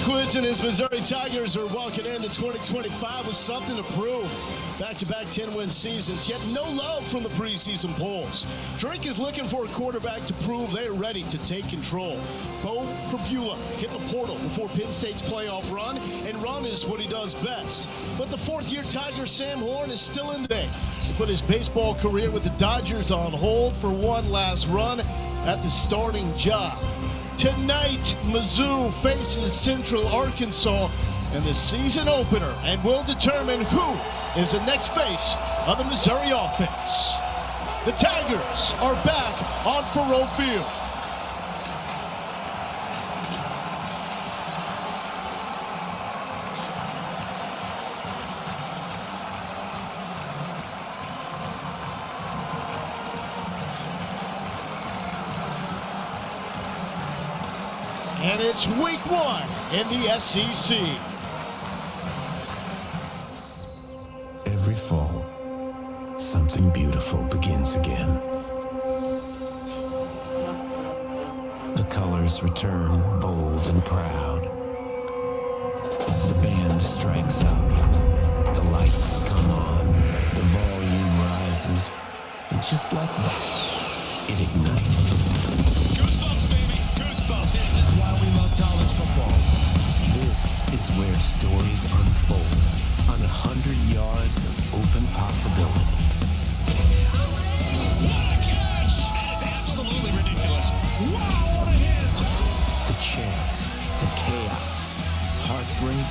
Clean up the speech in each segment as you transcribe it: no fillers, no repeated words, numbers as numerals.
Drinkwitz and his Missouri Tigers are walking into 2025 with something to prove. Back-to-back 10-win seasons, yet no love from the preseason polls. Drink is looking for a quarterback to prove they're ready to take control. Bo Prabula hit the portal before Penn State's playoff run, and run is what he does best. But the fourth-year Tiger Sam Horn is still in day. He put his baseball career with the Dodgers on hold for one last run at the starting job. Tonight, Mizzou faces Central Arkansas in the season opener and will determine who is the next face of the Missouri offense. The Tigers are back on Faurot Field. And it's week one in the SEC. Every fall, something beautiful begins again. The colors return bold and proud. The band strikes up. The lights come on. The volume rises. And just like that, it ignites. Goosebumps, baby. Goosebumps. This is why we love college football. This is where stories unfold on 100 yards of open possibility. What a catch! That is absolutely ridiculous. Wow, what a hit! The chance, the chaos, heartbreak,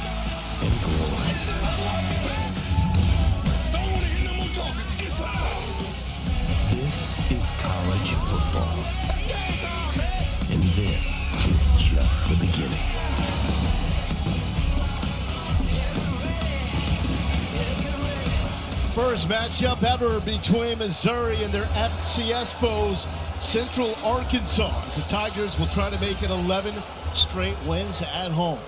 and glory. Don't want to hear no more talking. It's time. This is college football. It's game time, man. And this is just the beginning. First matchup ever between Missouri and their FCS foes, Central Arkansas, as the Tigers will try to make it 11 straight wins at home.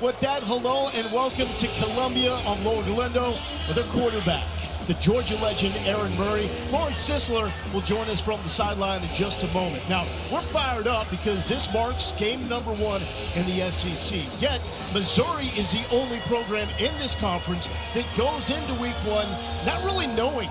With that, hello and welcome to Columbia on Lower Glendo with their quarterback, the Georgia legend Aaron Murray. Lawrence Sisler will join us from the sideline in just a moment. Now, we're fired up because this marks game number one in the SEC. Yet, Missouri is the only program in this conference that goes into week one not really knowing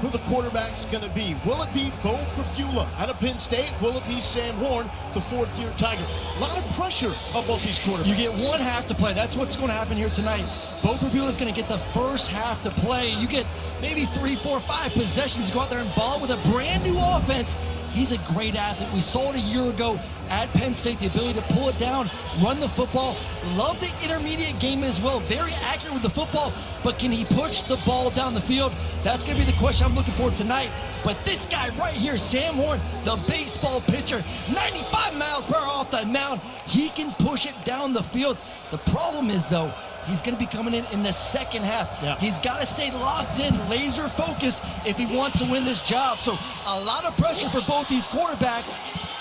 who the quarterback's going to be. Will it be Bo Prabula out of Penn State? Will it be Sam Horn, the fourth-year Tiger? A lot of pressure on both these quarterbacks. You get one half to play. That's what's going to happen here tonight. Bo Prabula is going to get the first half to play. You get maybe 3, 4, 5 possessions to go out there and ball with a brand new offense. He's a great athlete. We saw it a year ago at Penn State, the ability to pull it down, run the football. Love the intermediate game as well. Very accurate with the football, but can he push the ball down the field? That's going to be the question I'm looking for tonight. But this guy right here, Sam Horn, the baseball pitcher, 95 miles per hour off the mound. He can push it down the field. The problem is, though, he's going to be coming in the second half. Yeah. He's got to stay locked in, laser focused if he wants to win this job. So a lot of pressure for both these quarterbacks.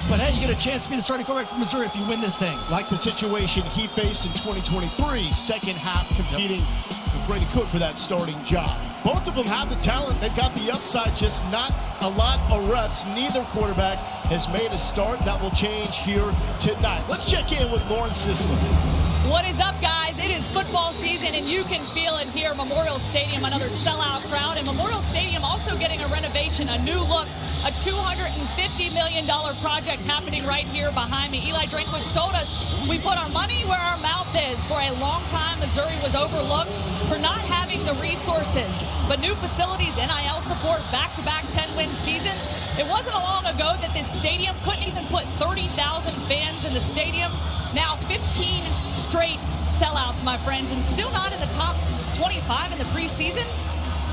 But hey, you get a chance to be the starting quarterback for Missouri if you win this thing. Like the situation he faced in 2023, second half competing with Brady Cook for that starting job. Both of them have the talent. They've got the upside, just not a lot of reps. Neither quarterback has made a start. That will change here tonight. Let's check in with Lawrence Sisler. What is up, guys? It is football season, and you can feel it here. Memorial Stadium, another sellout crowd. And Memorial Stadium also getting a renovation, a new look, a $250 million project happening right here behind me. Eli Drinkwitz told us we put our money where our mouth is. For a long time, Missouri was overlooked for not having the resources. But new facilities, NIL support, back-to-back 10-win seasons. It wasn't long ago that this stadium couldn't even put 30,000 fans in the stadium. Now 15 straight sellouts, my friends, and still not in the top 25 in the preseason.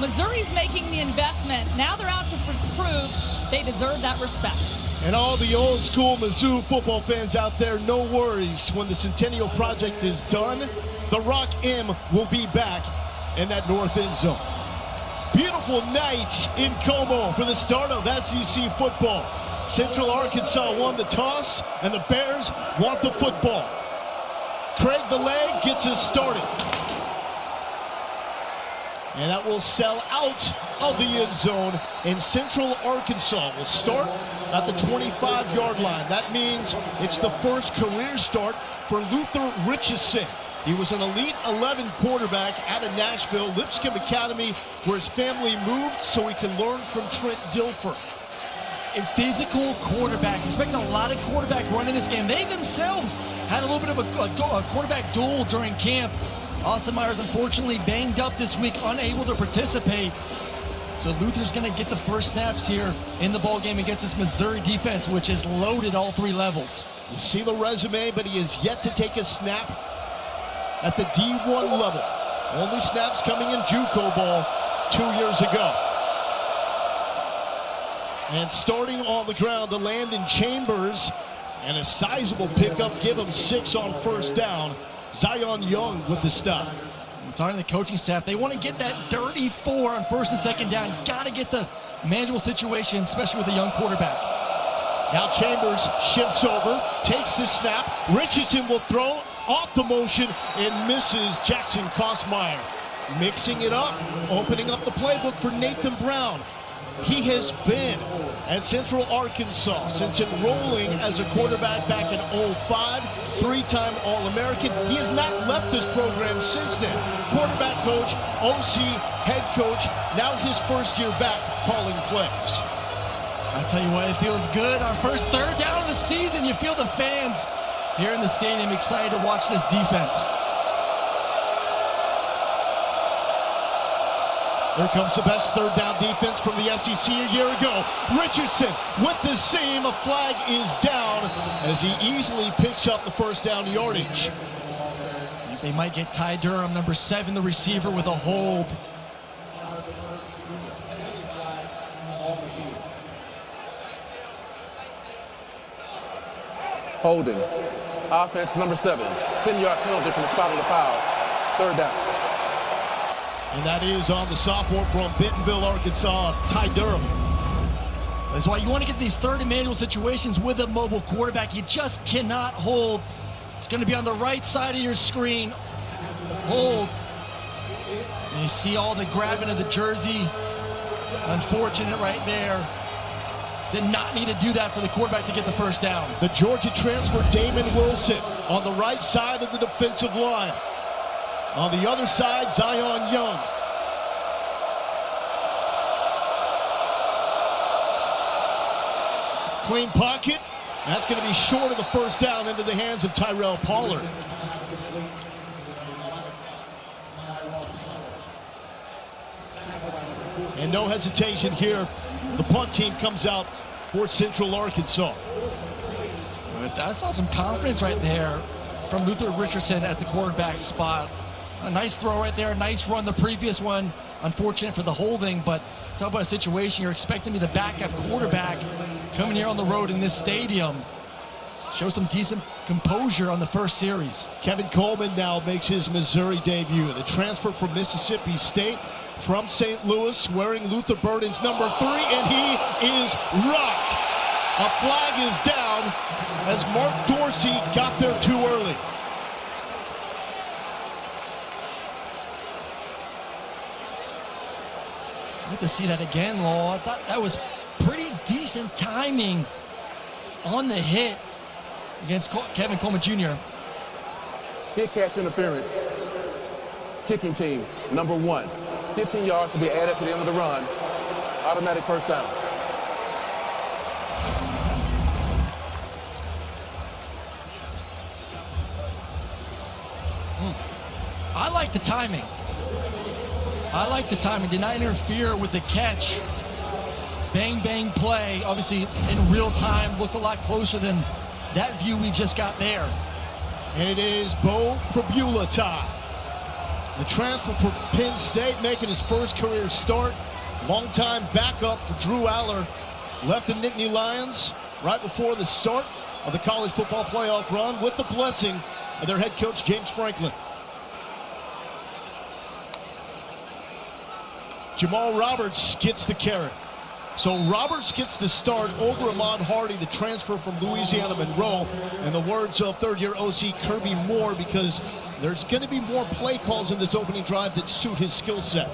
Missouri's making the investment. Now they're out to prove they deserve that respect. And all the old school Mizzou football fans out there, no worries. When the Centennial Project is done, the Rock M will be back in that north end zone. Beautiful night in Como for the start of SEC football. Central Arkansas won the toss, and the Bears want the football. Craig the Leg gets us started. and that will sell out of the end zone. In Central Arkansas will start at the 25-yard line. That means it's the first career start for Luther Richardson. He was an Elite 11 quarterback out of Nashville, Lipscomb Academy, where his family moved so he can learn from Trent Dilfer. A physical quarterback. Expecting a lot of quarterback run in this game. They themselves had a little bit of a quarterback duel during camp. Austin Myers, unfortunately, banged up this week, unable to participate. So Luther's going to get the first snaps here in the ball game against this Missouri defense, which is loaded all three levels. You see the resume, but he has yet to take a snap at the D1 level. Only snaps coming in JUCO ball 2 years ago. And starting on the ground to Landon Chambers, and a sizable pickup, give him 6 on first down. Zion Young with the stop. I'm talking to the coaching staff. They want to get that dirty 4 on first and second down. Got to get the manageable situation, especially with a young quarterback. Now Chambers shifts over, takes the snap. Richardson will throw off the motion and misses Jackson Kosmeyer. Mixing it up, opening up the playbook for Nathan Brown. He has been at Central Arkansas since enrolling as a quarterback back in 2005, 3-time All-American. He has not left this program since then. Quarterback coach, OC, head coach, now his first year back calling plays. I tell you what, it feels good. Our first third down of the season. You feel the fans here in the stadium excited to watch this defense. Here comes the best third down defense from the SEC a year ago. Richardson with the seam. A flag is down as he easily picks up the first down yardage. They might get Ty Durham, number 7, the receiver, with a hold. Holding. Offense number 7. 10-yard penalty from the spot of the foul. Third down. And that is on the sophomore from Bentonville, Arkansas, Ty Durham. That's why you want to get these third and manual situations with a mobile quarterback. You just cannot hold. It's going to be on the right side of your screen. Hold. And you see all the grabbing of the jersey. Unfortunate right there. Did not need to do that for the quarterback to get the first down. The Georgia transfer, Damon Wilson, on the right side of the defensive line. On the other side, Zion Young. Clean pocket. That's going to be short of the first down into the hands of Tyrell Pollard. And no hesitation here. The punt team comes out for Central Arkansas. I saw some confidence right there from Luther Richardson at the quarterback spot. A nice throw right there, nice run. The previous one, unfortunate for the holding, but talk about a situation you're expecting to be the backup quarterback coming here on the road in this stadium. Show some decent composure on the first series. Kevin Coleman now makes his Missouri debut. The transfer from Mississippi State from St. Louis, wearing Luther Burden's number 3, and he is rocked. A flag is down as Mark Dorsey got there too early. I'd like to see that again, Law. I thought that was pretty decent timing on the hit against Kevin Coleman Jr. Kick catch interference. Kicking team, number 1. 15 yards to be added to the end of the run. Automatic first down. I like the timing. I like the timing. Did not interfere with the catch. Bang, bang play. Obviously, in real time, looked a lot closer than that view we just got there. It is Bo Prabula time. The transfer from Penn State making his first career start. Longtime backup for Drew Aller. Left the Nittany Lions right before the start of the college football playoff run with the blessing of their head coach, James Franklin. Jamal Roberts gets the carry. So Roberts gets the start over Ahmad Hardy, the transfer from Louisiana Monroe. In the words of third-year OC Kirby Moore, because there's going to be more play calls in this opening drive that suit his skill set.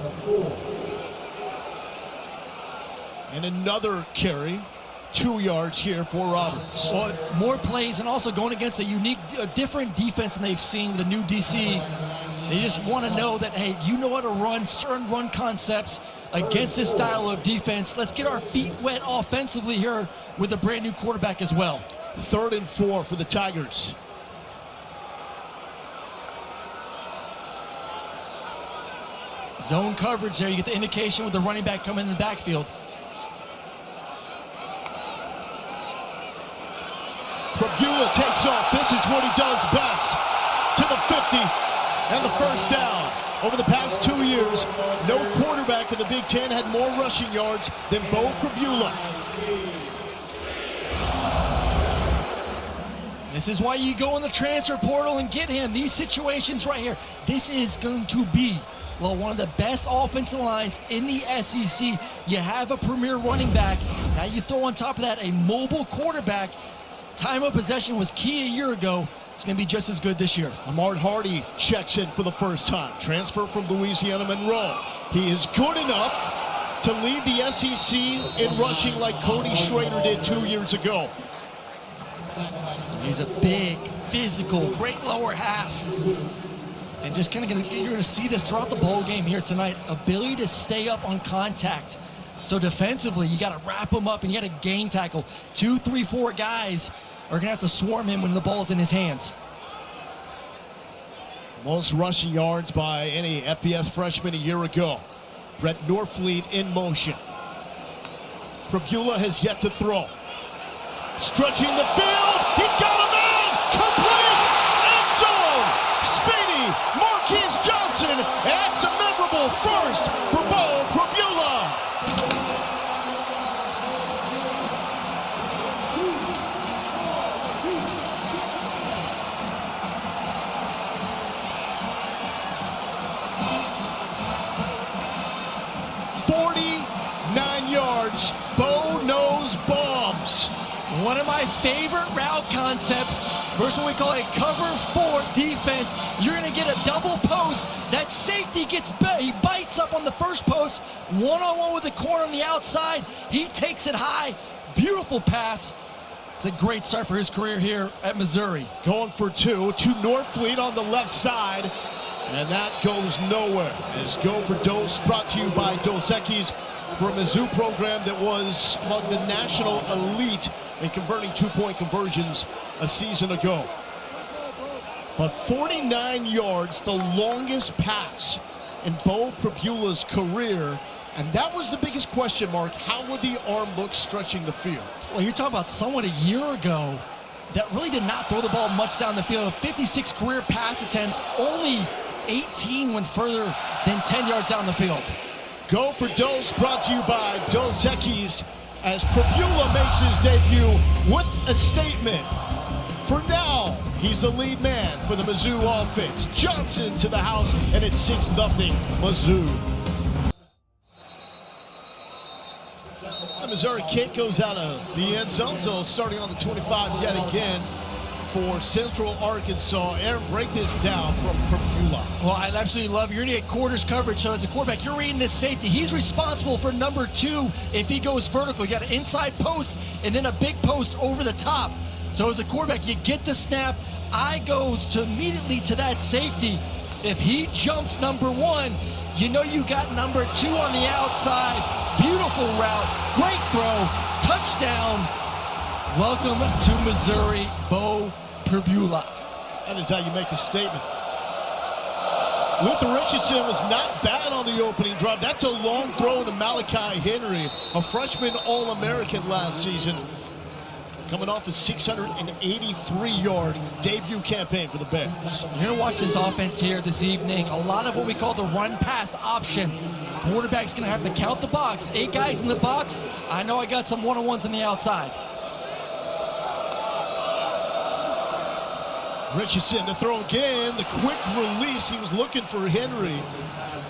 And another carry, 2 yards here for Roberts. Well, more plays, and also going against a different defense than they've seen, the new DC. They just want to know that, hey, you know how to run certain run concepts against this style of defense. Let's get our feet wet offensively here with a brand new quarterback as well. 3rd and 4 for the Tigers. Zone coverage there. You get the indication with the running back coming in the backfield. Prabula takes off. This is what he does best. To the 50 and the first down. Over the past 2 years, no quarterback in the Big Ten had more rushing yards than Bo Prabula. This is why you go in the transfer portal and get him. These situations right here. This is going to be, well, one of the best offensive lines in the SEC. You have a premier running back. Now you throw on top of that a mobile quarterback. Time of possession was key a year ago. It's going to be just as good this year. Ahmad Hardy checks in for the first time. Transfer from Louisiana Monroe. He is good enough to lead the SEC in rushing like Cody Schrader did 2 years ago. He's a big, physical, great lower half. And just kind of you're going to see this throughout the bowl game here tonight. Ability to stay up on contact. So defensively, you got to wrap him up and you got to gain tackle. 2, 3, 4 guys are going to have to swarm him when the ball's in his hands. Most rushing yards by any FBS freshman a year ago. Brett Norfleet in motion. Prabula has yet to throw. Stretching the field. He's got a man. Complete. End zone. Speedy. Marquise Johnson. Adds a memorable first for Bo Prabula. Bo knows bombs. One of my favorite route concepts versus what we call a cover 4 defense. You're going to get a double post. That safety he bites up on the first post. One-on-one with the corner on the outside. He takes it high. Beautiful pass. It's a great start for his career here at Missouri. Going for 2 to Norfleet on the left side. And that goes nowhere. As Go for Dose brought to you by Dos Equis, for a Mizzou program that was among the national elite in converting 2-point conversions a season ago. But 49 yards, the longest pass in Bo Prabula's career. And that was the biggest question mark. How would the arm look stretching the field? Well, you're talking about someone a year ago that really did not throw the ball much down the field. 56 career pass attempts, only 18 went further than 10 yards down the field. Go for Dose brought to you by Dos Equis as Prabula makes his debut with a statement. For now, he's the lead man for the Mizzou offense. Johnson to the house, and it's 6-0 Mizzou. The Missouri kick goes out of the end zone, so starting on the 25 yet again for Central Arkansas. Aaron, break this down from Prabula. Well, I absolutely love it. You're going to get quarters coverage. So as a quarterback, you're reading this safety. He's responsible for number 2 if he goes vertical. You got an inside post and then a big post over the top. So as a quarterback, you get the snap. Eye goes immediately to that safety. If he jumps number 1, you know you got number 2 on the outside. Beautiful route. Great throw. Touchdown. Welcome to Missouri, Bo Prabula. That is how you make a statement. Luther Richardson was not bad on the opening drive. That's a long throw to Malachi Henry, a freshman All-American last season, coming off a 683-yard debut campaign for the Bears. You're going to watch this offense here this evening. A lot of what we call the run-pass option. Quarterback's going to have to count the box. 8 guys in the box. I know I got some one-on-ones on the outside. Richardson to throw again. The quick release. He was looking for Henry,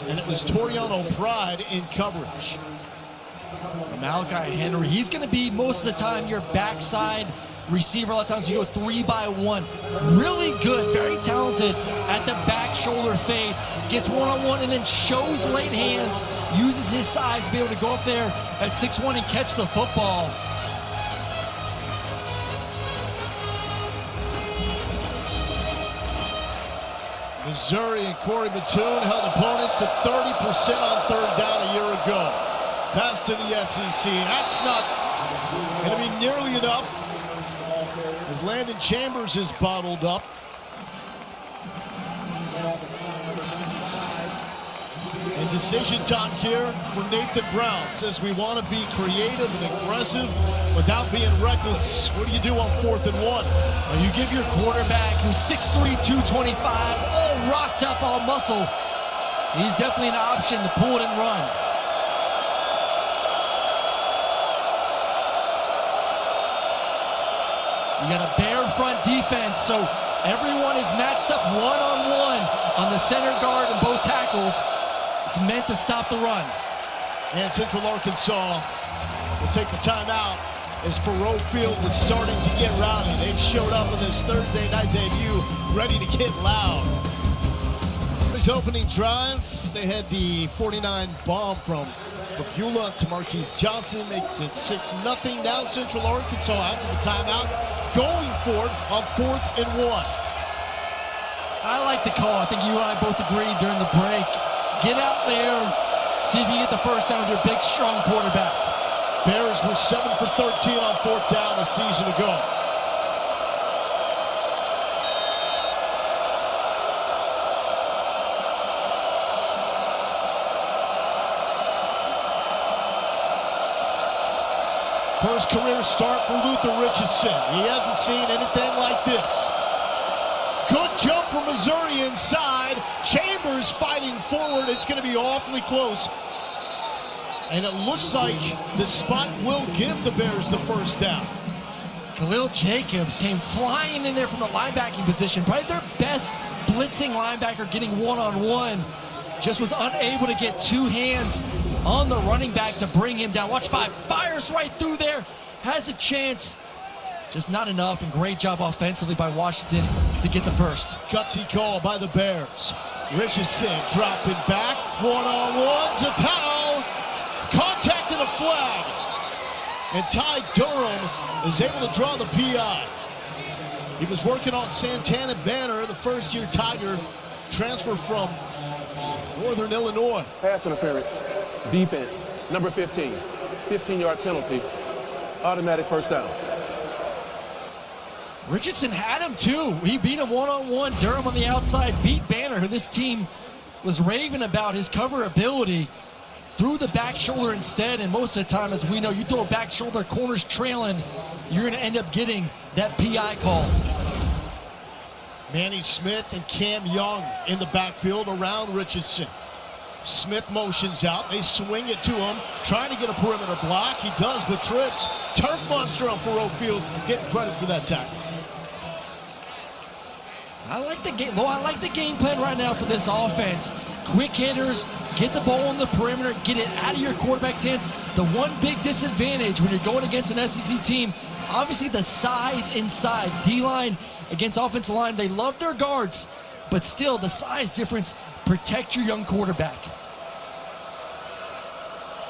and it was Toriano Pride in coverage. Malachi Henry, he's going to be most of the time your backside receiver. A lot of times you go 3-by-1. Really good, very talented at the back shoulder fade. Gets one-on-one and then shows late hands, uses his size to be able to go up there at 6'1" and catch the football. Missouri and Corey Mattoon held opponents to 30% on third down a year ago. Pass to the SEC. That's not going to be nearly enough as Landon Chambers is bottled up. And decision time here for Nathan Brown. Says we want to be creative and aggressive without being reckless. What do you do on 4th and 1? Well, you give your quarterback, who's 6'3", 225, all rocked up, all muscle. He's definitely an option to pull it and run. You got a bare front defense, so everyone is matched up one-on-one on the center guard and both tackles. It's meant to stop the run. And Central Arkansas will take the timeout as Faroe Field is starting to get rowdy. They've showed up in this Thursday night debut, ready to get loud. His opening drive, they had the 49 bomb from Babula to Marquise Johnson, makes it 6-0. Now Central Arkansas after the timeout, going for it on 4th and 1. I like the call. I think you and I both agreed during the break. Get out there, see if you get the first down with your big, strong quarterback. Bears were 7 for 13 on 4th down a season ago. First career start for Luther Richardson. He hasn't seen anything like this. Good jump from Missouri inside. Chambers fighting forward. It's going to be awfully close. And it looks like the spot will give the Bears the first down. Khalil Jacobs came flying in there from the linebacking position. Probably their best blitzing linebacker getting one-on-one. Just was unable to get two hands on the running back to bring him down. Watch 5, fires right through there. Has a chance. Just not enough, and great job offensively by Washington to get the first. Gutsy call by the Bears. Richardson dropping back. One-on-one to Powell. Contact and a flag. And Ty Durham is able to draw the PI. He was working on Santana Banner, the first-year Tiger, transfer from Northern Illinois. Pass interference, defense, number 15, 15-yard penalty, automatic first down. Richardson had him too. He beat him one-on-one. Durham on the outside beat Banner, who this team was raving about his cover ability. Threw the back shoulder instead, and most of the time, as we know, you throw a back shoulder, corners trailing, you're going to end up getting that PI called. Manny Smith and Cam Young in the backfield around Richardson. Smith motions out. They swing it to him, trying to get a perimeter block. He does, but trips. Turf monster on Faroe Field, getting credit for that tackle. I like the game plan right now for this offense. Quick hitters, get the ball on the perimeter, get it out of your quarterback's hands. The one big disadvantage when you're going against an SEC team, obviously the size inside. D-line against offensive line, they love their guards, but still the size difference. Protect your young quarterback.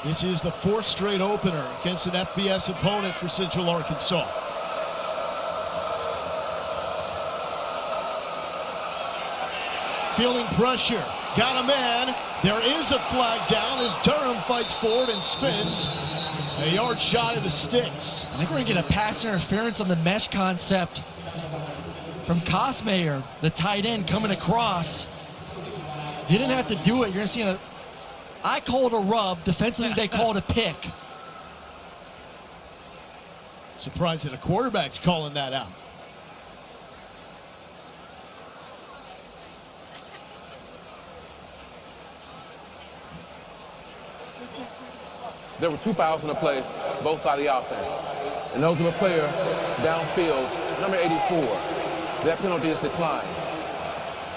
This is the 4th straight opener against an FBS opponent for Central Arkansas. Feeling pressure, got a man. There is a flag down as Durham fights forward and spins. A yard shy of the sticks. I think we're gonna get a pass interference on the mesh concept from Kosmayer, the tight end coming across. Didn't have to do it. You're gonna see I call it a rub. Defensively, they call it a pick. Surprised that a quarterback's calling that out. There were 2 fouls in the play, both by the offense. And those of a player downfield, number 84. That penalty is declined.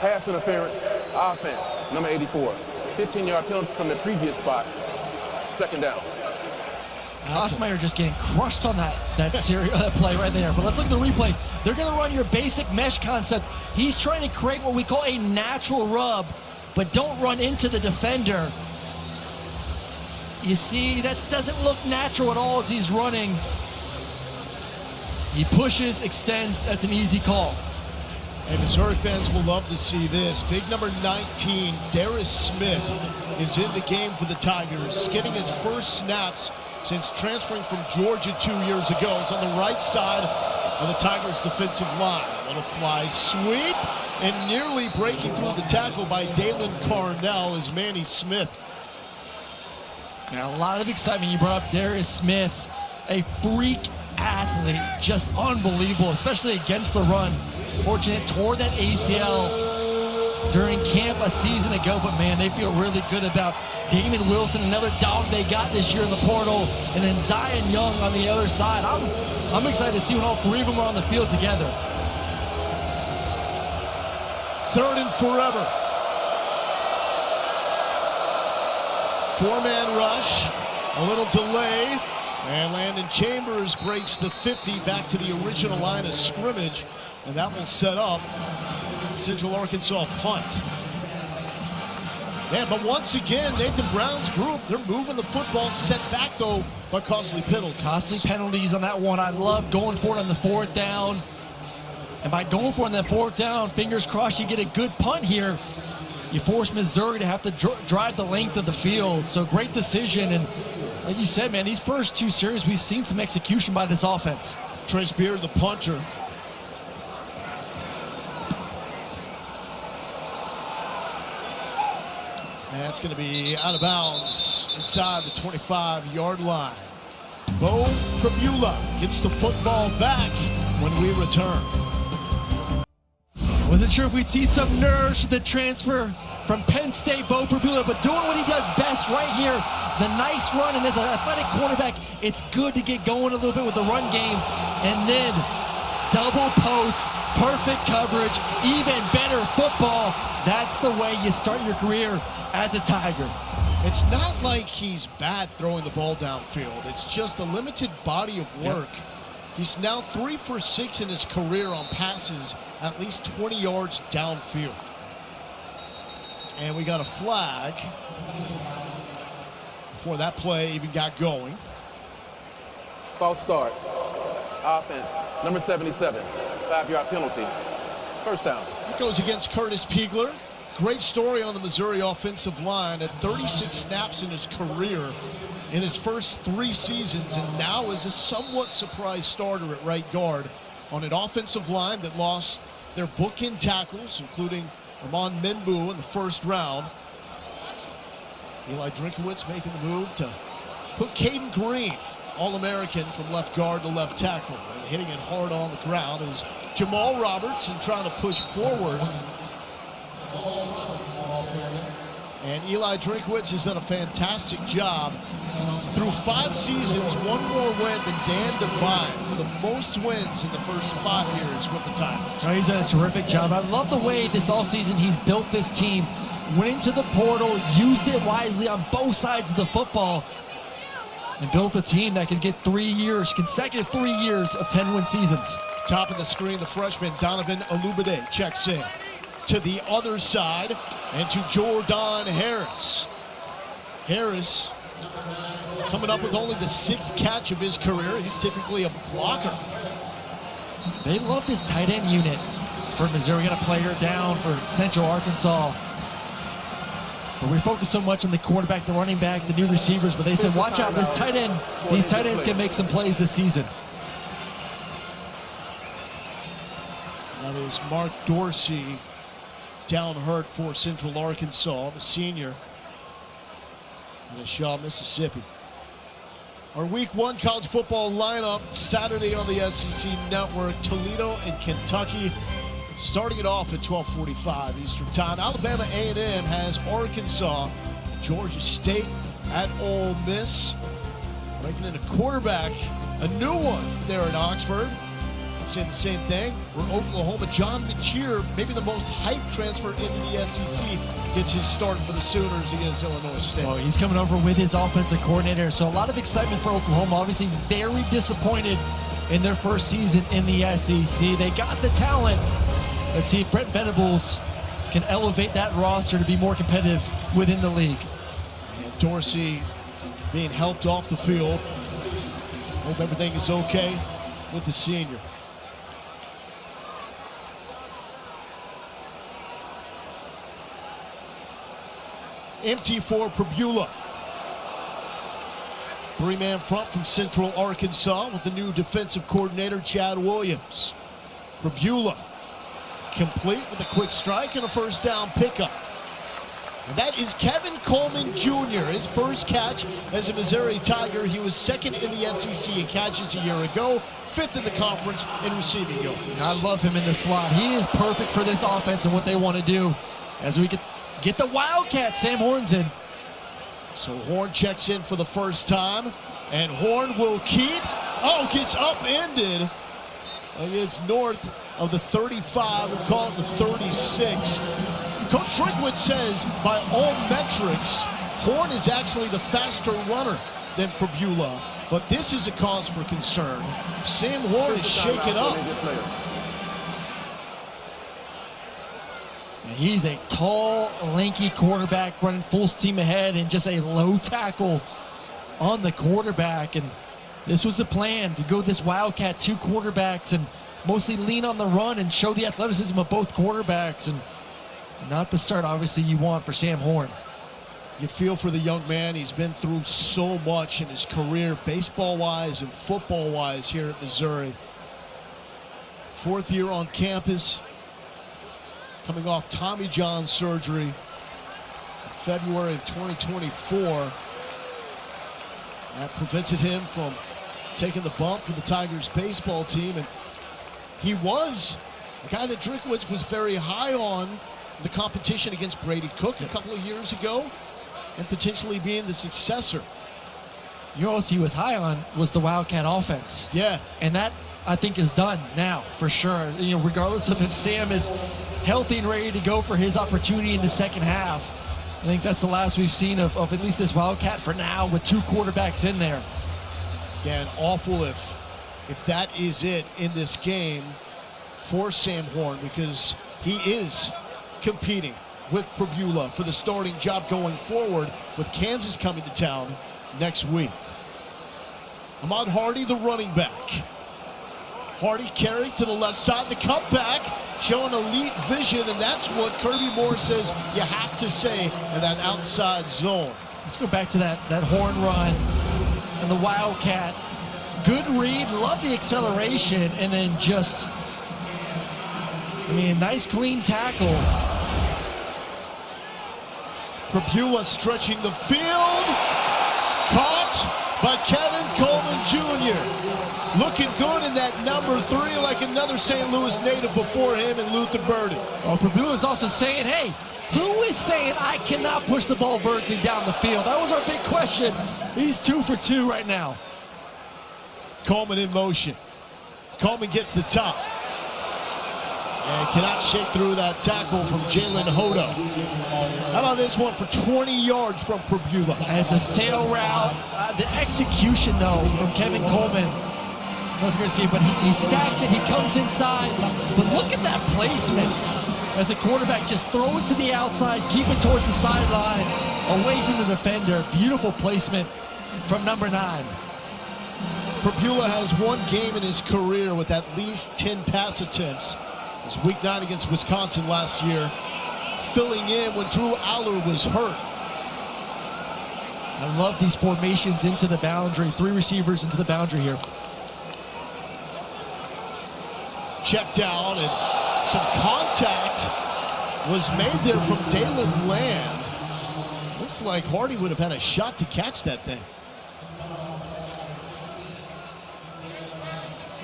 Pass interference, offense, number 84. 15-yard penalty from the previous spot, second down. Osmeyer just getting crushed on that play right there. But let's look at the replay. They're going to run your basic mesh concept. He's trying to create what we call a natural rub, but don't run into the defender. You see, that doesn't look natural at all as he's running. He pushes, extends. That's an easy call. And Missouri fans will love to see this. Big number 19, Darius Smith, is in the game for the Tigers, getting his first snaps since transferring from Georgia 2 years ago. It's on the right side of the Tigers' defensive line. A little fly sweep, and nearly breaking through the tackle by Dalen Carnell is Manny Smith. Now, a lot of excitement. You brought up Darius Smith, a freak athlete, just unbelievable, especially against the run. Fortunate, tore that ACL during camp a season ago, but man, they feel really good about Damon Wilson, another dog they got this year in the portal, and then Zion Young on the other side. I'm excited to see when all three of them are on the field together. 3rd and forever. 4-man rush, a little delay, and Landon Chambers breaks the 50 back to the original line of scrimmage, and that will set up Central Arkansas punt. Yeah, but once again, Nathan Brown's group, they're moving the football, set back though by costly penalties. Costly penalties on that one. I love going for it on the 4th down. And by going for it on that 4th down, fingers crossed you get a good punt here. You force Missouri to have to drive the length of the field. So great decision. And like you said, man, these first 2 series, we've seen some execution by this offense. Trace Beard, the punter. That's going to be out of bounds inside the 25-yard line. Bo Pribula gets the football back when we return. Wasn't sure if we'd see some nerves with the transfer from Penn State, Bo Pribula, but doing what he does best right here. The nice run, and as an athletic quarterback, it's good to get going a little bit with the run game. And then double post, perfect coverage, even better football. That's the way you start your career as a Tiger. It's not like he's bad throwing the ball downfield. It's just a limited body of work. Yep. He's now 3 for 6 in his career on passes at least 20 yards downfield. And we got a flag before that play even got going. False start. Offense, number 77, 5-yard penalty. First down. It goes against Curtis Piegler. Great story on the Missouri offensive line. At 36 snaps in his career in his first 3 seasons, and now is a somewhat surprise starter at right guard on an offensive line that lost their bookend tackles, including Ramon Menbu in the first round. Eli Drinkowitz making the move to put Caden Green, All-American, from left guard to left tackle, and hitting it hard on the ground is Jamal Robertson trying to push forward. And Eli Drinkowitz has done a fantastic job. Through 5 seasons, 1 more win than Dan Devine for the most wins in the first 5 years with the Tigers. He's done a terrific job. I love the way this offseason he's built this team. Went into the portal, used it wisely on both sides of the football, and built a team that can get 3 years, consecutive 3 years of 10-win seasons. Top of the screen, the freshman Donovan Alubade checks in to the other side and to Jordan Harris. Harris coming up with only the 6th catch of his career. He's typically a blocker. They love this tight end unit for Missouri. Got a player down for Central Arkansas. But we focus so much on the quarterback, the running back, the new receivers, but they said, watch out, this tight end, these tight ends can make some plays this season. That is Mark Dorsey, down hurt for Central Arkansas, the senior in Shaw, Mississippi. Our Week 1 college football lineup Saturday on the SEC Network. Toledo and Kentucky starting it off at 12:45 Eastern Time. Alabama A&M has Arkansas, Georgia State at Ole Miss. Breaking in a quarterback, a new one there in Oxford. Say the same thing for Oklahoma. John McCheer, maybe the most hyped transfer into the SEC, gets his start for the Sooners against Illinois State. Well, he's coming over with his offensive coordinator, so a lot of excitement for Oklahoma. Obviously very disappointed in their first season in the SEC. They got the talent. Let's see if Brent Venables can elevate that roster to be more competitive within the league. And Dorsey being helped off the field. Hope everything is okay with the senior. Empty for Prabula. Three-man front from Central Arkansas with the new defensive coordinator, Chad Williams. Prabula complete with a quick strike and a first down pickup. And that is Kevin Coleman Jr., his first catch as a Missouri Tiger. He was second in the SEC in catches a year ago, fifth in the conference in receiving yards. I love him in the slot. He is perfect for this offense and what they want to do as we get the Wildcat. Sam Horn's in. So Horn checks in for the first time, and Horn will keep. Oh, gets upended. It's north of the 35. We'll call it the 36. Coach Drinkwitz says, by all metrics, Horn is actually the faster runner than Prabula, but this is a cause for concern. Sam Horn is shaken up. He's a tall, lanky quarterback running full steam ahead and just a low tackle on the quarterback. And this was the plan, to go this Wildcat, two quarterbacks, and mostly lean on the run and show the athleticism of both quarterbacks. And not the start, obviously, you want for Sam Horn. You feel for the young man. He's been through so much in his career, baseball-wise and football-wise here at Missouri. Fourth year on campus, coming off Tommy John surgery in February of 2024. That prevented him from taking the bump for the Tigers baseball team. And he was a guy that Drinkwitz was very high on the competition against Brady Cook a couple of years ago, and potentially being the successor. You know what he was high on was the Wildcat offense. Yeah. And that, I think, is done now, for sure. You know, regardless of if Sam is healthy and ready to go for his opportunity in the second half, I think that's the last we've seen of at least this Wildcat for now, with two quarterbacks in there. Again, awful if that is it in this game for Sam Horn, because he is competing with Prabula for the starting job going forward, with Kansas coming to town next week. Ahmad Hardy, the running back. Hardy carried to the left side, the cutback, showing elite vision, and that's what Kirby Moore says you have to say in that outside zone. Let's go back to that Horn run and the Wildcat. Good read, love the acceleration, and then just, nice clean tackle. Prabula stretching the field. Caught by Kevin Coleman Jr. Looking good in that number 3, like another St. Louis native before him and Luther Burden. Well, Prabula is also saying, hey, who is saying I cannot push the ball vertically down the field? That was our big question. He's 2 for 2 right now. Coleman in motion. Coleman gets the top. And cannot shake through that tackle from Jalen Hodo. How about this one for 20 yards from Prabula? And it's a sail route. The execution, though, from Kevin Coleman. I don't know if you're going to see it, but he stacks it. He comes inside. But look at that placement. As a quarterback, just throw it to the outside, keep it towards the sideline, away from the defender. Beautiful placement from number 9. Prabula has one game in his career with at least 10 pass attempts. It was week 9 against Wisconsin last year, filling in when Drew Aller was hurt. I love these formations into the boundary. 3 receivers into the boundary here. Check down, and some contact was made there from Dalen Land. Looks like Hardy would have had a shot to catch that thing.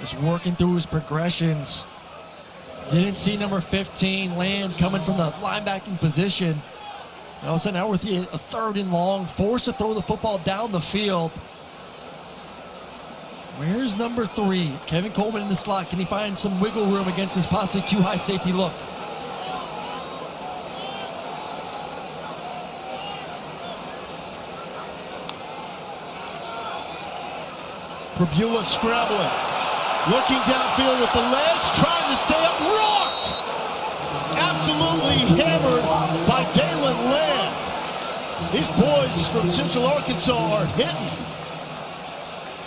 Just working through his progressions. Didn't see number 15, Land, coming from the linebacking position. And all of a sudden, now we're with a 3rd and long, forced to throw the football down the field. Where's number 3? Kevin Coleman in the slot. Can he find some wiggle room against this possibly too high safety look? Prabula scrambling. Looking downfield with the legs, trying to stay up. Rocked! Absolutely hammered by Dalen Land. These boys from Central Arkansas are hitting.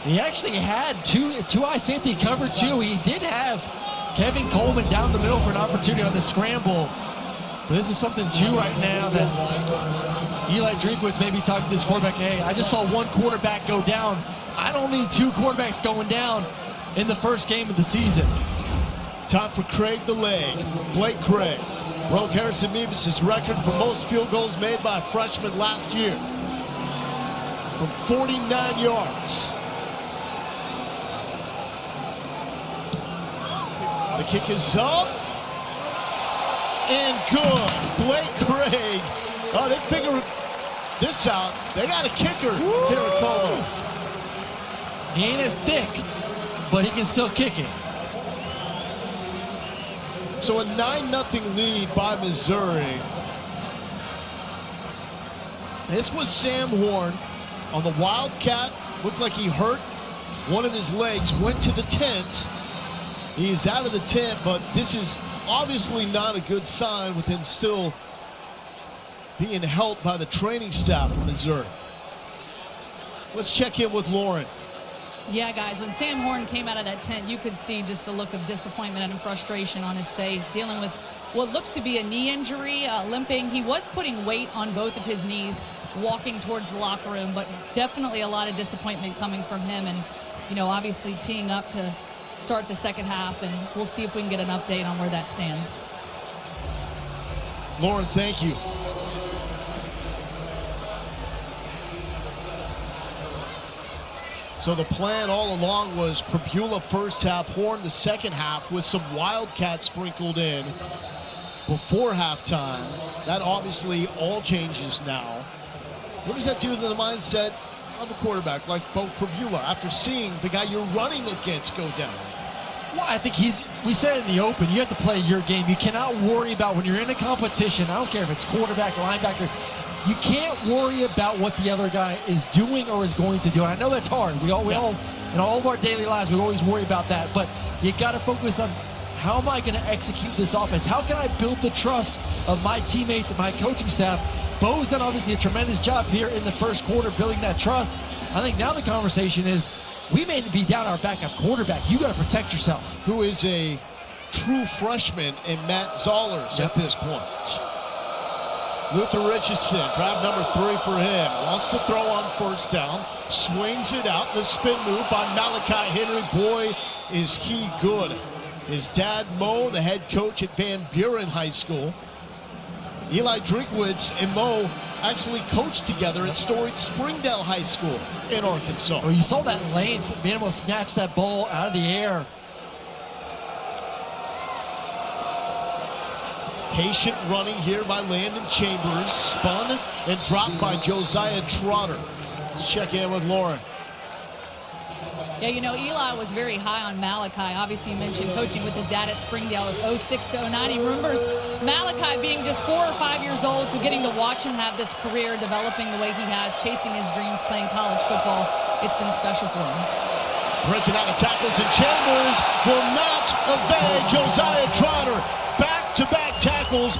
He actually had two high safety cover too. He did have Kevin Coleman down the middle for an opportunity on the scramble. But this is something too right now that Eli Drinkwitz maybe talking to his quarterback, hey, I just saw one quarterback go down. I don't need 2 quarterbacks going down in the first game of the season. Time for Craig the Leg. Blake Craig broke Harrison Mevis' record for most field goals made by a freshman last year from 49 yards. The kick is up and good. Blake Craig. Oh, they figure this out. They got a kicker here at Como. He ain't as thick, but he can still kick it. So a 9-0 lead by Missouri. This was Sam Horn on the Wildcat. Looked like he hurt one of his legs, went to the tent. He's out of the tent, but this is obviously not a good sign with him still being helped by the training staff of Missouri. Let's check in with Lauren. Yeah, guys, when Sam Horn came out of that tent, you could see just the look of disappointment and frustration on his face, dealing with what looks to be a knee injury, limping. He was putting weight on both of his knees, walking towards the locker room, but definitely a lot of disappointment coming from him, and, you know, obviously teeing up to start the second half, and we'll see if we can get an update on where that stands. Lauren, thank you. So the plan all along was Prabula first half, Horn the second half, with some Wildcats sprinkled in before halftime. That obviously all changes now. What does that do to the mindset of a quarterback like Bo Prabula after seeing the guy you're running against go down? Well, I think we said in the open, you have to play your game. You cannot worry about when you're in a competition, I don't care if it's quarterback, linebacker, you can't worry about what the other guy is doing or is going to do. And I know that's hard. We all, in all of our daily lives, we always worry about that. But you got to focus on, how am I going to execute this offense? How can I build the trust of my teammates and my coaching staff? Bo's done obviously a tremendous job here in the first quarter building that trust. I think now the conversation is, we may be down our backup quarterback. You got to protect yourself. Who is a true freshman in Matt Zollers at this point. Luther Richardson, drive number 3 for him. Wants to throw on first down. Swings it out. The spin move by Malachi Henry. Boy, is he good. His dad, Mo, the head coach at Van Buren High School. Eli Drinkwitz and Mo actually coached together at storied Springdale High School in Arkansas. Oh, you saw that length, being able to snatch that ball out of the air. Patient running here by Landon Chambers. Spun and dropped by Josiah Trotter. Let's check in with Lauren. Yeah, you know, Eli was very high on Malachi. Obviously, you mentioned coaching with his dad at Springdale of 06 to 09. He remembers Malachi being just 4 or 5 years old, so getting to watch him have this career, developing the way he has, chasing his dreams, playing college football, it's been special for him. Breaking out of tackles, and Chambers will not evade Josiah Trotter. Back-to-back tackles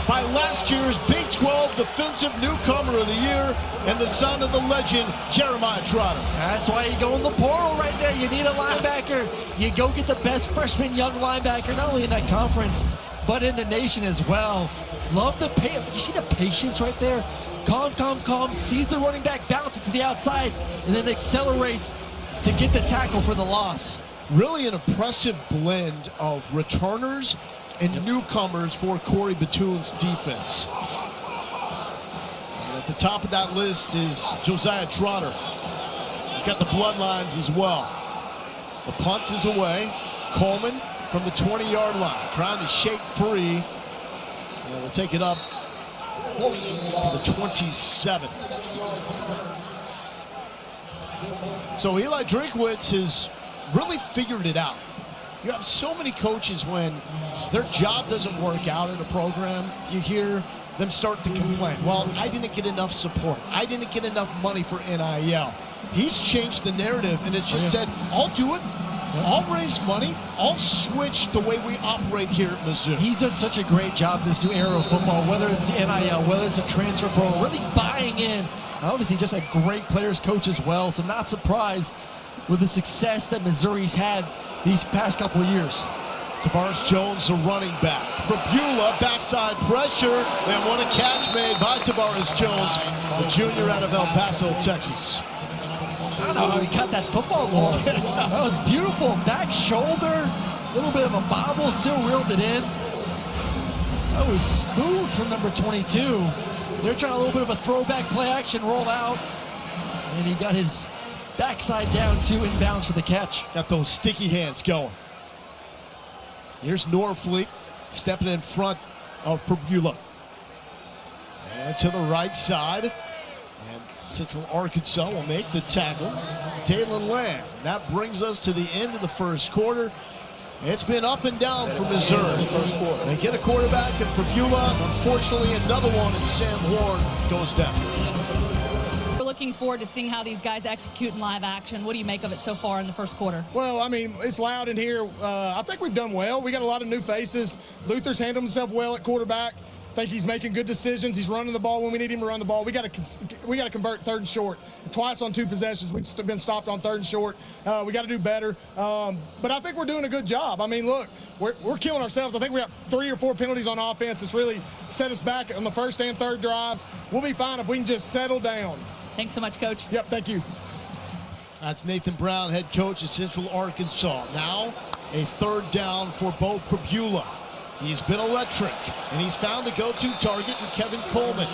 by last year's Big 12 Defensive Newcomer of the Year and the son of the legend, Jeremiah Trotter. That's why you go in the portal right there. You need a linebacker. You go get the best freshman young linebacker, not only in that conference, but in the nation as well. Love the patience. You see the patience right there? Calm, sees the running back, bounces to the outside, and then accelerates to get the tackle for the loss. Really an impressive blend of returners and newcomers for Corey Batoon's defense. And at the top of that list is Josiah Trotter. He's got the bloodlines as well. The punt is away. Coleman from the 20-yard line, trying to shake free. And we'll take it up to the 27. So Eli Drinkwitz has really figured it out. You have so many coaches when their job doesn't work out in a program, you hear them start to complain. Well, I didn't get enough support. I didn't get enough money for NIL. He's changed the narrative and it's just said, I'll do it. I'll raise money. I'll switch the way we operate here at Mizzou. He's done such a great job this new era of football, whether it's NIL, whether it's a transfer program, really buying in. Obviously, just a great players coach as well, so not surprised with the success that Missouri's had these past couple of years. Tavares Jones, the running back. Prabula, backside pressure, and what a catch made by Tavares Jones, the junior out of El Paso, Texas. I don't know how he cut that football ball. That was beautiful. Back shoulder, a little bit of a bobble, still reeled it in. That was smooth from number 22. They're trying a little bit of a throwback play action roll out. And he got his backside down two inbounds for the catch. Got those sticky hands going. Here's Norfleet stepping in front of Prabula. And to the right side. And Central Arkansas will make the tackle. Taylon Lamb. And that brings us to the end of the first quarter. It's been up and down for Missouri. They get a quarterback in Prabula. Unfortunately, another one, and Sam Horn goes down. We're looking forward to seeing how these guys execute in live action. What do you make of it so far in the first quarter? Well, I mean, it's loud in here. I think we've done well. We got a lot of new faces. Luther's handled himself well at quarterback. I think he's making good decisions. He's running the ball when we need him to run the ball. We got to convert third and short. Twice on 2 possessions, we've been stopped on third and short. We got to do better. But I think we're doing a good job. I mean, look, we're killing ourselves. I think we got 3 or 4 penalties on offense. It's really set us back on the first and third drives. We'll be fine if we can just settle down. Thanks so much, Coach. Yep, thank you. That's Nathan Brown, head coach at Central Arkansas. Now a third down for Bo Prabula. He's been electric, and he's found a go-to target in Kevin Coleman.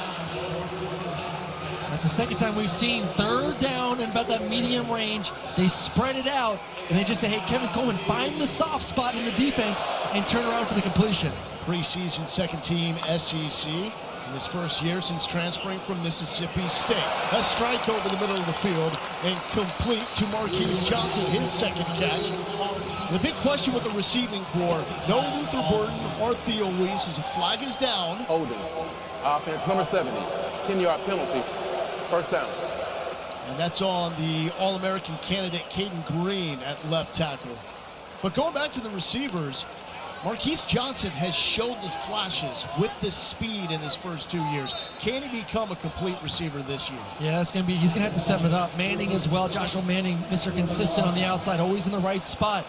That's the second time we've seen third down in about that medium range. They spread it out, and they just say, hey, Kevin Coleman, find the soft spot in the defense and turn around for the completion. Preseason second-team SEC in his first year since transferring from Mississippi State. A strike over the middle of the field and complete to Marquise Johnson, his second catch. The big question with the receiving corps, no Luther Burton or Theo Weiss as a flag is down. Holding. Offense number 70. 10-yard penalty. First down. And that's on the All-American candidate Caden Green at left tackle. But going back to the receivers, Marquise Johnson has showed the flashes with this speed in his first 2 years. Can he become a complete receiver this year? Yeah, he's going to have to step it up. Manning as well. Joshua Manning, Mr. Consistent on the outside, always in the right spot.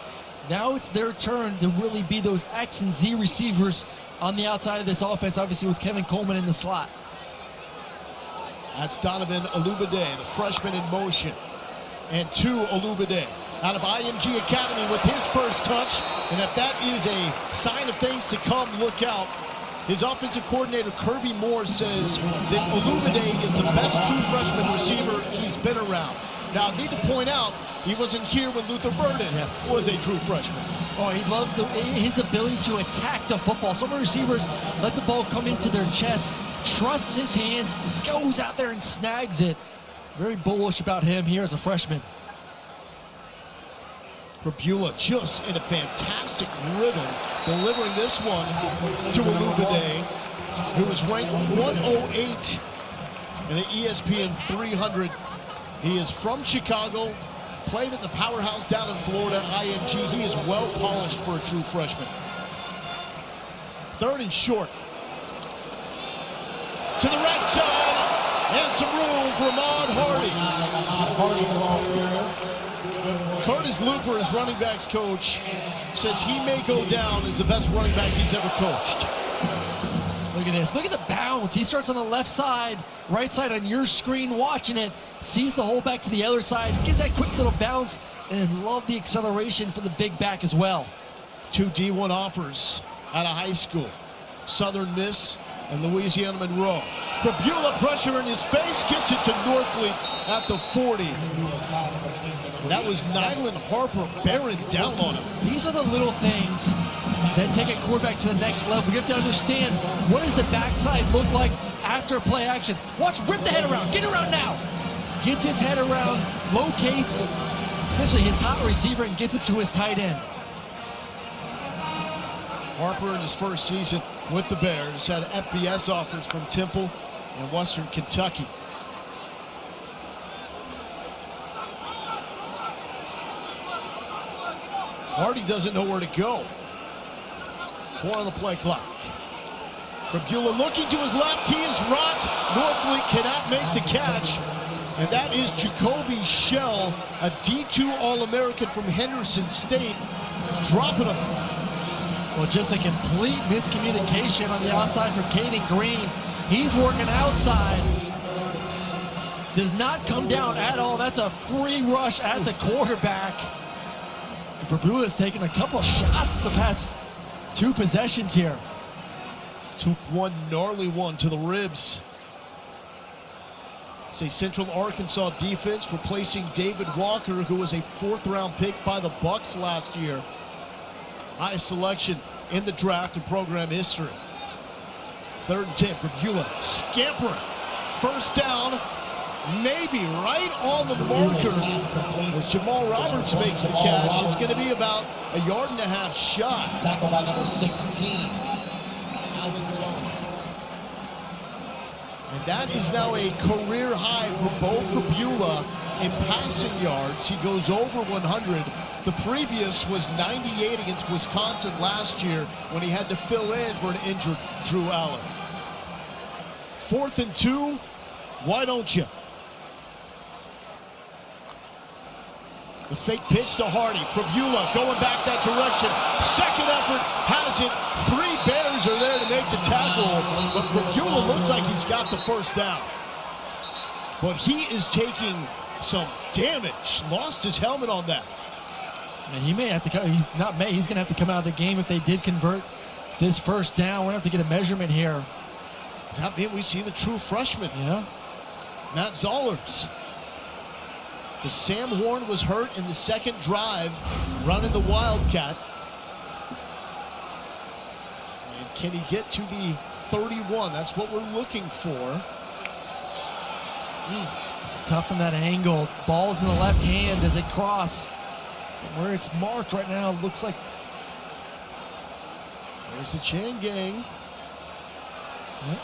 Now it's their turn to really be those X and Z receivers on the outside of this offense, obviously with Kevin Coleman in the slot. That's Donovan Olubade, the freshman in motion. And to Olubade out of IMG Academy with his first touch. And if that is a sign of things to come, look out. His offensive coordinator, Kirby Moore, says that Olubade is the best true freshman receiver he's been around. Now, I need to point out, he wasn't here when Luther Burden was a true freshman. Oh, he loves his ability to attack the football. Some receivers let the ball come into their chest, trusts his hands, goes out there and snags it. Very bullish about him here as a freshman. Prabula just in a fantastic rhythm, delivering this one to Olubade, who was ranked 108 in the ESPN 300. He is from Chicago, played at the powerhouse down in Florida, IMG. He is well polished for a true freshman. Third and short. To the right side, and some room for Ahmad Hardy. Curtis Luper, his running backs coach, says he may go down as the best running back he's ever coached. Look at this. Look at the bounce. He starts on the left side, right side on your screen watching it, sees the hole back to the other side, gives that quick little bounce, and love the acceleration for the big back as well. 2 D1 offers out of high school. Southern Miss and Louisiana Monroe. Prabula pressure in his face, gets it to Norfleet at the 40. And that was Nyland Harper bearing down on him. These are the little things that take a quarterback to the next level. You have to understand, what does the backside look like after play action? Watch, rip the head around, get around now. gets his head around, locates essentially his hot receiver and gets it to his tight end. Harper in his first season with the Bears had FBS offers from Temple and Western Kentucky. Hardy doesn't know where to go. 4 on the play clock. Prabula looking to his left. He is rocked. Norfleet cannot make the catch. And that is Jacoby Shell, a D2 All-American from Henderson State, dropping him. Well, just a complete miscommunication on the outside for Caden Green. He's working outside. Does not come down at all. That's a free rush at the quarterback. Prabula's taken a couple shots the past 2 possessions here. Took one gnarly one to the ribs. It's a Central Arkansas defense replacing David Walker, who was a 4th-round pick by the Bucks last year. Highest selection in the draft in program history. 3rd and 10, Prabula scampering. First down, maybe right on the marker as Jamal Roberts makes the catch. It's going to be about a 1.5 yard shot. Tackled by number 16. And that is now a career high for Bo Prabula in passing yards. He goes over 100. The previous was 98 against Wisconsin last year when he had to fill in for an injured Drew Allen. 4th and 2, why don't you? The fake pitch to Hardy. Prabula going back that direction. Second effort has it. 3 Bears are there to make the tackle, but Prabula looks like he's got the first down. But he is taking some damage. Lost his helmet on that. And he may have to come. He's going to have to come out of the game if they did convert this first down. We're going to have to get a measurement here. Does that mean we see the true freshman? Yeah. Matt Zollers. Because Sam Horn was hurt in the second drive running the Wildcat. And can he get to the 31? That's what we're looking for. It's tough from that angle. Ball's in the left hand. Does it cross? From where it's marked right now, looks like. There's the chain gang. Yep.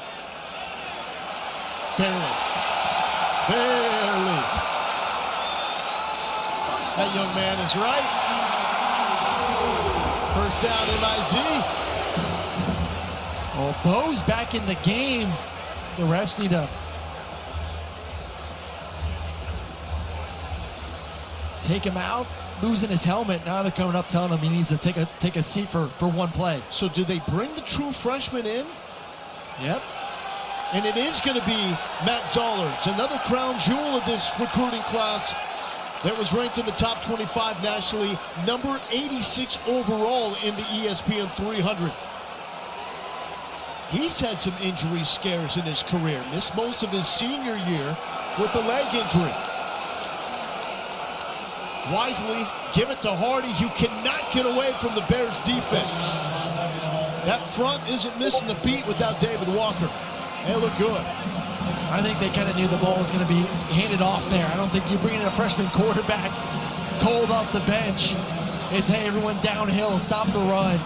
Barely. That young man is right. First down, MIZ. Well, Bo's back in the game. The refs need to take him out, losing his helmet. Now they're coming up telling him he needs to take a seat for one play. So do they bring the true freshman in? Yep. And it is going to be Matt Zollers, another crown jewel of this recruiting class that was ranked in the top 25 nationally, number 86 overall in the ESPN 300. He's had some injury scares in his career. Missed most of his senior year with a leg injury. Wisely give it to Hardy, who cannot get away from the Bears defense. That front isn't missing a beat without David Walker. They look good. I think they kind of knew the ball was going to be handed off there. I don't think you bring in a freshman quarterback cold off the bench. It's, hey, everyone downhill, stop the run.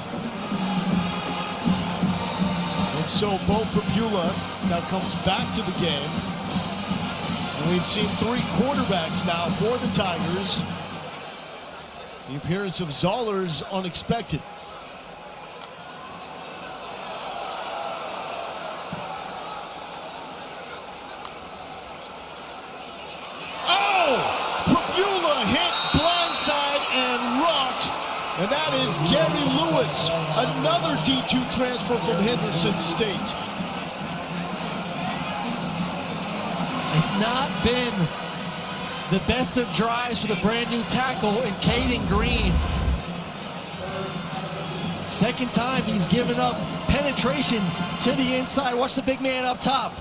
And so Bo Prabula now comes back to the game. And we've seen 3 quarterbacks now for the Tigers. The appearance of Zollers unexpected. And that is Gary Lewis, another D2 transfer from Henderson State. It's not been the best of drives for the brand new tackle in Caden Green. Second time he's given up penetration to the inside. Watch the big man up top.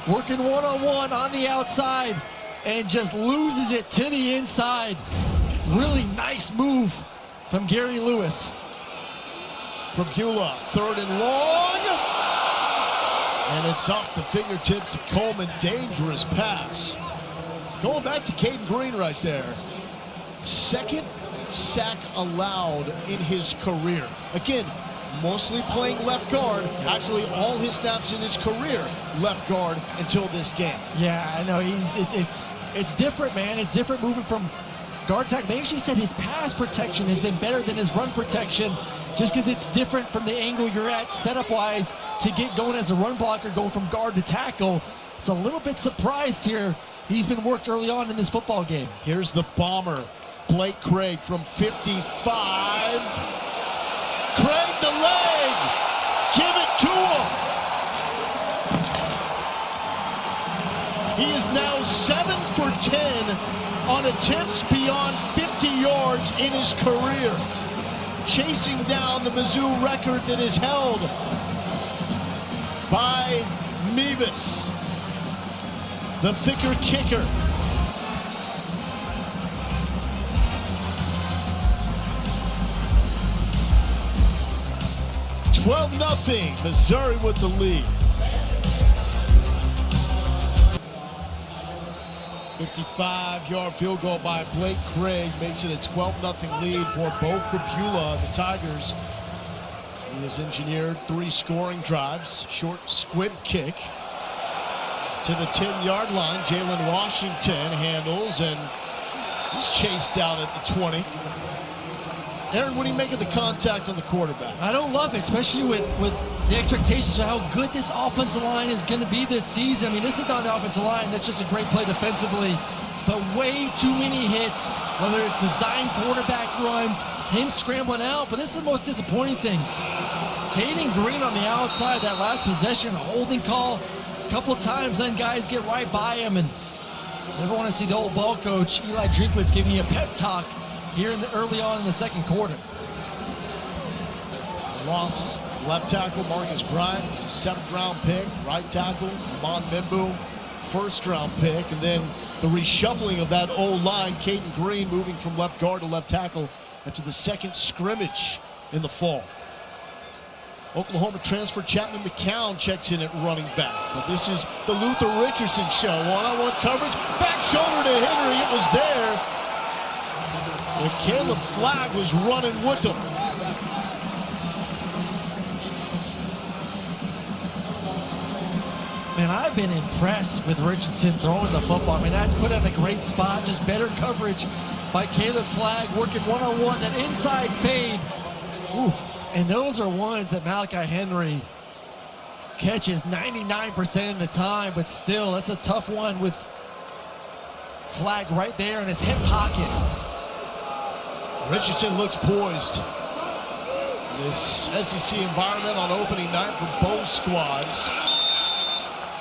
Working one-on-one on the outside and just loses it to the inside. Really nice move from Gary Lewis. Prabula, 3rd and long. And it's off the fingertips of Coleman. Dangerous pass. Going back to Caden Green right there. Second sack allowed in his career. Again, mostly playing left guard. Actually, all his snaps in his career left guard until this game. Yeah, I know. It's different, man. It's different moving from guard attack. They actually said his pass protection has been better than his run protection, just because it's different from the angle you're at setup-wise to get going as a run blocker, going from guard to tackle. It's a little bit surprised here. He's been worked early on in this football game. Here's the bomber, Blake Craig from 55. Craig the leg. Give it to him. He is now 7 for 10 on attempts beyond 50 yards in his career, chasing down the Mizzou record that is held by Mevis, the thicker kicker. (12-0) Missouri with the lead. 55-yard field goal by Blake Craig makes it a 12-0 lead for Bo Krapula, the Tigers. He has engineered 3 scoring drives. Short squib kick to the 10-yard line. Jalen Washington handles, and he's chased down at the 20. Aaron, what do you make of the contact on the quarterback? I don't love it, especially with the expectations of how good this offensive line is going to be this season. I mean, this is not the offensive line. That's just a great play defensively. But way too many hits, whether it's design quarterback runs, him scrambling out. But this is the most disappointing thing. Caden Green on the outside, that last possession, holding call a couple times, then guys get right by him. And never want to see the old ball coach, Eli Drinkwitz, giving you a pep talk here early on in the second quarter. Lofts, left tackle, Marcus Bryant, was a 7th-round pick. Right tackle, Amon Mimbu, 1st-round pick. And then the reshuffling of that old line, Caden Green moving from left guard to left tackle after the second scrimmage in the fall. Oklahoma transfer Chapman McCown checks in at running back. But this is the Luther Richardson show. One-on-one coverage, back shoulder to Henry, it was there. And Caleb Flagg was running with him. Man, I've been impressed with Richardson throwing the football. I mean, that's put in a great spot. Just better coverage by Caleb Flagg, working one-on-one, that inside fade. Ooh. And those are ones that Malachi Henry catches 99% of the time, but still, that's a tough one with Flagg right there in his hip pocket. Richardson looks poised in this SEC environment on opening night for both squads.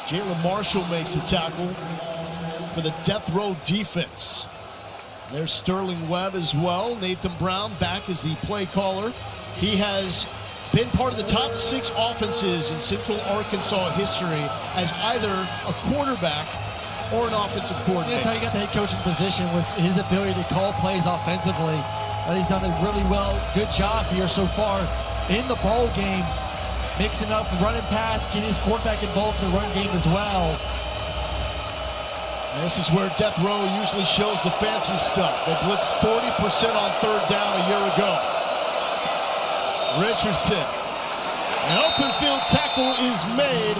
Jalen Marshall makes the tackle for the death row defense. There's Sterling Webb as well. Nathan Brown back as the play caller. He has been part of the top 6 offenses in Central Arkansas history as either a quarterback or an offensive coordinator. That's how you got the head coaching position, was his ability to call plays offensively. But he's done a really good job here so far in the ball game, mixing up the running pass, getting his quarterback involved in the run game as well. And this is where death row usually shows the fancy stuff. They blitzed 40% on 3rd down a year ago. Richardson, an open field tackle is made.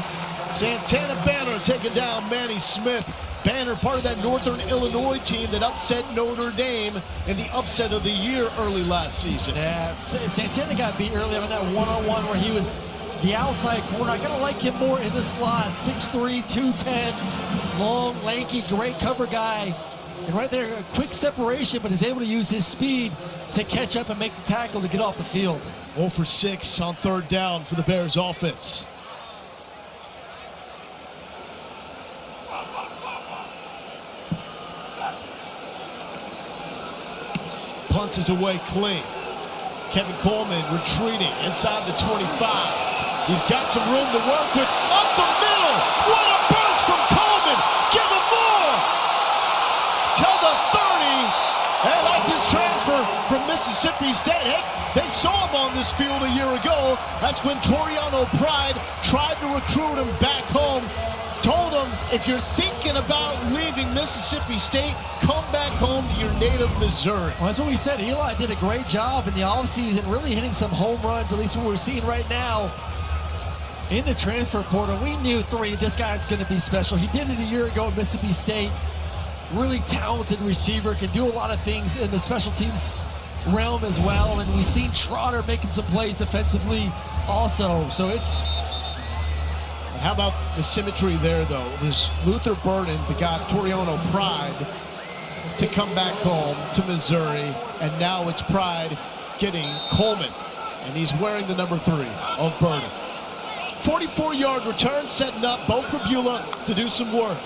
Santana Banner taking down Manny Smith. Banner, part of that Northern Illinois team that upset Notre Dame in the upset of the year early last season. Yeah, Santana got beat early on that one-on-one where he was the outside corner. I kind of like him more in the slot. 6'3", 210, long, lanky, great cover guy. And right there, a quick separation, but is able to use his speed to catch up and make the tackle to get off the field. 0 for 6 on 3rd down for the Bears offense. Punt is away clean. Kevin Coleman retreating inside the 25. He's got some room to work with. Up the middle! What a burst from Coleman! Give him more! Till the 30. And I like this transfer from Mississippi State. Hey, they saw him on this field a year ago. That's when Toriano Pride tried to recruit him back home. Told him, if you're thinking about leaving Mississippi State, come back home to your native Missouri. Well, that's what we said. Eli did a great job in the offseason, really hitting some home runs, at least what we're seeing right now. In the transfer portal, we knew this guy's going to be special. He did it a year ago at Mississippi State. Really talented receiver, can do a lot of things in the special teams realm as well. And we've seen Trotter making some plays defensively also. So it's... How about the symmetry there, though? It was Luther Burden that got Toriano Pride to come back home to Missouri, and now it's Pride getting Coleman, and he's wearing the number 3 of Burden. 44-yard return, setting up Bo Prabula to do some work.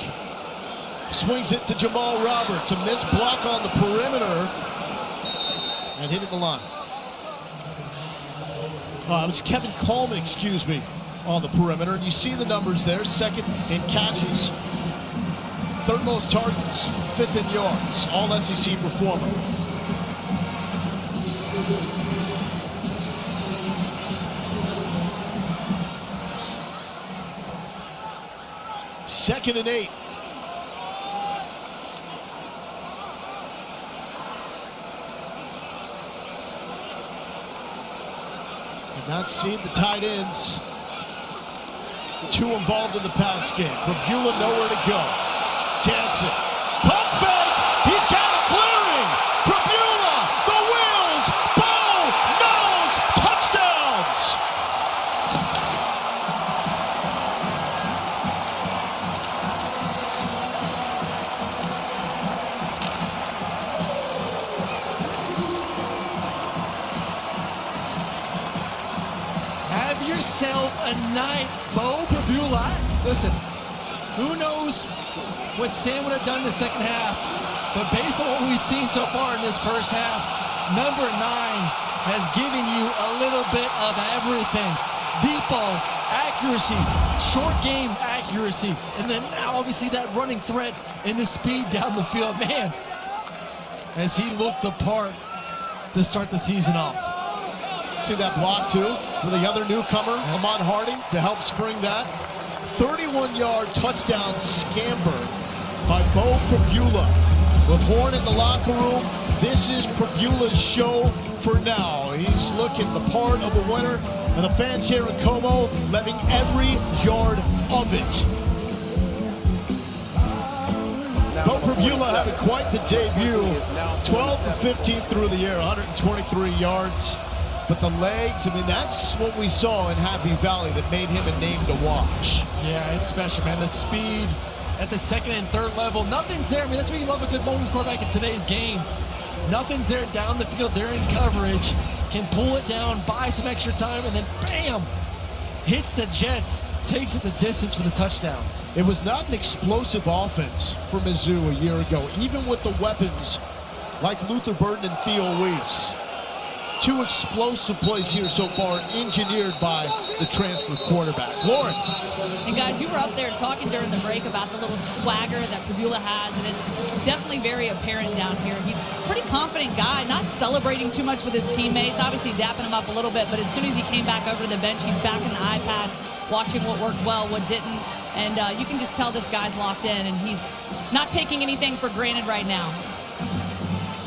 Swings it to Jamal Roberts, a missed block on the perimeter, and hit it the line. It was Kevin Coleman, excuse me, on the perimeter. And you see the numbers there, second in catches, third most targets, fifth in yards, all SEC performer. Second and 8. Did not see the tight ends. Two involved in the pass game. Prabula nowhere to go. Dancing. Pump fake. He's got a clearing. Prabula. The wheels. Ball. Nose. Touchdowns. Have yourself a night, Bo Prabula. Listen, who knows what Sam would have done in the second half, but based on what we've seen so far in this first half, number 9 has given you a little bit of everything. Deep balls, accuracy, short game accuracy, and then now obviously that running threat and the speed down the field. Man, as he looked the part to start the season off. See that block too with the other newcomer, Ahmad Harding, to help spring that. 31-yard touchdown scamper by Bo Prabula. With Horn in the locker room, this is Prabula's show for now. He's looking the part of a winner, and the fans here in Como loving every yard of it. Bo Prabula having quite the debut. 12 for 15 through the air, 123 yards. But the legs, I mean, that's what we saw in Happy Valley that made him a name to watch. Yeah, it's special, man. The speed at the second and third level, nothing's there. I mean, that's why you love a good mobile quarterback in today's game. Nothing's there down the field. They're in coverage, can pull it down, buy some extra time, and then bam, hits the Jets, takes it the distance for the touchdown. It was not an explosive offense for Mizzou a year ago, even with the weapons like Luther Burden and Theo Weiss. 2 explosive plays here so far, engineered by the transfer quarterback. Lauren. And guys, you were up there talking during the break about the little swagger that Prabula has, and it's definitely very apparent down here. He's a pretty confident guy, not celebrating too much with his teammates, obviously dapping him up a little bit, but as soon as he came back over to the bench, he's back in the iPad, watching what worked well, what didn't, and you can just tell this guy's locked in, and he's not taking anything for granted right now.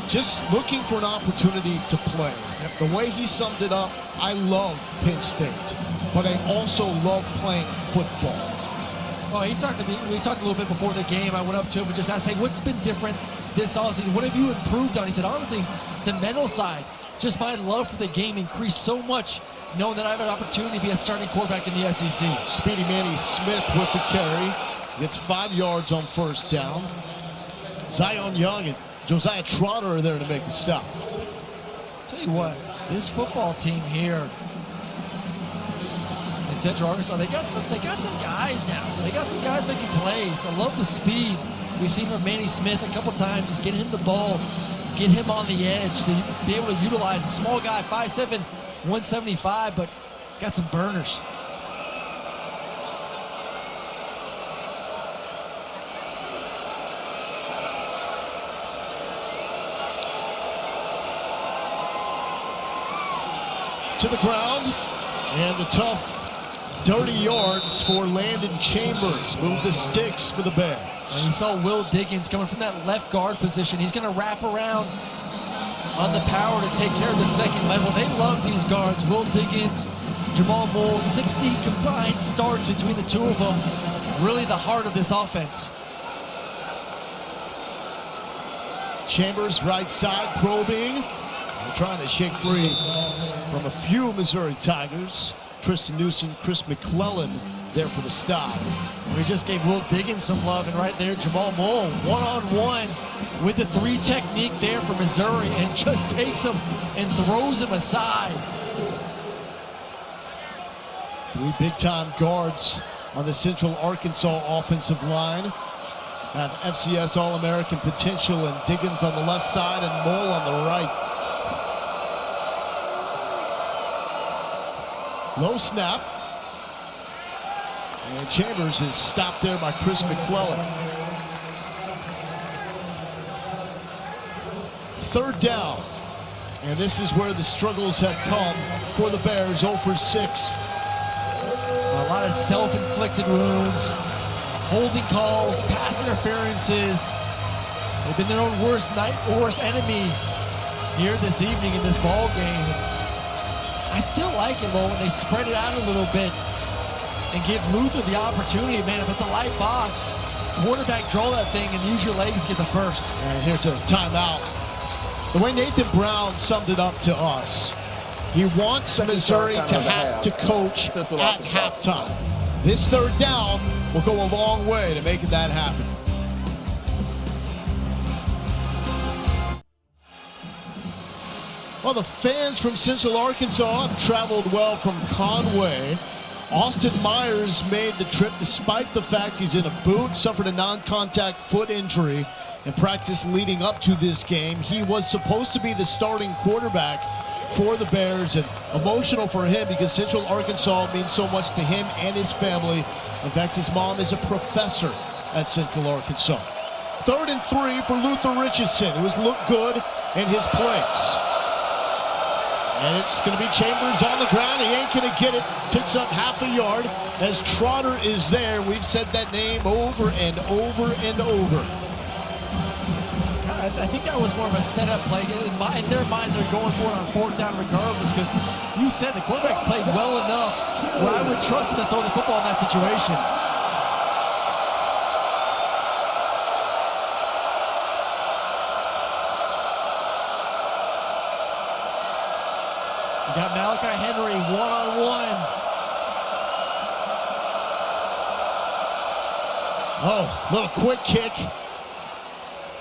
Just looking for an opportunity to play. The way he summed it up, I love Penn State, but I also love playing football. Well, we talked a little bit before the game. I went up to him and just asked, hey, what's been different this offseason? What have you improved on? He said, honestly, the mental side, just my love for the game increased so much knowing that I have an opportunity to be a starting quarterback in the SEC. Speedy Manny Smith with the carry. Gets 5 yards on first down. Zion Young and Josiah Trotter are there to make the stop. Tell you what, this football team here in Central Arkansas, they got some guys now. They got some guys making plays. I love the speed. We've seen from Manny Smith a couple times, just getting him the ball, get him on the edge to be able to utilize a small guy, 5'7", 175, but he's got some burners. to the ground. And the tough, dirty yards for Landon Chambers. Move the sticks for the Bears. And you saw Will Diggins coming from that left guard position. He's going to wrap around on the power to take care of the second level. They love these guards. Will Diggins, Jamal Moore, 60 combined starts between the two of them. Really the heart of this offense. Chambers right side probing. They're trying to shake free from a few Missouri Tigers. Tristan Newsom, Chris McClellan there for the stop. We just gave Will Diggins some love, and right there, Jamal Moore, one-on-one with the three technique there for Missouri, and just takes him and throws him aside. Three big-time guards on the Central Arkansas offensive line. Have FCS All-American potential, and Diggins on the left side and Moore on the right. Low snap. And Chambers is stopped there by Chris McClellan. Third down. And this is where the struggles have come for the Bears, 0 for 6. A lot of self-inflicted wounds, holding calls, pass interferences. They've been their own worst enemy here this evening in this ball game. I still like it, though, when they spread it out a little bit and give Luther the opportunity. Man, if it's a light box, quarterback draw that thing and use your legs to get the first. And here's a timeout. The way Nathan Brown summed it up to us, he wants Missouri to have to coach at halftime. This third down will go a long way to making that happen. Well, the fans from Central Arkansas have traveled well from Conway. Austin Myers made the trip despite the fact he's in a boot, suffered a non-contact foot injury in practice leading up to this game. He was supposed to be the starting quarterback for the Bears, and emotional for him because Central Arkansas means so much to him and his family. In fact, his mom is a professor at Central Arkansas. 3rd and 3 for Luther Richardson, who has looked good in his place. And it's going to be Chambers on the ground. He ain't going to get it. Picks up half a yard as Trotter is there. We've said that name over and over and over. I think that was more of a setup play. In their mind, they're going for it on 4th down regardless, because you said the quarterback's played well enough where I would trust him to throw the football in that situation. You got Malachi Henry one-on-one. Oh, little quick kick.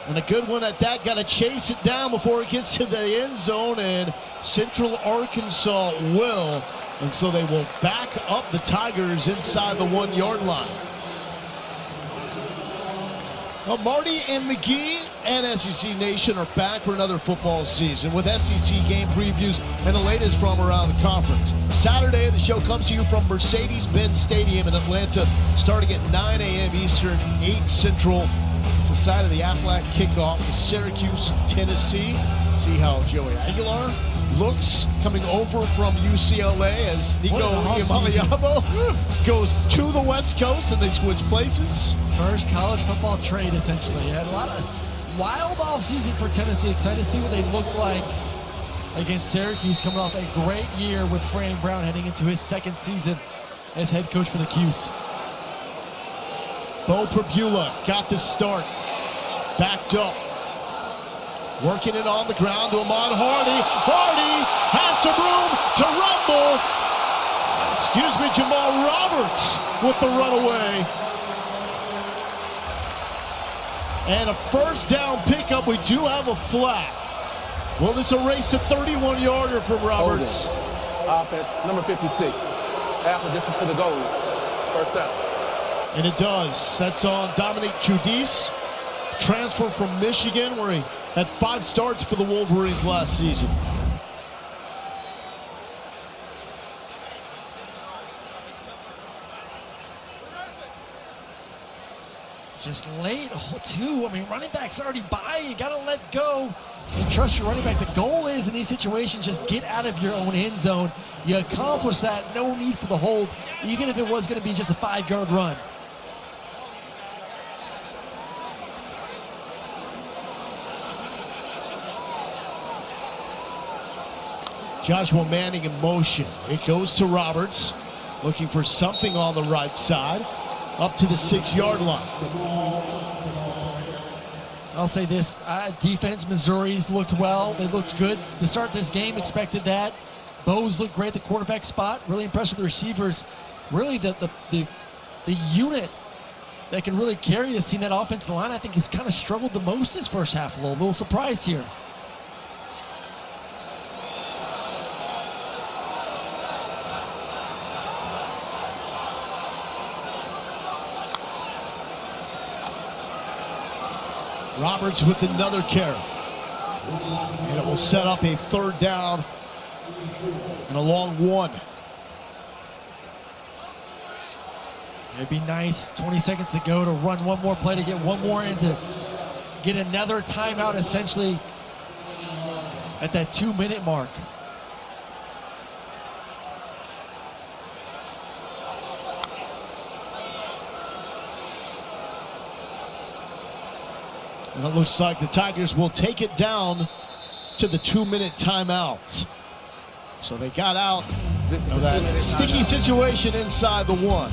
And a good one at that. Got to chase it down before it gets to the end zone, and Central Arkansas will. And so they will back up the Tigers inside the 1-yard line. Well, Marty and McGee and SEC Nation are back for another football season with SEC game previews and the latest from around the conference. Saturday, the show comes to you from Mercedes-Benz Stadium in Atlanta, starting at 9 a.m. Eastern, 8 Central. It's the side of the Aflac kickoff with Syracuse, Tennessee. See how Joey Aguilar looks coming over from UCLA as Nico Iamaleava goes to the West Coast, and they switch places. First college football trade, essentially. Had a lot of wild offseason for Tennessee. Excited to see what they look like against Syracuse, coming off a great year with Fran Brown heading into his 2nd season as head coach for the Cuse. Bo Prabula got the start. Backed up. Working it on the ground to Ahmad Hardy. Hardy has some room to rumble. Excuse me, Jamal Roberts with the runaway. And a first down pickup. We do have a flag. Will this erase a 31-yarder from Roberts? Offense, number 56. Half the distance to the goal. First down. And it does. That's on Dominic Judice. Transfer from Michigan, where he had 5 starts for the Wolverines last season. Just late, too. I mean, running back's already by. You got to let go and trust your running back. The goal is, in these situations, just get out of your own end zone. You accomplish that, no need for the hold, even if it was going to be just a 5-yard run. Joshua Manning in motion. It goes to Roberts, looking for something on the right side, up to the 6-yard line. I'll say this, defense, Missouri's looked well. They looked good to start this game, expected that. Bo's looked great at the quarterback spot. Really impressed with the receivers. Really the unit that can really carry this team, that offensive line, I think has kind of struggled the most this first half. A little surprised here. Roberts with another carry. And it will set up a 3rd down and a long 1. It'd be nice, 20 seconds to go, to run one more play, to get one more in, to get another timeout essentially at that 2-minute mark. And it looks like the Tigers will take it down to the 2-minute timeout. So they got out of that sticky situation inside the 1.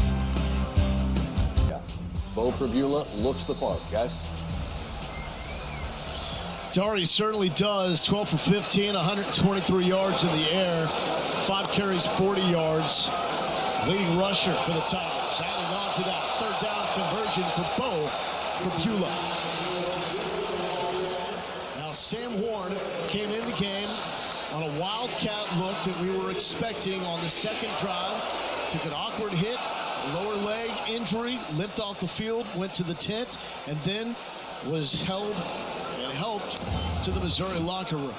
Yeah. Bo Pribula looks the part, guys. Dari certainly does. 12 for 15, 123 yards in the air. 5 carries, 40 yards. Leading rusher for the Tigers. Adding on to that 3rd down conversion for Bo Pribula. Sam Horn came in the game on a wildcat look that we were expecting on the 2nd drive. Took an awkward hit, lower leg injury, limped off the field, went to the tent, and then was held and helped to the Missouri locker room.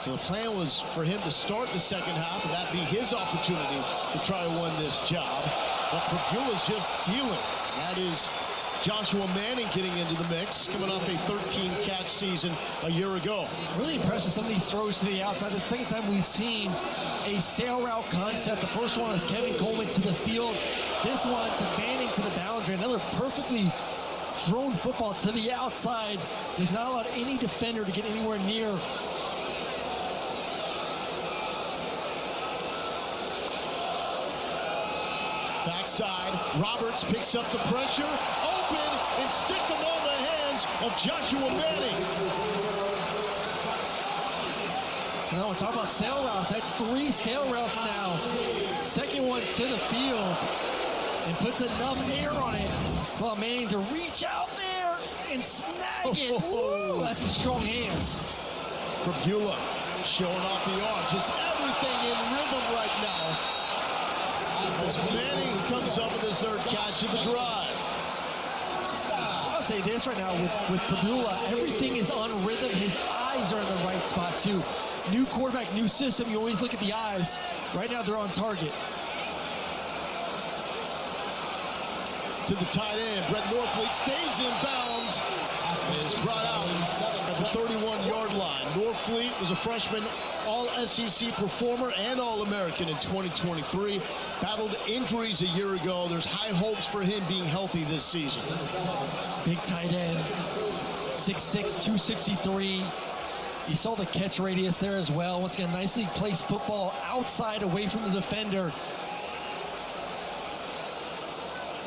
So the plan was for him to start the 2nd half, and that be his opportunity to try to win this job. But Pribula's just dealing. That is Joshua Manning getting into the mix, coming off a 13-catch season a year ago. Really impressed with some of these throws to the outside. The second time we've seen a sail route concept. The first one is Kevin Coleman to the field. This one to Manning to the boundary. Another perfectly thrown football to the outside. Does not allow any defender to get anywhere near. Backside, Roberts picks up the pressure, open, and sticks them on the hands of Joshua Manning. So now we're talking about sail routes. That's 3 sail routes now. Second one to the field, and puts enough air on it to allow Manning to reach out there and snag it. Ooh, that's some strong hands. Pribula showing off the arm, just everything in rhythm right now. As Manning comes up with his 3rd catch of the drive. I'll say this right now with Pribula, everything is on rhythm. His eyes are in the right spot too. New quarterback, new system, you always look at the eyes. Right now they're on target. To the tight end, Brett Norfleet stays in bounds and is brought out at the 31-yard line. Norfleet was a freshman All-SEC performer and All-American in 2023. Battled injuries a year ago. There's high hopes for him being healthy this season. Big tight end, 6'6", 263. You saw the catch radius there as well. Once again, nicely placed football outside away from the defender.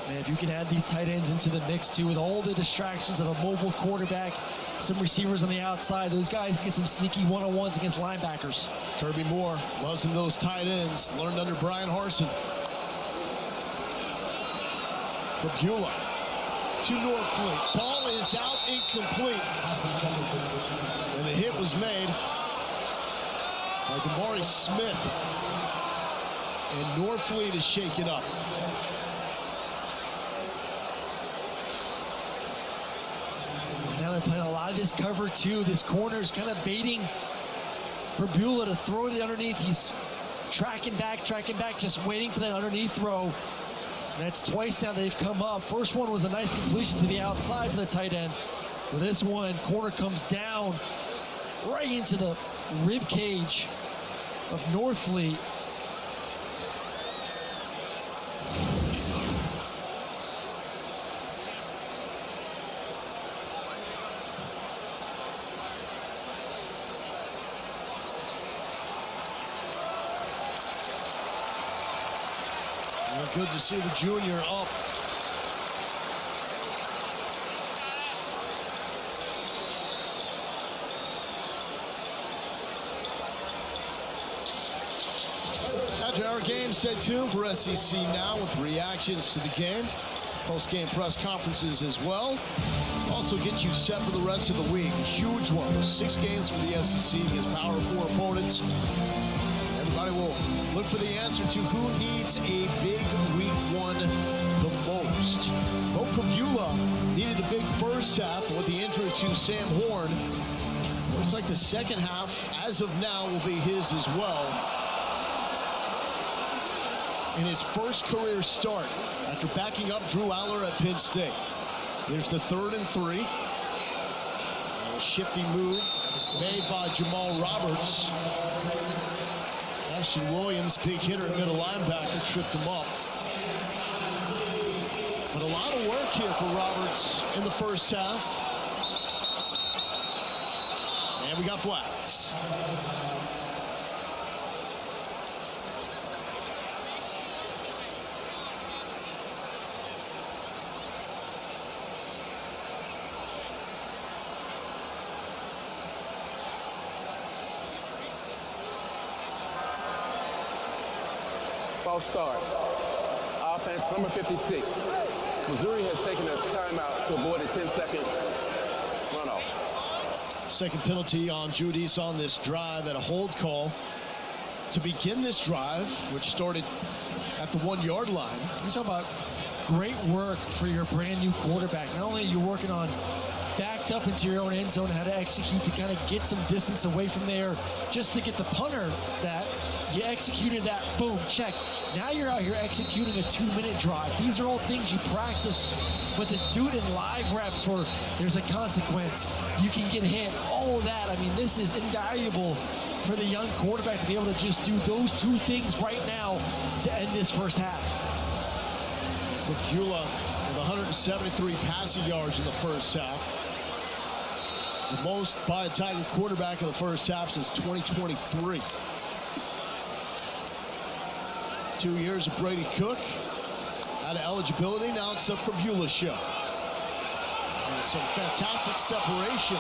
And if you can add these tight ends into the mix too, with all the distractions of a mobile quarterback, some receivers on the outside, those guys get some sneaky one-on-ones against linebackers. Kirby Moore loves him those tight ends, learned under Brian Harsin. Pribula to Norfleet. Ball is out, incomplete. And the hit was made by Damari Smith. And Norfleet is shaken up. Now they're playing a lot of this cover too. This corner is kind of baiting Pribula to throw it underneath. He's tracking back, just waiting for that underneath throw. That's twice now they've come up. First one was a nice completion to the outside for the tight end. For this one, corner comes down right into the rib cage of Northfleet. Good to see the junior up. After our game, stay tuned for SEC Now with reactions to the game, post-game press conferences as well. Also get you set for the rest of the week. A huge one. 6 games for the SEC against Power 4 opponents. Everybody will look for the answer to who needs a big week 1 the most. Bo Prabula needed a big first half with the injury to Sam Horn. Looks like the second half, as of now, will be his as well. In his first career start after backing up Drew Aller at Penn State. Here's the 3rd and 3. A shifty move made by Jamal Roberts. Ashton Williams, big hitter at middle linebacker, tripped him up. But a lot of work here for Roberts in the first half. And we got flags. False start. Offense number 56. Missouri has taken a timeout to avoid a 10-second runoff. Second penalty on Judice on this drive and a hold call to begin this drive, which started at the 1-yard line. You talk about great work for your brand new quarterback. Not only are you working on backed up into your own end zone, how to execute to kind of get some distance away from there, just to get the punter that you executed that, boom, check. Now you're out here executing a 2-minute drive. These are all things you practice, but to do it in live reps where there's a consequence, you can get hit, all of that. I mean, this is invaluable for the young quarterback to be able to just do those 2 things right now to end this first half. Prabula with 173 passing yards in the first half. The most by a Tiger quarterback in the first half since 2023. 2 years of Brady Cook out of eligibility. Now it's the Prabula show. And some fantastic separation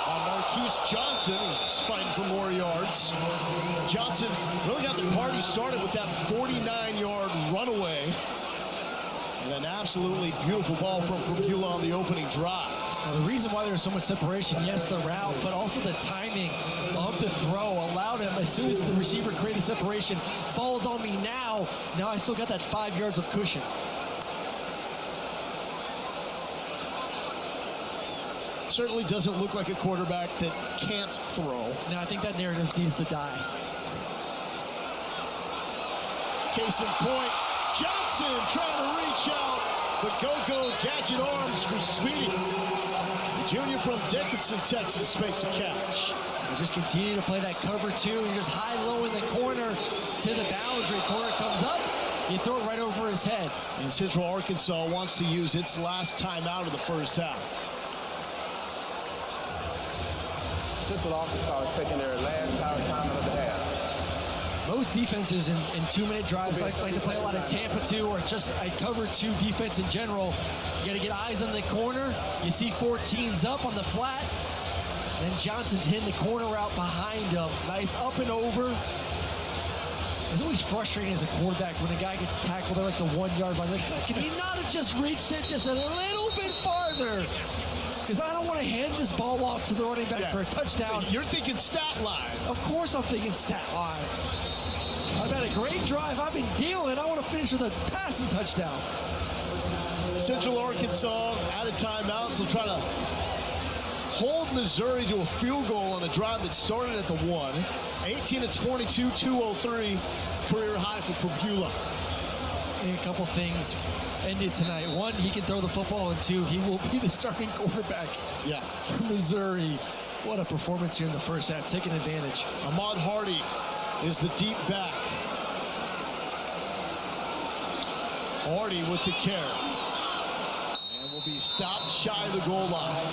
by Marquise Johnson, who's fighting for more yards. Johnson really got the party started with that 49-yard runaway. And an absolutely beautiful ball from Prabula on the opening drive. Well, the reason why there's so much separation, yes, the route, but also the timing of the throw allowed him, as soon as the receiver created separation, ball's on me now. Now I still got that 5 yards of cushion. Certainly doesn't look like a quarterback that can't throw. No, I think that narrative needs to die. Case in point, Johnson trying to reach out, but go-go gadget arms for Speedy. The junior from Dickinson, Texas, makes a catch. You just continue to play that cover 2. You're just high-low in the corner to the boundary. Corner comes up, you throw it right over his head. And Central Arkansas wants to use its last time out of the first half. Central Arkansas is taking their last time of the half. Most defenses in 2-minute drives like to play a lot of Tampa 2 or just a cover 2 defense in general. You got to get eyes on the corner. You see 14's up on the flat. Then Johnson's hitting the corner route behind him. Nice up and over. It's always frustrating as a quarterback when a guy gets tackled at like the 1-yard line. Like, can he not have just reached it just a little bit farther? Because I don't want to hand this ball off to the running back for a touchdown. So you're thinking stat line. Of course I'm thinking stat line. I've had a great drive. I've been dealing. I want to finish with a passing touchdown. Central Arkansas out of timeout, so try to hold Missouri to a field goal on a drive that started at the 1. 18-22, 203, career high for Prabula. a couple things ended tonight. One, he can throw the football, and two, he will be the starting quarterback for Missouri. What a performance here in the first half, taking advantage. Ahmad Hardy is the deep back. Hardy with the carry. And will be stopped shy of the goal line.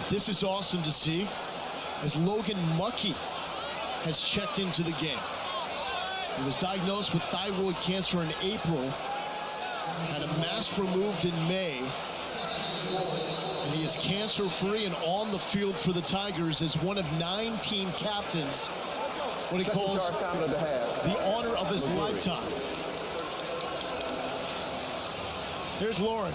This is awesome to see, as Logan Muckey has checked into the game. He was diagnosed with thyroid cancer in April, had a mass removed in May, and he is cancer-free and on the field for the Tigers as one of 9 team captains, what he calls the honor of his lifetime. Here's Lauren.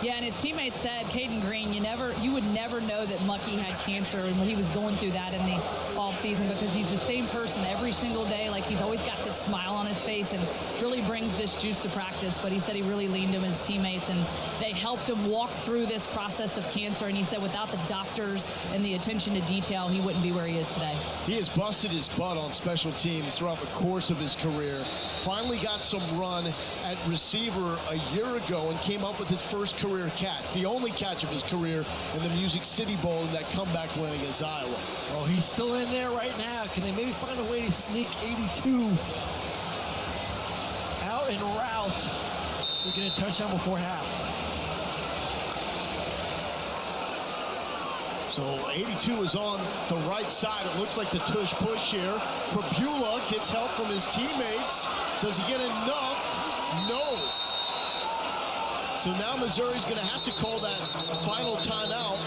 Yeah, and his teammates said, Caden Green, you would never know that Muckey had cancer and when he was going through that in the offseason, because he's the same person every single day. Like, he's always got this smile on his face and really brings this juice to practice. But he said he really leaned on his teammates, and they helped him walk through this process of cancer. And he said without the doctors and the attention to detail, he wouldn't be where he is today. He has busted his butt on special teams throughout the course of his career. Finally got some run at receiver a year ago and came up with his first career catch, the only catch of his career in the Music City Bowl in that comeback win against Iowa. Oh, he's still in there right now. Can they maybe find a way to sneak 82 out en route to get a touchdown before half? So 82 is on the right side. It looks like the tush push here. Prabula gets help from his teammates. Does he get enough? No. So now Missouri's going to have to call that final timeout.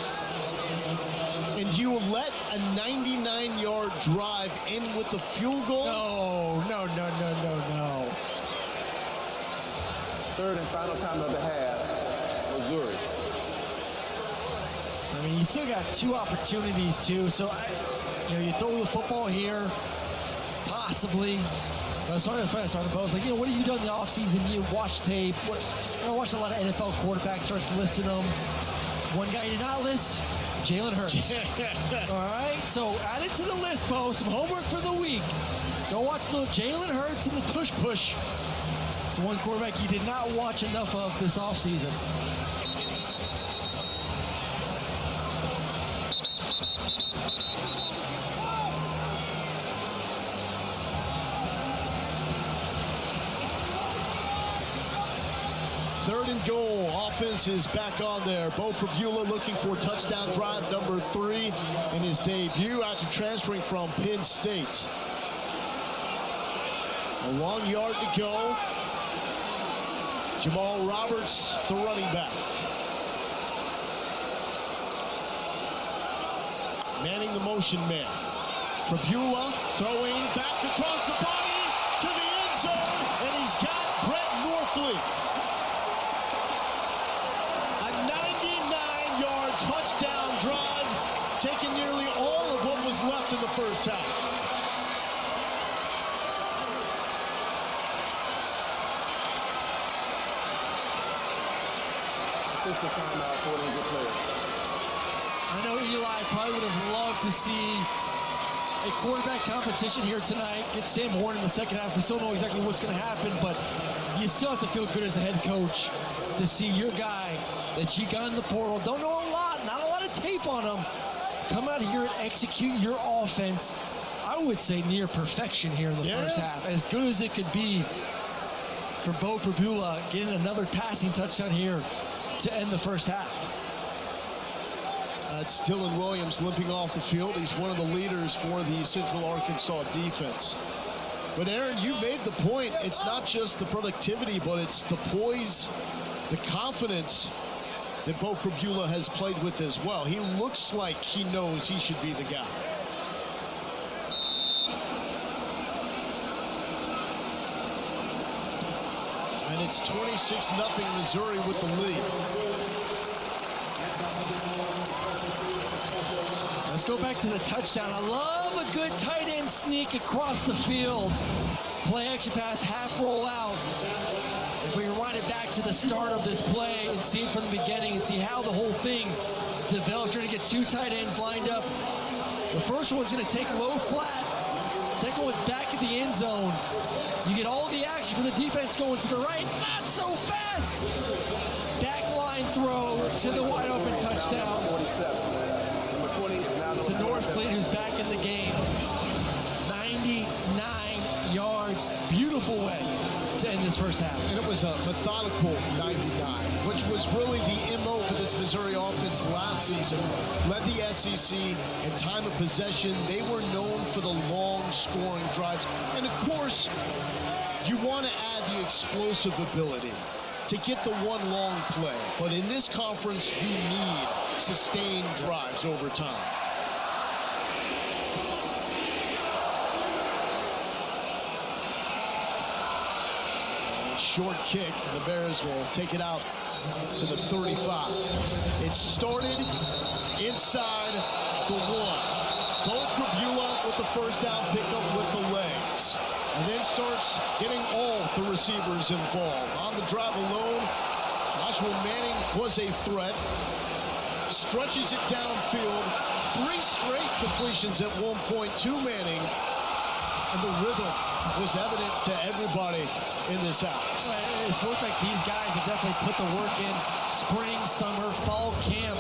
And you will let a 99-yard drive in with the field goal? No. Third and final time of the half, Missouri. I mean, you still got 2 opportunities too. So, you throw the football here, possibly. I was talking to a friend, I was like, what have you done in the offseason? You watch tape. I watched a lot of NFL quarterbacks, starts listing them. One guy you did not list, Jalen Hurts. All right, so add it to the list, Bo. Some homework for the week. Go watch the Jalen Hurts and the tush push. It's one quarterback you did not watch enough of this offseason. Third and goal. Offense is back on there. Bo Prabula looking for touchdown drive number 3 in his debut after transferring from Penn State. A long yard to go. Jamal Roberts, the running back. Manning the motion man. Prabula throwing back across the body to the end zone, and he's got Brett Norfleet. Touchdown drive, taking nearly all of what was left in the first half. I know Eli probably would have loved to see a quarterback competition here tonight. Get Sam Horn in the second half. We still know exactly what's going to happen, but you still have to feel good as a head coach to see your guy that you got in the portal. Don't know a lot, not a lot of tape on him. Come out here and execute your offense, I would say near perfection here in the first half. As good as it could be for Bo Prabula, getting another passing touchdown here to end the first half. It's Dylan Williams limping off the field. He's one of the leaders for the Central Arkansas defense. But Aaron, you made the point. It's not just the productivity, but it's the poise, the confidence that Bo Prabula has played with as well. He looks like he knows he should be the guy. And it's 26-0 Missouri with the lead. Let's go back to the touchdown. I love a good tight end sneak across the field. Play action pass, half roll out. If we rewind it back to the start of this play and see it from the beginning and see how the whole thing developed, trying to get 2 tight ends lined up. The first one's going to take low flat. Second one's back at the end zone. You get all the action for the defense going to the right. Not so fast. Back line throw to the wide open touchdown. 47. Number 20 is now To Northfleet, who's back in the game. 99 yards. Beautiful way to end this first half. And it was a methodical 99, which was really the MO for this Missouri offense last season. Led the SEC in time of possession. They were known for the long scoring drives. And of course, you want to add the explosive ability to get the one long play. But in this conference, you need sustained drives over time. Short kick, the Bears will take it out to the 35. It started inside the 1. Bo Prabula with the first down pickup with the legs. And then starts getting all the receivers involved. On the drive alone, Joshua Manning was a threat. Stretches it downfield. 3 straight completions at one point to Manning. And the rhythm was evident to everybody in this house. It's looked like these guys have definitely put the work in. Spring, summer, fall camp,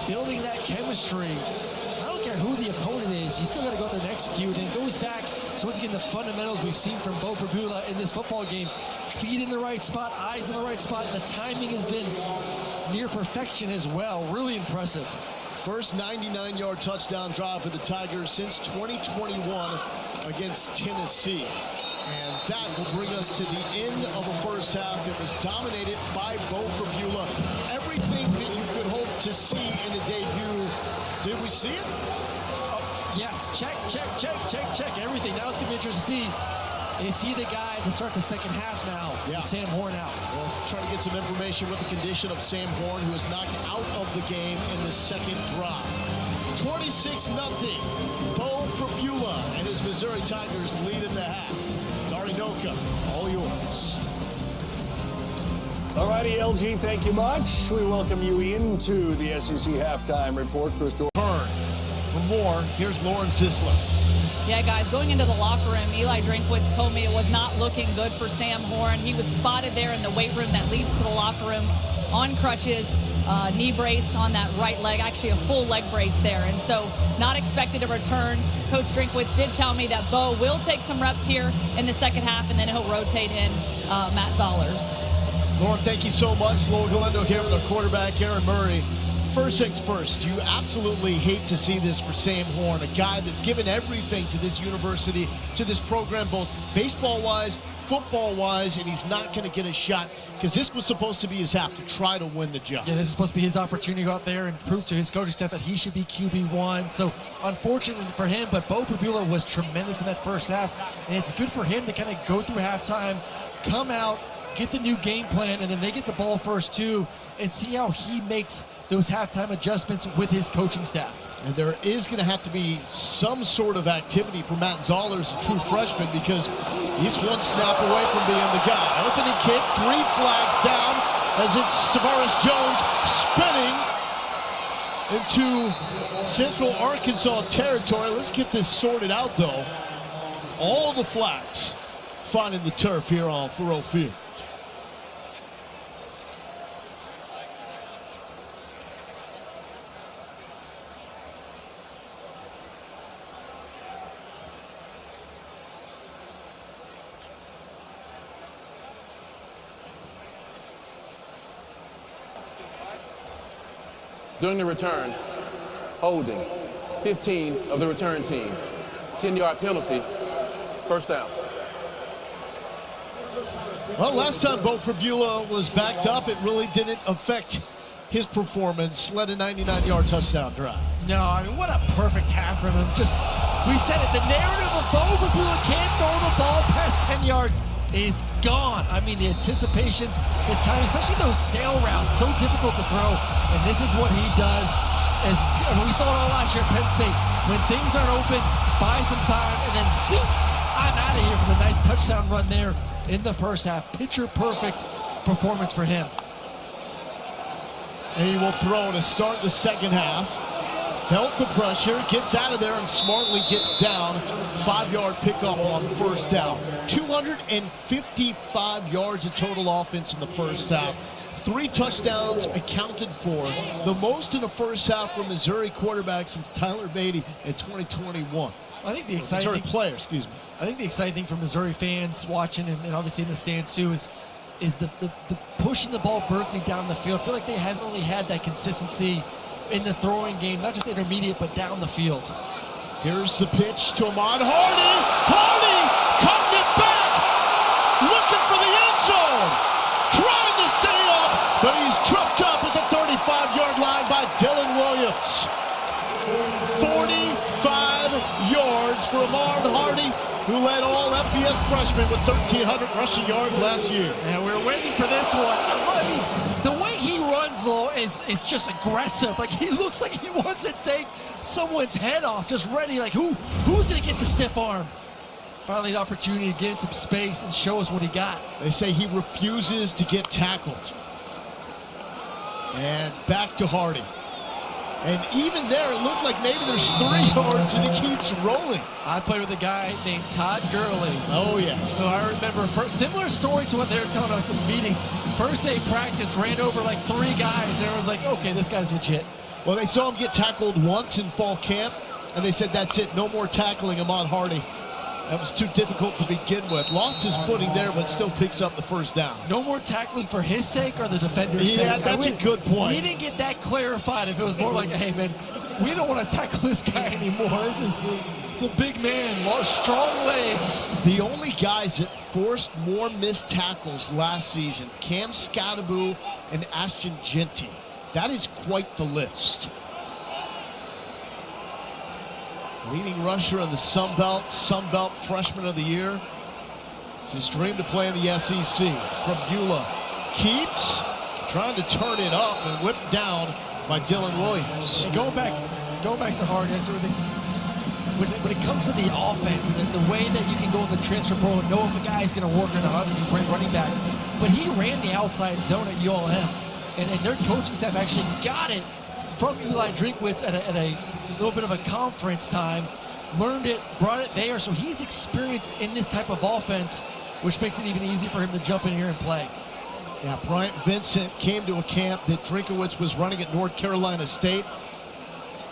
building that chemistry. I don't care who the opponent is, you still got to go out there and execute. And it goes back to, once again, the fundamentals we've seen from Bo Prabula in this football game. Feet in the right spot, eyes in the right spot. The timing has been near perfection as well. Really impressive. First 99-yard touchdown drive for the Tigers since 2021 against Tennessee. And that will bring us to the end of the first half. It was dominated by Bo Prabula. Everything that you could hope to see in the debut. Did we see it? Yes, check, everything. Now it's going to be interesting to see. Is he the guy to start the second half now? Yeah. With Sam Horn out. We'll try to get some information with the condition of Sam Horn, who was knocked out of the game in the second drive. 26-0. Bo Prabula and his Missouri Tigers lead at the half. Dari Noka, all yours. All righty, LG, thank you much. We welcome you into the SEC Halftime Report. Chris Dorr. For more, here's Lauren Zisler. Yeah, guys, going into the locker room, Eli Drinkwitz told me it was not looking good for Sam Horn. He was spotted there in the weight room that leads to the locker room on crutches, knee brace on that right leg, actually a full leg brace there. And so not expected to return. Coach Drinkwitz did tell me that Bo will take some reps here in the second half, and then he'll rotate in Matt Zollers. Lauren, thank you so much. Lower Galendo here with our quarterback, Aaron Murray. First things first, you absolutely hate to see this for Sam Horn, a guy that's given everything to this university, to this program, both baseball-wise, football-wise, and he's not going to get a shot because this was supposed to be his half to try to win the job. Yeah, this is supposed to be his opportunity to go out there and prove to his coaching staff that he should be QB1. So, unfortunately for him, but Bo Prabula was tremendous in that first half, and it's good for him to kind of go through halftime, come out, get the new game plan, and then they get the ball first too, and see how he makes those halftime adjustments with his coaching staff. And there is going to have to be some sort of activity for Matt Zollers, a true freshman, because he's one snap away from being the guy. Opening kick, 3 flags down as it's Tavares Jones spinning into Central Arkansas territory. Let's get this sorted out, though. All the flags finding the turf here on Faurot Field. During the return, holding, 15 of the return team, 10-yard penalty, first down. Well, last time Bo Prabula was backed up, it really didn't affect his performance. Led a 99-yard touchdown drive. No, I mean, what a perfect half from him. Just, we said it, the narrative of Bo Prabula can't throw the ball past 10 yards is gone. I mean, the anticipation, the time, especially those sail routes, so difficult to throw. And this is what he does. I mean, we saw it all last year at Penn State. When things aren't open, buy some time, and then zoom, I'm out of here for the nice touchdown run there in the first half. Picture perfect performance for him. And he will throw to start the second half. Felt the pressure, gets out of there, and smartly gets down. 5-yard pickup on first down. 255 yards of total offense in the first half. 3 touchdowns accounted for. The most in the first half for Missouri quarterback since Tyler Beatty in 2021. I think the exciting thing, player, excuse me. I think the exciting thing for Missouri fans watching and obviously in the stands too is the pushing the ball vertically down the field. I feel like they haven't really had that consistency in the throwing game, not just intermediate, but down the field. Here's the pitch to Ahmad Hardy. Hardy cutting it back, looking for the end zone, trying to stay up, but he's tripped up at the 35-yard line by Dylan Williams. 45 yards for Ahmad Hardy, who led all FBS freshmen with 1,300 rushing yards last year. And we're waiting for this one. I mean, the way he runs, though, is just aggressive. Like, he looks like he wants to take someone's head off, just ready. Like, who's going to get the stiff arm? Finally, an opportunity to get in some space and show us what he got. They say he refuses to get tackled. And back to Hardy. And even there, it looked like maybe there's 3 yards, and he keeps rolling. I played with a guy named Todd Gurley. Oh, yeah. Who I remember, similar story to what they were telling us in meetings. First day practice, ran over like 3 guys, and it was like, okay, this guy's legit. Well, they saw him get tackled once in fall camp, and they said, that's it, no more tackling Ahmad Hardy. That was too difficult to begin with. Lost his footing there, but still picks up the first down. No more tackling for his sake or the defender's sake? Yeah, that's a good point. We didn't get that clarified. If it was more like, hey, man, we don't want to tackle this guy anymore. It's a big man, strong legs. The only guys that forced more missed tackles last season, Cam Scottaboo and Ashton Genty. That is quite the list. Leading rusher in the Sun Belt Freshman of the Year. It's his dream to play in the SEC. From Beulah, keeps trying to turn it up and whipped down by Dylan Williams. And going back to Hardy, when it comes to the offense and the way that you can go in the transfer portal and know if a guy's going to work or not, obviously great running back, but he ran the outside zone at ULM, and their coaching staff actually got it from Eli Drinkwitz at a little bit of a conference time, learned it, brought it there, so he's experienced in this type of offense, which makes it even easier for him to jump in here and play. Yeah, Bryant Vincent came to a camp that Drinkwitz was running at North Carolina State,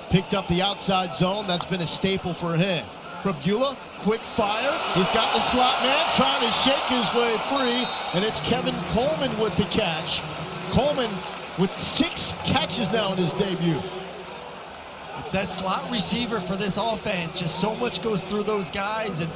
picked up the outside zone. That's been a staple for him. From Beulah, quick fire. He's got the slot man trying to shake his way free, and it's Kevin Coleman with the catch. Coleman with 6 catches now in his debut. It's that slot receiver for this offense. Just so much goes through those guys, and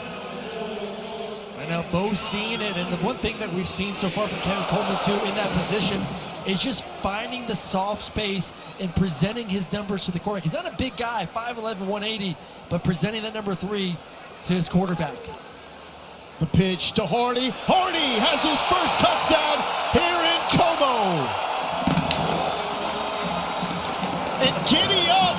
right now Bo's seeing it. And the one thing that we've seen so far from Kevin Coleman too in that position is just finding the soft space and presenting his numbers to the quarterback. He's not a big guy, 5'11", 180, but presenting that number 3 to his quarterback. The pitch to Hardy. Hardy has his first touchdown here in Como. And giddy up.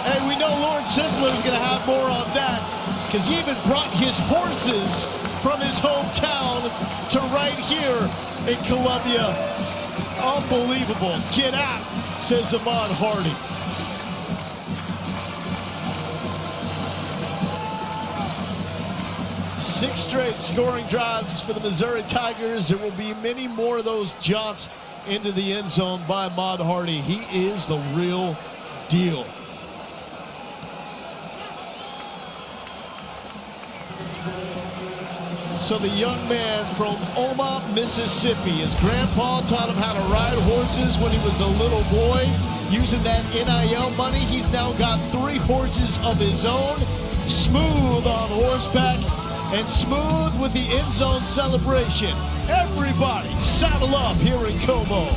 And we know Lawrence Sisler is going to have more on that, because he even brought his horses from his hometown to right here in Columbia. Unbelievable. Get out, says Ahmad Hardy. Six straight scoring drives for the Missouri Tigers. There will be many more of those jaunts into the end zone by Ahmad Hardy. He is the real deal. So the young man from Oma, Mississippi, his grandpa taught him how to ride horses when he was a little boy. Using that NIL money, he's now got 3 horses of his own. Smooth on horseback and smooth with the end zone celebration. Everybody saddle up here in Como.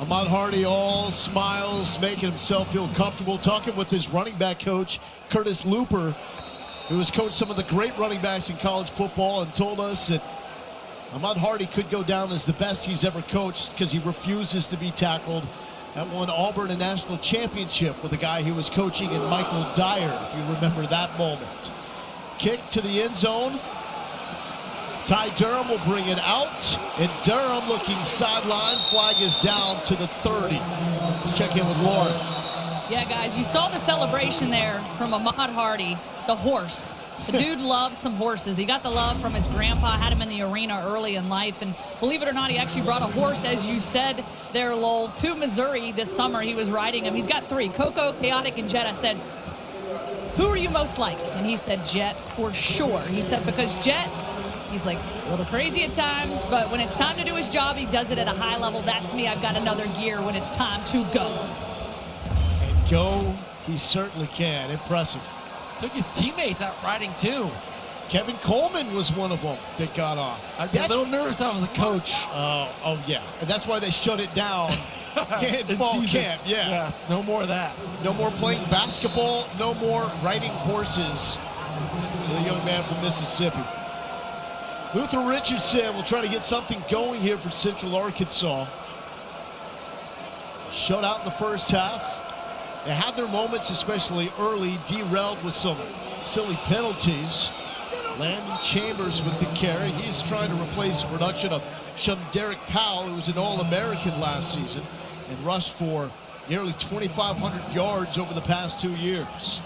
Ahmad Hardy all smiles, making himself feel comfortable, talking with his running back coach, Curtis Looper, who has coached some of the great running backs in college football, and told us that Ahmad Hardy could go down as the best he's ever coached because he refuses to be tackled. That won Auburn a national championship with a guy he was coaching in Michael Dyer, if you remember that moment. Kick to the end zone. Ty Durham will bring it out, and Durham looking sideline. Flag is down to the 30. Let's check in with Lauren. Yeah, guys, you saw the celebration there from Ahmad Hardy, the horse. The dude loves some horses. He got the love from his grandpa, had him in the arena early in life, and believe it or not, he actually brought a horse, as you said there, Lowell, to Missouri this summer. He was riding him. He's got 3, Coco, Chaotic, and Jet. I said, who are you most like? And he said, Jet, for sure. He said, because Jet, he's like a little crazy at times, but when it's time to do his job, he does it at a high level. That's me. I've got another gear when it's time to go. And go, he certainly can. Impressive. Took his teammates out riding too. Kevin Coleman was one of them that got on. I'd be a little nervous if I was a coach. Oh yeah. And that's why they shut it down in fall camp. Yeah. Yes, no more of that. No more playing basketball. No more riding horses. The young man from Mississippi. Luther Richardson will try to get something going here for Central Arkansas. Shut out in the first half. They had their moments, especially early, derailed with some silly penalties. Landon Chambers with the carry. He's trying to replace the production of Derek Powell, who was an All-American last season and rushed for nearly 2,500 yards over the past 2 years.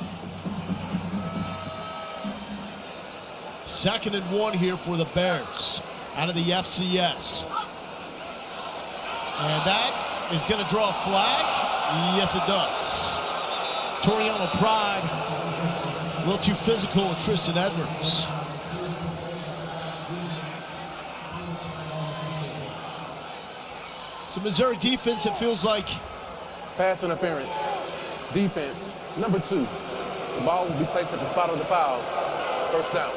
2nd and 1 here for the Bears out of the FCS. And that is going to draw a flag. Yes, it does. Toriano Pride, a little too physical with Tristan Edwards. So Missouri defense, it feels like. Pass interference. Defense, number 2. The ball will be placed at the spot of the foul. First down.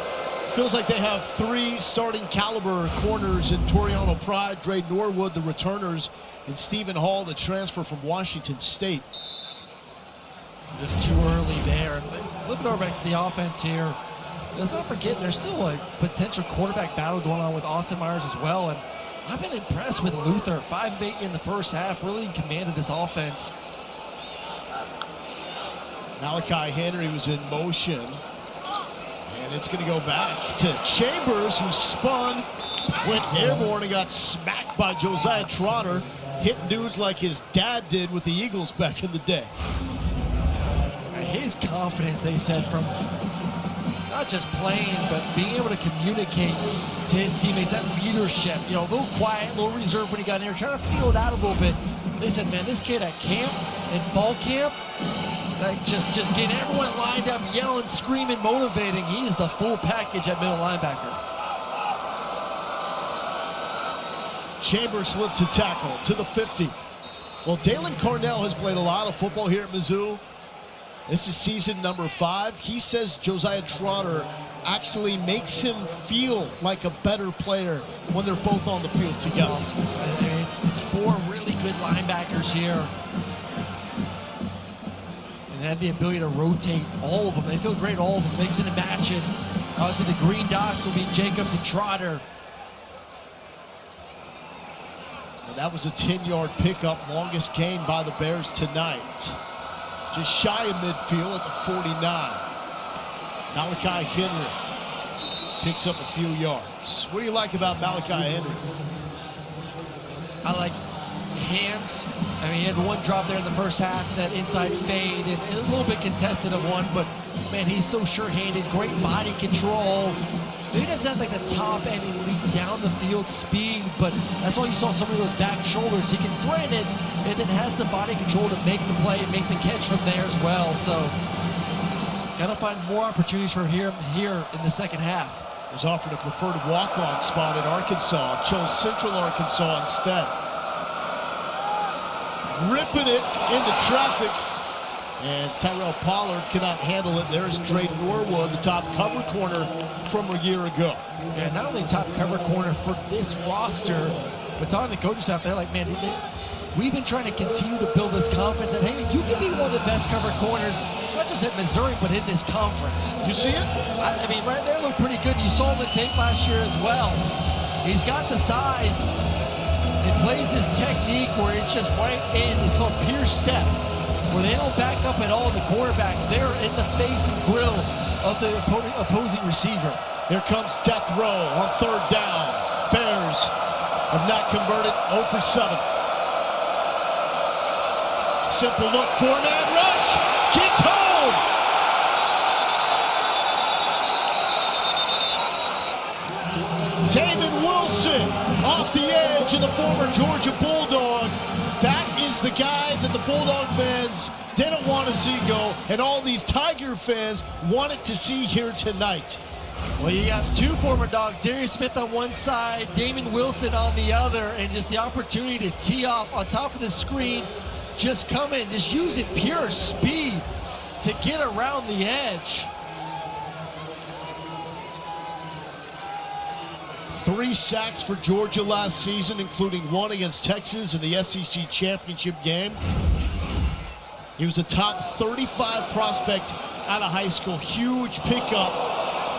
Feels like they have 3 starting caliber corners in Toriano Pride, Dre Norwood, the returners, and Stephen Hall, the transfer from Washington State. Just too early there. Flipping over back to the offense here. Let's not forget there's still a potential quarterback battle going on with Austin Myers as well. And I've been impressed with Luther. 5 of 8 in the first half, really in command of this offense. Malachi Henry was in motion. And it's going to go back to Chambers, who spun, went airborne, and got smacked by Josiah Trotter, hitting dudes like his dad did with the Eagles back in the day. His confidence, they said, from not just playing, but being able to communicate to his teammates, that leadership, you know, a little quiet, a little reserved when he got in here, trying to feel it out a little bit. They said, man, this kid at camp, in fall camp, like just getting everyone lined up, yelling, screaming, motivating. He is the full package at middle linebacker. Chambers slips a tackle to the 50. Well, Dalen Carnell has played a lot of football here at Mizzou. This is season number 5. He says Josiah Trotter actually makes him feel like a better player when they're both on the field together. That's awesome. It's 4 really good linebackers here. And they have the ability to rotate all of them. They feel great, all of them, mixing and matching. Obviously, the green dots will be Jacobs and Trotter. And that was a 10-yard pickup, longest gain by the Bears tonight. Just shy of midfield at the 49. Malachi Henry picks up a few yards. What do you like about Malachi Henry? I like hands. I mean, he had 1 drop there in the first half, that inside fade, and a little bit contested of 1, but man, he's so sure-handed, great body control. He doesn't have like the top end elite down the field speed, but that's why you saw some of those back shoulders. He can thread it and then has the body control to make the play, make the catch from there as well. So got to find more opportunities for him here in the second half. Was offered a preferred walk-on spot at Arkansas, chose Central Arkansas instead. Ripping it into traffic, and Tyrell Pollard cannot handle it. There's Dre Norwood, the top cover corner from a year ago. Yeah, not only top cover corner for this roster, but talking to the coaches out there, like, man, we've been trying to continue to build this confidence. And hey, you can be one of the best cover corners, not just at Missouri, but in this conference. You see it? I mean, right there looked pretty good. You saw him in tape last year as well. He's got the size. It plays his technique where it's just right in. It's called pure step, where they don't back up at all. The quarterback, they're in the face and grill of the opposing receiver. Here comes death row on 3rd down. Bears have not converted, 0 for 7. Simple look, 4-man rush. rush. Gets home. Damon Wilson off the edge, and the former Georgia Bulldog. That is the guy that the Bulldog fans didn't want to see go, and all these Tiger fans wanted to see here tonight. Well, you got two former Dogs, Darius Smith on one side, Damon Wilson on the other, and just the opportunity to tee off on top of the screen, just come in, just using pure speed to get around the edge. 3 sacks for Georgia last season, including 1 against Texas in the SEC championship game. He was a top 35 prospect out of high school. Huge pickup.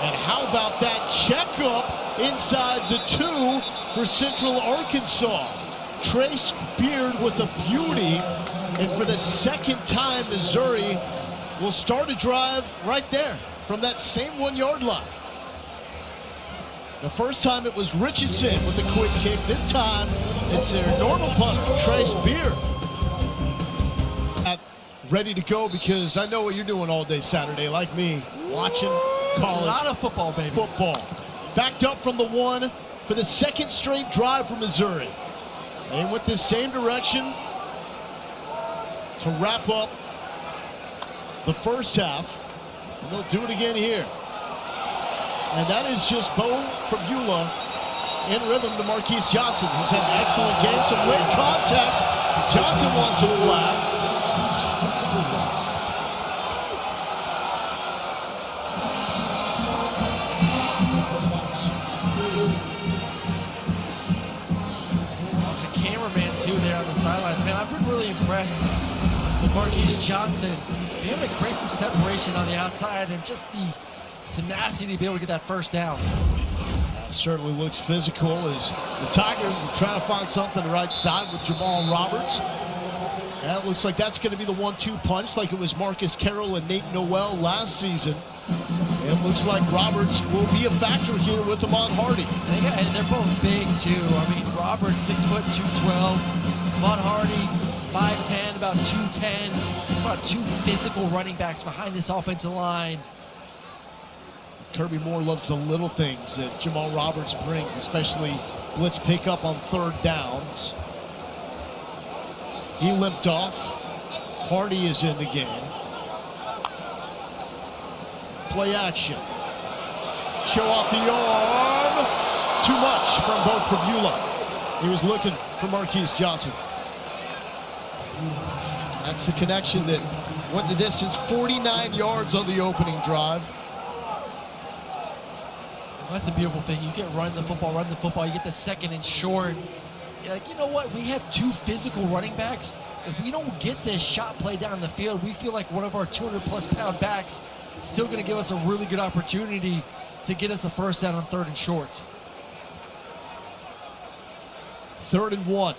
And how about that checkup inside the 2 for Central Arkansas? Trace Beard with a beauty. And for the second time, Missouri will start a drive right there from that same 1-yard line. The first time it was Richardson with a quick kick. This time it's their normal punter, Trace Beard. Ready to go, because I know what you're doing all day Saturday, like me, watching college. A lot of football, baby. Football. Backed up from the 1 for the second straight drive for Missouri. They went the same direction to wrap up the first half, and they'll do it again here. And that is just Bo Prabula in rhythm to Marquise Johnson, who's had an excellent game. Some late contact. Johnson wants a flag. It's a cameraman, too, there on the sidelines. Man, I've been really impressed with Marquise Johnson. Being able to create some separation on the outside and just the tenacity to be able to get that first down. Certainly looks physical as the Tigers are trying to find something the right side with Jamal Roberts. That looks like that's going to be the 1-2 punch, like it was Marcus Carroll and Nate Noel last season. It looks like Roberts will be a factor here with Ahmad Hardy. And they're both big too. I mean, Roberts 6 foot 212, Ahmad Hardy 5'10", about 210. About 2 physical running backs behind this offensive line. Kirby Moore loves the little things that Jamal Roberts brings, especially blitz pickup on 3rd downs. He limped off. Hardy is in the game. Play action. Show off the arm. Too much from Bo Prabula. He was looking for Marquise Johnson. That's the connection that went the distance, 49 yards on the opening drive. That's a beautiful thing. You get run the football, you get the second and short. You're like, you know what? We have 2 physical running backs. If we don't get this shot play down the field, we feel like one of our 200-plus pound backs is still going to give us a really good opportunity to get us a first down on 3rd and short. 3rd and 1.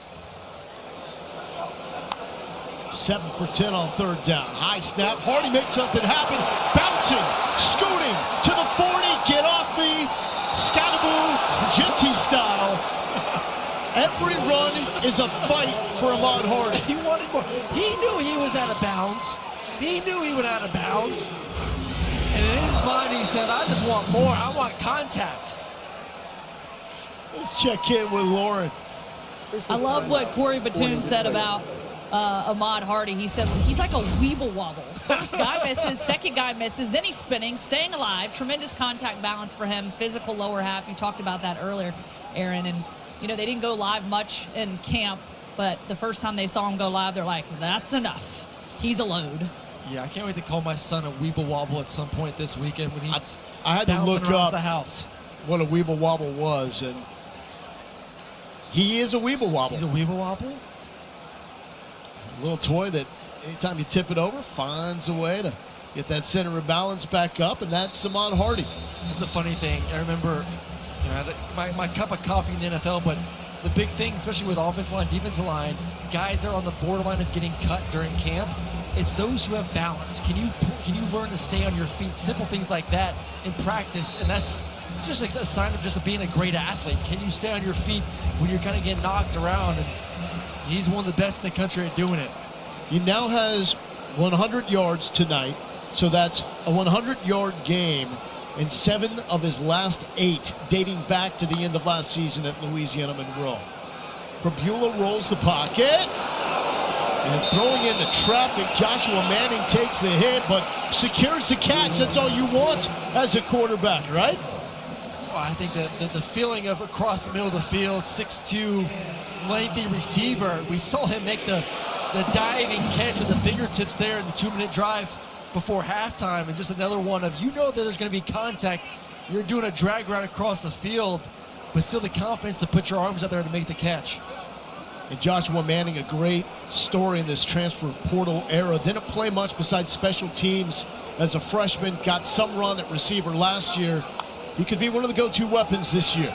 7 for 10 on 3rd down. High snap. Hardy makes something happen. Bouncing, scooting to the 40. Get off me. Scattaboo, Jinty style. Every run is a fight for Ahmad Hardy. He wanted more. He knew he was out of bounds. He knew he went out of bounds. And in his mind, he said, I just want more. I want contact. Let's check in with Lauren. I love what Corey Batoon said about Ahmad Hardy. He said he's like a weeble wobble. First guy misses, second guy misses, then he's spinning, staying alive. Tremendous contact balance for him. Physical lower half. You talked about that earlier, Aaron. And, you know, they didn't go live much in camp, but the first time they saw him go live, they're like, that's enough. He's a load. Yeah, I can't wait to call my son a weeble wobble at some point this weekend when he's I had to look up the house. What a weeble wobble was, and he is a weeble wobble. He's a weeble wobble? A little toy that anytime you tip it over, finds a way to get that center of balance back up, and that's Ahmad Hardy. It's a funny thing. I remember my cup of coffee in the NFL, but the big thing, especially with offensive line, defensive line, guys that are on the borderline of getting cut during camp, it's those who have balance. Can you learn to stay on your feet? Simple things like that in practice, and it's just like a sign of just being a great athlete. Can you stay on your feet when you're kind of getting knocked around? And he's one of the best in the country at doing it. He now has 100 yards tonight. So that's a 100-yard game in 7 of his last 8, dating back to the end of last season at Louisiana Monroe. Prabula rolls the pocket. And throwing into traffic, Joshua Manning takes the hit, but secures the catch. That's all you want as a quarterback, right? Oh, I think that the feeling of across the middle of the field, 6'2", lengthy receiver. We saw him make the diving catch with the fingertips there in the 2-minute drive before halftime, and just another one of, you know that there's going to be contact. You're doing a drag route across the field, but still the confidence to put your arms out there to make the catch. And Joshua Manning, a great story in this transfer portal era. Didn't play much besides special teams as a freshman. Got some run at receiver last year. He could be one of the go-to weapons this year.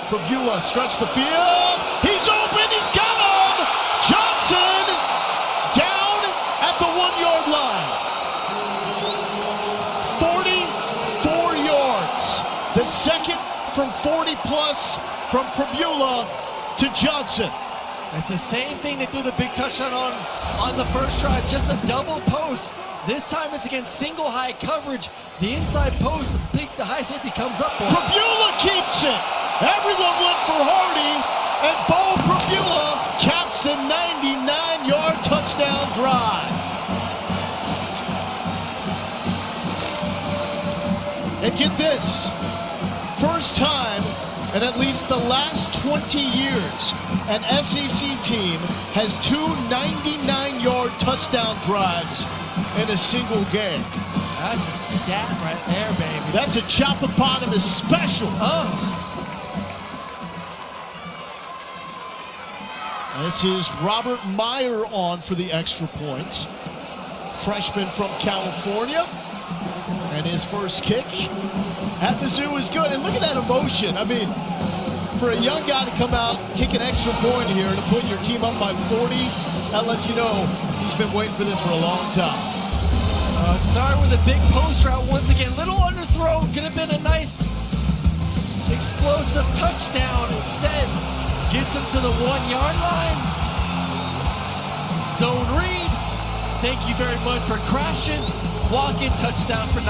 Prabula stretched the field. He's open. He's got him. Johnson down at the 1-yard line. 44 yards. The second from 40-plus from Prabula to Johnson. It's the same thing they threw the big touchdown on the first drive, just a double post. This time it's against single high coverage. The inside post, the high safety comes up for it. Prabula keeps it. Everyone went for Hardy, and Bo Prabula caps the 99-yard touchdown drive. And get this, first time in at least the last 20 years, an SEC team has 2 99-yard touchdown drives in a single game. That's a stat right there, baby. That's a Choppopotamus special. Oh. This is Robert Meyer on for the extra points. Freshman from California. And his first kick at Mizzou is good. And look at that emotion. I mean, for a young guy to come out, kick an extra point here to put your team up by 40, that lets you know he's been waiting for this for a long time. It started with a big post route once again. Little underthrow. Could have been a nice explosive touchdown. Instead, gets him to the 1-yard line. Zone read. Thank you very much for crashing. Walk-in touchdown for 9.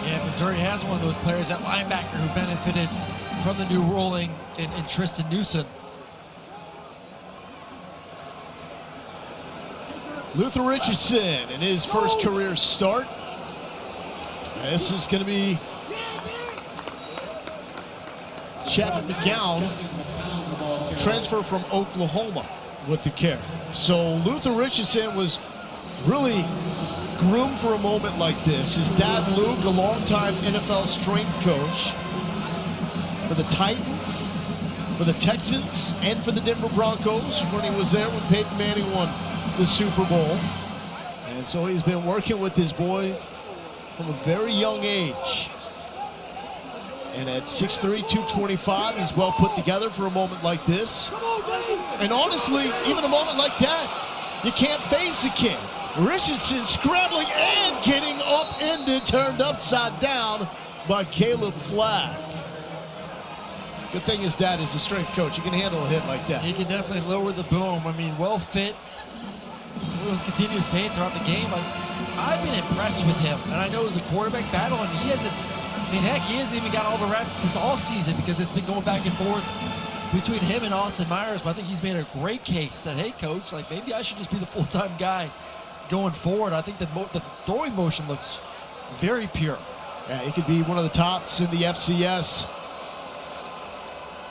Yeah, Missouri has one of those players, that linebacker who benefited from the new ruling in Tristan Newsom. Luther Richardson in his first career start. This is going to be Chad McGowan, transfer from Oklahoma, with the care. So Luther Richardson was really groomed for a moment like this. His dad, Luke, a longtime NFL strength coach for the Titans, for the Texans, and for the Denver Broncos when he was there when Peyton Manning won the Super Bowl. And so he's been working with his boy from a very young age. And at 6'3", 225, he's well put together for a moment like this. And honestly, even a moment like that, you can't face the kid. Richardson scrambling and getting upended, turned upside down by Caleb Flagg. Good thing his dad is a strength coach. He can handle a hit like that. He can definitely lower the boom. I mean, well fit. We'll continue to say it throughout the game. I've been impressed with him. And I know it was a quarterback battle, and he hasn't, I mean, heck, he hasn't even got all the reps this offseason because it's been going back and forth between him and Austin Myers. But I think he's made a great case that, hey, coach, like maybe I should just be the full-time guy going forward. I think the throwing motion looks very pure. Yeah, he could be one of the tops in the FCS,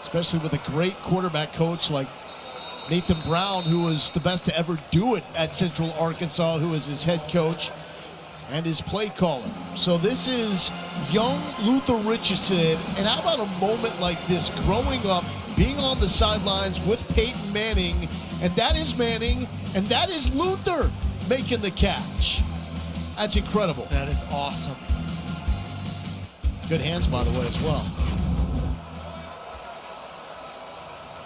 especially with a great quarterback coach like Nathan Brown, who was the best to ever do it at Central Arkansas, who is his head coach and his play caller. So this is young Luther Richardson. And how about a moment like this, growing up, being on the sidelines with Peyton Manning, and that is Manning, and that is Luther making the catch. That's incredible. That is awesome. Good hands, by the way, as well.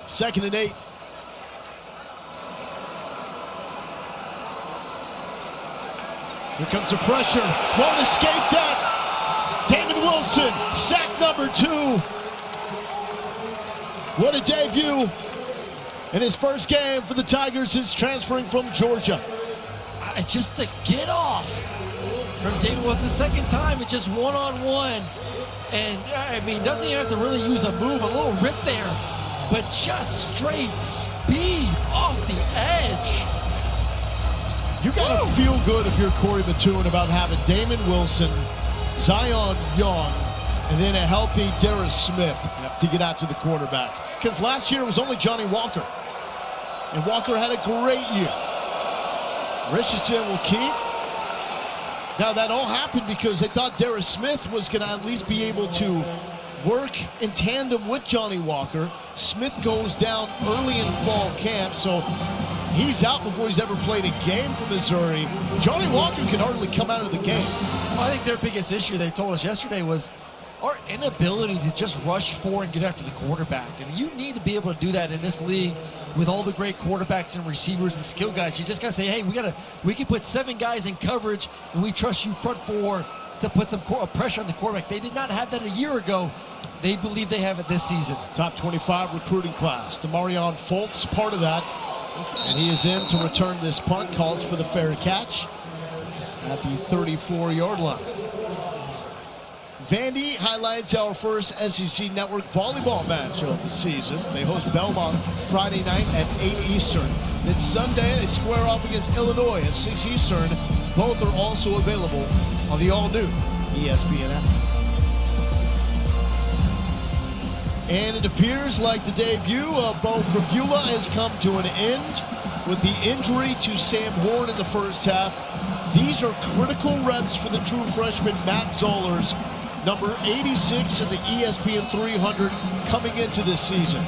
2nd and 8. Here comes the pressure. Won't escape that. Damon Wilson, sack number 2. What a debut In his first game for the Tigers, is transferring from Georgia. Just the get off from David was the second time. It's just one-on-one. And, I mean, doesn't even have to really use a move, a little rip there, but just straight speed off the edge. You got to feel good if you're Corey Mattoon about having Damon Wilson, Zion Young, and then a healthy Darius Smith to get out to the quarterback. Because last year it was only Johnny Walker. And Walker had a great year. Richardson will keep. Now that all happened because they thought Darius Smith was going to at least be able to work in tandem with Johnny Walker. Smith goes down early in fall camp, so he's out before he's ever played a game for Missouri. Johnny Walker can hardly come out of the game. Well, I think their biggest issue, they told us yesterday, was our inability to just rush for and get after the quarterback. And you need to be able to do that in this league with all the great quarterbacks and receivers and skill guys. You just got to say, hey, we can put 7 guys in coverage, and we trust you front 4 to put some pressure on the quarterback. They did not have that a year ago. They believe they have it this season. Top 25 recruiting class. DeMarion Fultz, part of that. And he is in to return this punt. Calls for the fair catch at the 34-yard line. Vandy highlights our first SEC Network volleyball match of the season. They host Belmont Friday night at 8 Eastern. Then Sunday, they square off against Illinois at 6 Eastern. Both are also available on the all-new ESPN app. And it appears like the debut of Bo Prabula has come to an end with the injury to Sam Horn in the first half. These are critical reps for the true freshman Matt Zollers, number 86 in the ESPN 300 coming into this season.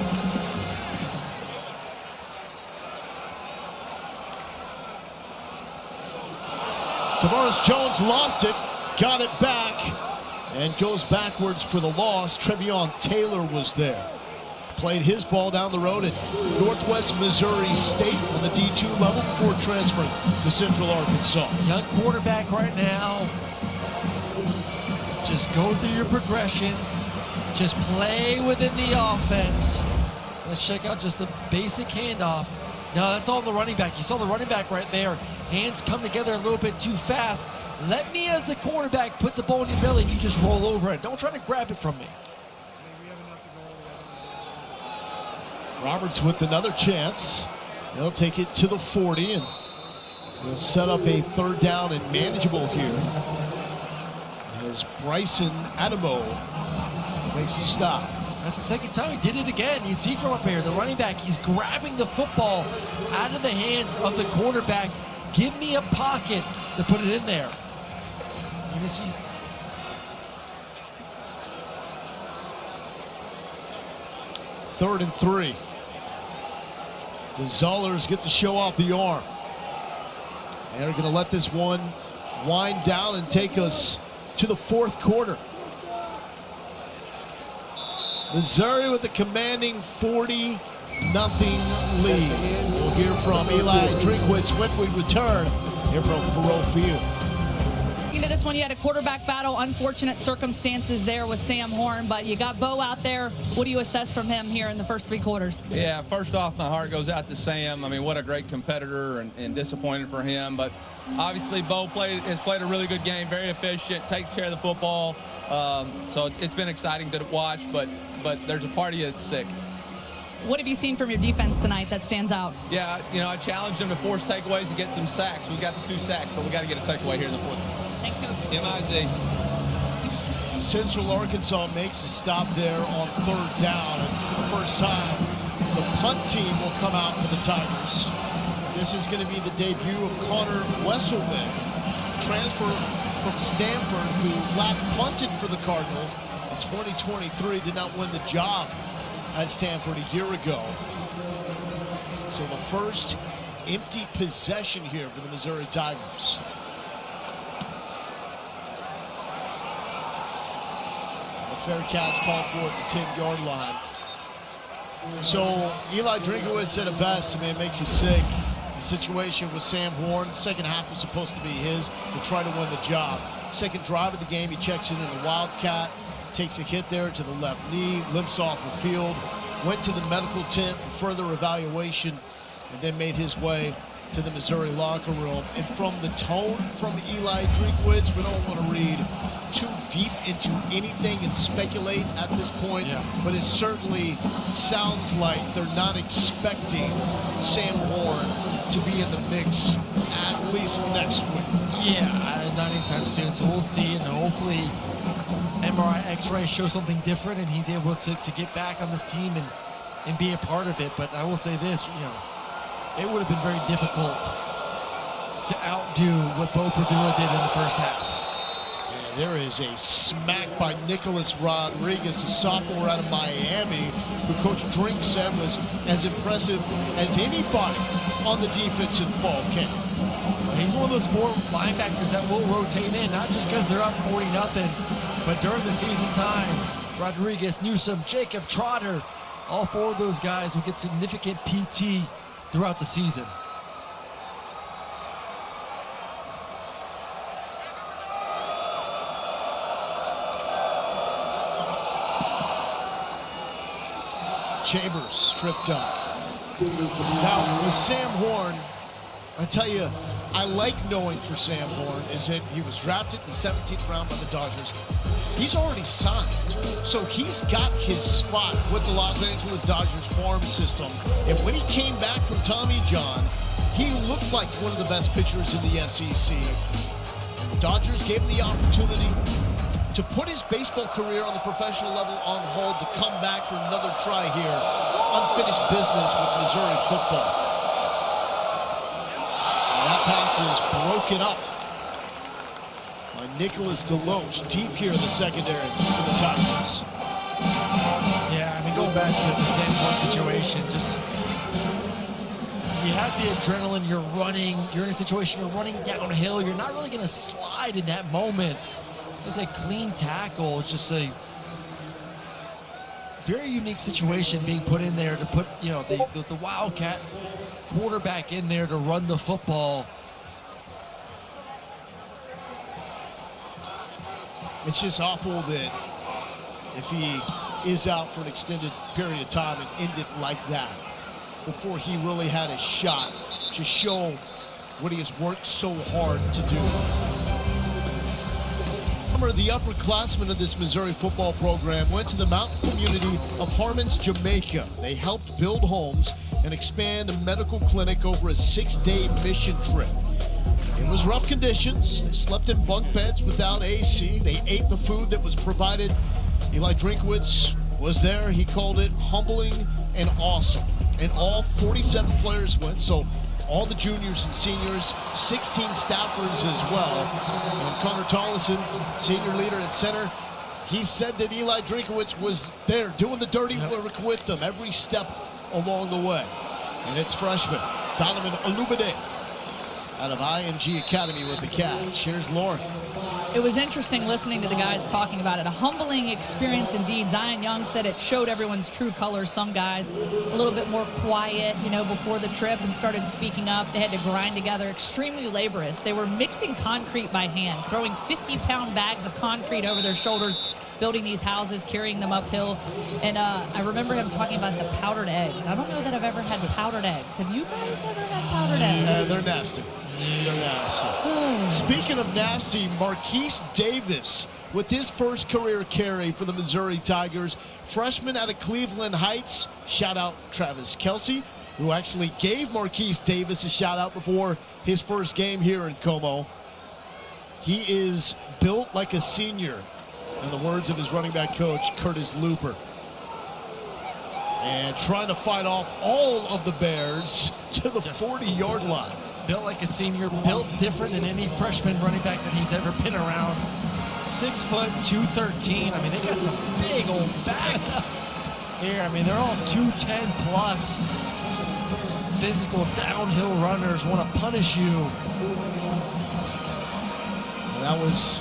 Tavares Jones lost it, got it back, and goes backwards for the loss. Trevion Taylor was there. Played his ball down the road at Northwest Missouri State on the D2 level before transferring to Central Arkansas. Young quarterback right now. Just go through your progressions. Just play within the offense. Let's check out just the basic handoff. No, that's all the running back. You saw the running back right there. Hands come together a little bit too fast. Let me, as the quarterback, put the ball in your belly and you just roll over it. Don't try to grab it from me. Roberts with another chance. They'll take it to the 40 and they'll set up a third down and manageable here as Bryson Adamo makes a stop. That's the second time he did it again. You see from up here, the running back, he's grabbing the football out of the hands of the quarterback. Give me a pocket to put it in there. You see. Third and 3. The Zollers get to show off the arm. And they're going to let this one wind down and take us to the fourth quarter. Missouri with a commanding 40-0 lead. We'll hear from Eli Drinkwitz when we return here from Faroe Field. Into this one, you had a quarterback battle, unfortunate circumstances there with Sam Horn, but you got Bo out there. What do you assess from him here in the first 3 quarters? Yeah, first off, my heart goes out to Sam. I mean, what a great competitor, and disappointed for him. But obviously, Bo has played a really good game, very efficient, takes care of the football. So it's been exciting to watch, but there's a part of you that's sick. What have you seen from your defense tonight that stands out? Yeah, I challenged them to force takeaways and get some sacks. We got the 2 sacks, but we got to get a takeaway here in the fourth. Thanks, Coach. MIZ. Central Arkansas makes a stop there on third down, and for the first time, the punt team will come out for the Tigers. This is going to be the debut of Connor Wesselman, transfer from Stanford, who last punted for the Cardinals in 2023, did not win the job at Stanford a year ago. So the first empty possession here for the Missouri Tigers. Fair catch called for at the 10-yard line. So Eli Drinkwitz said it best. I mean, it makes you sick. The situation with Sam Horn, second half was supposed to be his to try to win the job. Second drive of the game, he checks in the Wildcat, takes a hit there to the left knee, limps off the field. went to the medical tent for further evaluation, and then made his way to the Missouri locker room. And from the tone from Eli Drinkwitz, we don't want to read too deep into anything and speculate at this point, but it certainly sounds like they're not expecting Sam Horn to be in the mix at least next week. Yeah, not anytime soon, so we'll see, and hopefully MRI X-ray shows something different and he's able to get back on this team and be a part of it. But I will say this, it would have been very difficult to outdo what Bo Prabula did in the first half. And there is a smack by Nicholas Rodriguez, a sophomore out of Miami, who Coach Drink said was as impressive as anybody on the defensive fall camp. He's one of those 4 linebackers that will rotate in, not just because they're up 40-0, but during the season time, Rodriguez, Newsome, Jacob, Trotter, all 4 of those guys will get significant PT throughout the season. Chambers tripped up. Now, with Sam Horn, I tell you, I like knowing for Sam Horn is that he was drafted in the 17th round by the Dodgers. He's already signed, so he's got his spot with the Los Angeles Dodgers farm system. And when he came back from Tommy John, he looked like one of the best pitchers in the SEC. And the Dodgers gave him the opportunity to put his baseball career on the professional level on hold to come back for another try here. Unfinished business with Missouri football. That pass is broken up by Nicholas Deloach, deep here in the secondary for the Tigers. Yeah, I mean, going back to the Sam Horn situation, just you have the adrenaline, you're running, you're in a situation, you're running downhill, you're not really going to slide in that moment. It's a clean tackle. It's just a very unique situation being put in there to put, the Wildcat quarterback in there to run the football. It's just awful that if he is out for an extended period of time and end it like that before he really had a shot to show what he has worked so hard to do. The upperclassmen of this Missouri football program went to the mountain community of Harmons, Jamaica. They helped build homes and expand a medical clinic over a 6-day mission trip. It was rough conditions. They slept in bunk beds without AC. They ate the food that was provided. Eli Drinkwitz was there. He called it humbling and awesome. And all 47 players went, so all the juniors and seniors, 16 staffers as well. And Connor Tollison, senior leader at center, he said that Eli Drinkwitz was there doing the dirty work with them every step along the way. And it's freshman Donovan Olumide out of IMG Academy with the catch. Here's Lauren. It was interesting listening to the guys talking about it. A humbling experience indeed. Zion Young said it showed everyone's true colors. Some guys a little bit more quiet, before the trip and started speaking up. They had to grind together, extremely laborious. They were mixing concrete by hand, throwing 50-pound bags of concrete over their shoulders, building these houses, carrying them uphill. And I remember him talking about the powdered eggs. I don't know that I've ever had powdered eggs. Have you guys ever had powdered eggs? They're nasty. They're nasty. Speaking of nasty, Marquise Davis with his first career carry for the Missouri Tigers. Freshman out of Cleveland Heights. Shout out Travis Kelce, who actually gave Marquise Davis a shout out before his first game here in Como. He is built like a senior, in the words of his running back coach, Curtis Looper. And trying to fight off all of the Bears to the 40-yard line. Built like a senior, built different than any freshman running back that he's ever been around. 6 foot, 213. I mean, they got some big old backs here. I mean, they're all 210 plus. Physical downhill runners want to punish you. That was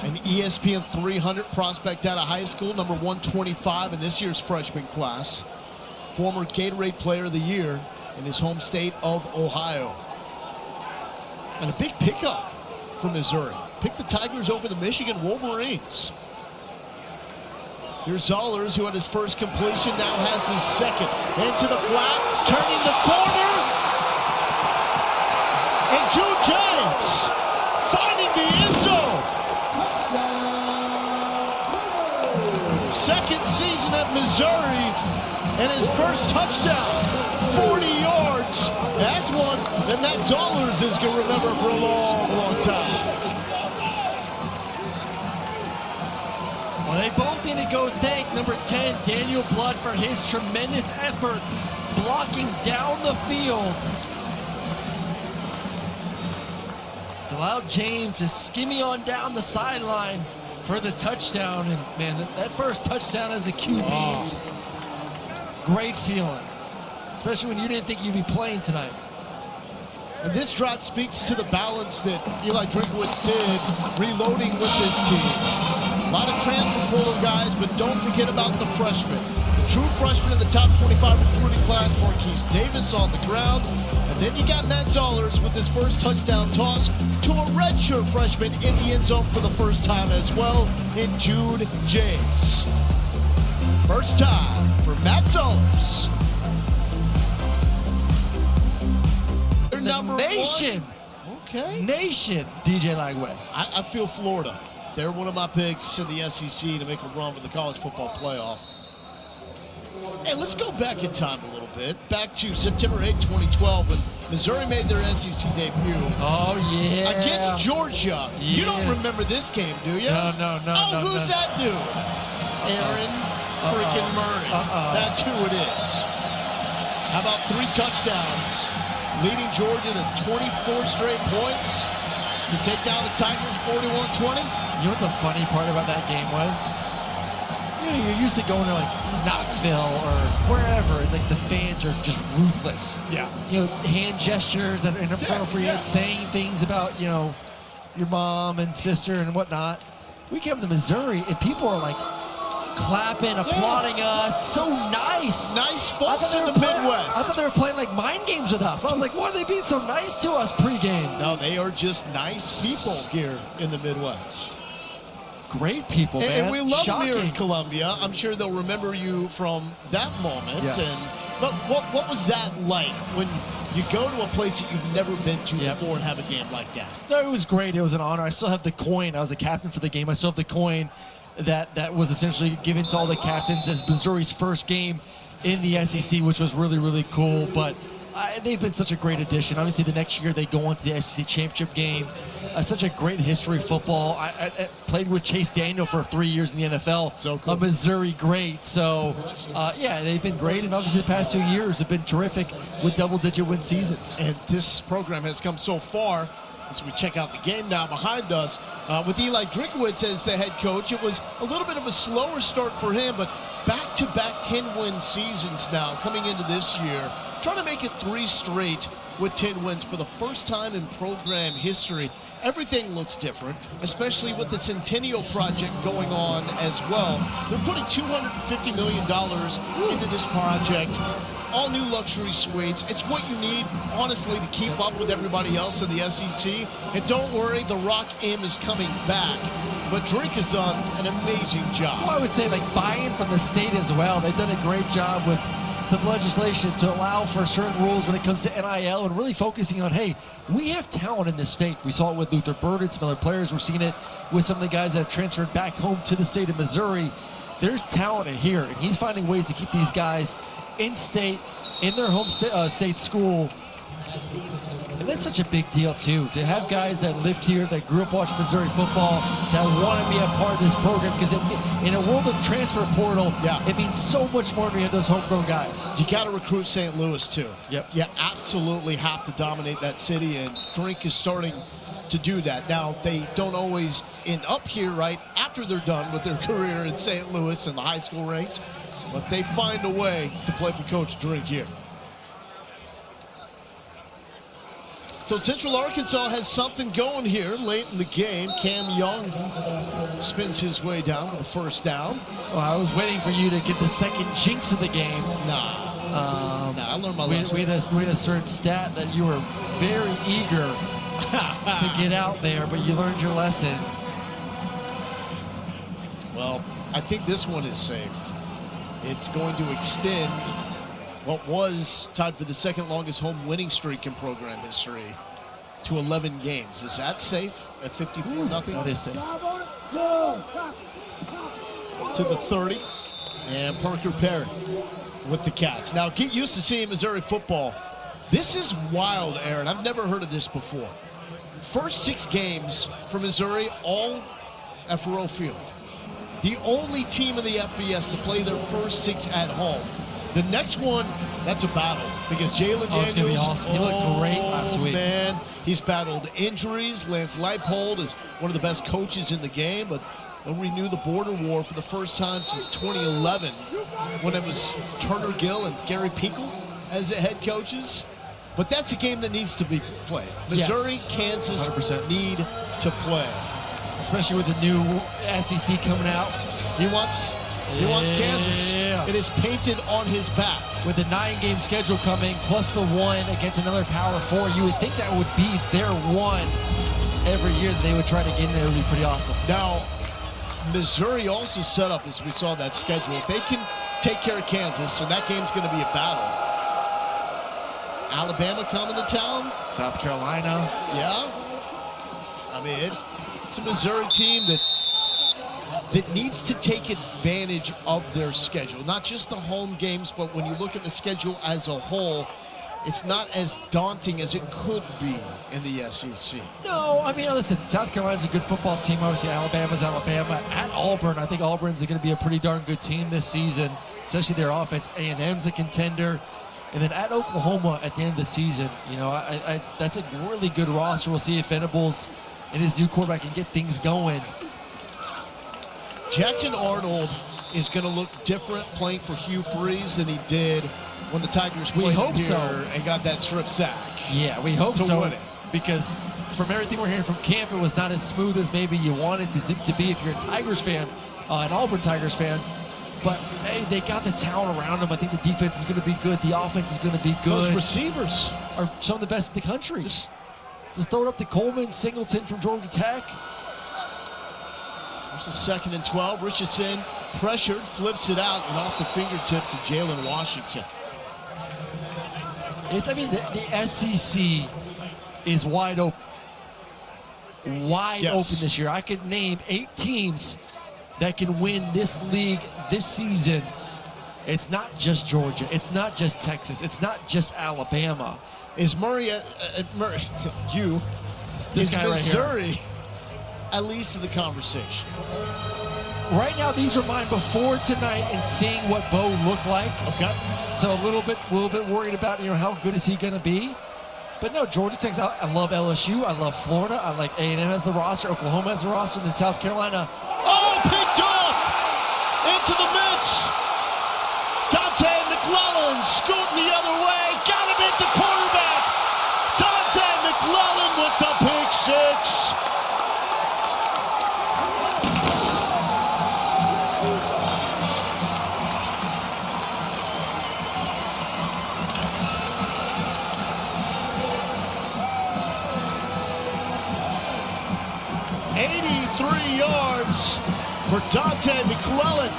an ESPN 300 prospect out of high school, number 125 in this year's freshman class. Former Gatorade Player of the Year in his home state of Ohio. And a big pickup for Missouri. Picked the Tigers over the Michigan Wolverines. Here's Zollers, who had his first completion, now has his second. Into the flat, turning the corner. And Jude James finding the end zone. Second season at Missouri, and his first touchdown, 40 yards. That's one that Matt Zollers is going to remember for a long, long time. Well, they both need to go thank number 10, Daniel Blood, for his tremendous effort blocking down the field to allow James to skimmy on down the sideline for the touchdown. And man, that first touchdown as a QB, great feeling, especially when you didn't think you'd be playing tonight. And this drive speaks to the balance that Eli Drinkowitz did reloading with this team. A lot of transfer portal guys, but don't forget about the freshmen. The true freshman in the top 25 recruiting class, Marquise Davis on the ground. And then you got Matt Zollers with his first touchdown toss to a redshirt freshman in the end zone for the first time as well, in Jude James. First time for Matt Zollers. The nation. Okay. Nation, DJ Lagway. I feel Florida. They're one of my picks in the SEC to make a run with the college football playoff. Hey, let's go back in time a little bit. Back to September 8, 2012, when Missouri made their SEC debut. Oh, yeah. Against Georgia. Yeah. You don't remember this game, do you? No. Who's that dude? Aaron freaking Murray. That's who it is. How about 3 touchdowns, leading Georgia to 24 straight points to take down the Tigers 41-20? You know what the funny part about that game was? You know, you're used to going to like Knoxville or wherever, and like the fans are just ruthless. Yeah. You know, hand gestures that are inappropriate, saying things about, you know, your mom and sister and whatnot. We came to Missouri and people are like clapping, applauding us. So nice. Nice folks in the Midwest. I thought they were playing like mind games with us. I was like, why are they being so nice to us pregame? No, they are just nice people here in the Midwest. Great people, man. And we love them here in Shocking. Columbia. I'm sure they'll remember you from that moment. Yes. But what was that like when you go to a place that you've never been to before and have a game like that? No, it was great. It was an honor. I still have the coin. I was a captain for the game. I still have the coin that was essentially given to all the captains as Missouri's first game in the SEC, which was really, really cool. But they've been such a great addition. Obviously, the next year they go on to the SEC championship game. Such a great history of football. I played with Chase Daniel for 3 years in the NFL. So cool. A Missouri great. So, yeah, they've been great. And obviously the past 2 years have been terrific with double-digit win seasons. And this program has come so far. As we check out the game now behind us, with Eli Drinkowitz as the head coach, it was a little bit of a slower start for him, but back-to-back 10-win seasons now coming into this year, trying to make it 3 straight with 10 wins for the first time in program history. Everything looks different, especially with the Centennial Project going on as well. They're putting $250 million into this project. All new luxury suites. It's what you need, honestly, to keep up with everybody else in the SEC. And don't worry, the Rock M is coming back. But Drink has done an amazing job. Well, I would say like buy-in from the state as well. They've done a great job with some legislation to allow for certain rules when it comes to NIL and really focusing on, hey, we have talent in this state. We saw it with Luther Bird and some other players. We're seeing it with some of the guys that have transferred back home to the state of Missouri. There's talent in here, and he's finding ways to keep these guys in state, in their home state school. And that's such a big deal, too, to have guys that lived here, that grew up watching Missouri football, that want to be a part of this program, because in a world of transfer portal, it means so much more when you have those homegrown guys. You got to recruit St. Louis, too. Yep. You absolutely have to dominate that city, and Drink is starting to do that. Now, they don't always end up here right after they're done with their career in St. Louis and the high school ranks, but they find a way to play for Coach Drink here. So Central Arkansas has something going here late in the game. Cam Young spins his way down for the first down. Well, I was waiting for you to get the second jinx of the game. Nah, I learned my lesson. We had a certain stat that you were very eager to get out there, but you learned your lesson. Well, I think this one is safe. It's going to extend what was tied for the second longest home winning streak in program history to 11 games. Is that safe at 54-0? That is safe. To the 30, and Parker Perry with the catch. Now, get used to seeing Missouri football. This is wild, Aaron. I've never heard of this before. First 6 games for Missouri, all at Faurot Field. The only team in the FBS to play their first 6 at home. The next one, that's a battle because Jalen Daniels. It's going to be awesome. He looked great last week. Man, he's battled injuries. Lance Leipold is one of the best coaches in the game, but they'll renew the border war for the first time since 2011 when it was Turner Gill and Gary Pinkel as the head coaches. But that's a game that needs to be played. Missouri, yes, Kansas 100%. need to play. Especially with the new SEC coming out. He wants Kansas. It is painted on his back. With the 9-game schedule coming, plus the one against another Power 4, you would think that would be their one every year that they would try to get in there. It would be pretty awesome. Now, Missouri also set up, as we saw that schedule, if they can take care of Kansas, and that game's going to be a battle. Alabama coming to town. South Carolina. Yeah. I mean, it's a Missouri team that needs to take advantage of their schedule. Not just the home games, but when you look at the schedule as a whole, it's not as daunting as it could be in the SEC. No, I mean, listen, South Carolina's a good football team. Obviously, Alabama's Alabama. At Auburn, I think Auburn's going to be a pretty darn good team this season, especially their offense. A&M's a contender. And then at Oklahoma at the end of the season, you know, that's a really good roster. We'll see if Venables and his new quarterback can get things going. Jackson Arnold is going to look different playing for Hugh Freeze than he did when the Tigers played here and got that strip sack. Yeah, we hope so. Win it. Because from everything we're hearing from camp, it was not as smooth as maybe you wanted to be if you're a Tigers fan, an Auburn Tigers fan. But, hey, they got the talent around them. I think the defense is going to be good. The offense is going to be good. Those receivers are some of the best in the country. Just throw it up to Coleman, Singleton from Georgia Tech. There's a 2nd and 12. Richardson pressured, flips it out, and off the fingertips of Jalen Washington. The SEC is wide open. Open this year. I could name 8 teams that can win this league this season. It's not just Georgia. It's not just Texas. It's not just Alabama. Is Missouri at least in the conversation? Right now, these are mine before tonight and seeing what Bo looked like. Okay. So a little bit worried about how good is he going to be. But no, Georgia Tech. I love LSU. I love Florida. I like A&M as the roster. Oklahoma as the roster. And then South Carolina. Oh, picked off into the midst. Dante McClellan scooting the other way. Got him at the quarterback. Dante McClellan with the pick 6. Yards for Dante McClellan.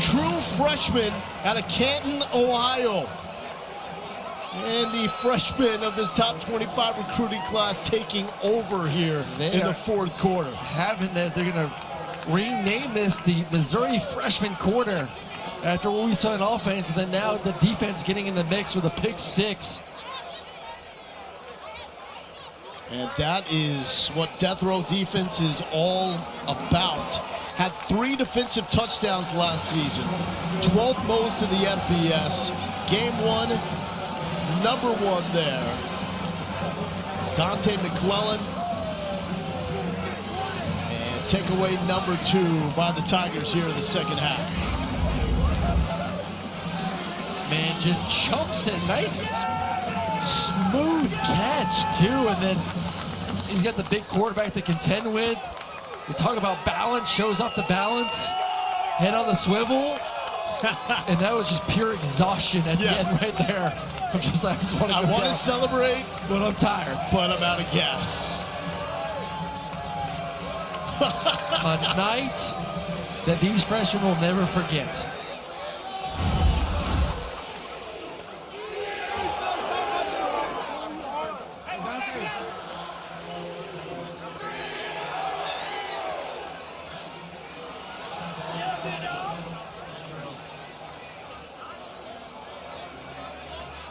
True freshman out of Canton, Ohio. And the freshman of this top 25 recruiting class taking over here in the 4th quarter. They're going to rename this the Missouri freshman quarter after what we saw in offense, and then now the defense getting in the mix with a pick 6. And that is what death row defense is all about. Had 3 defensive touchdowns last season. 12th most in the FBS. Game 1, number 1 there. Dante McClellan. And takeaway number 2 by the Tigers here in the second half. Man, just jumps it. Nice, smooth catch, too. And then he's got the big quarterback to contend with. We talk about balance, shows off the balance. Head on the swivel. And that was just pure exhaustion at the end right there. I'm just like, I just want to I want to celebrate, but I'm tired. but I'm out of gas. A night that these freshmen will never forget.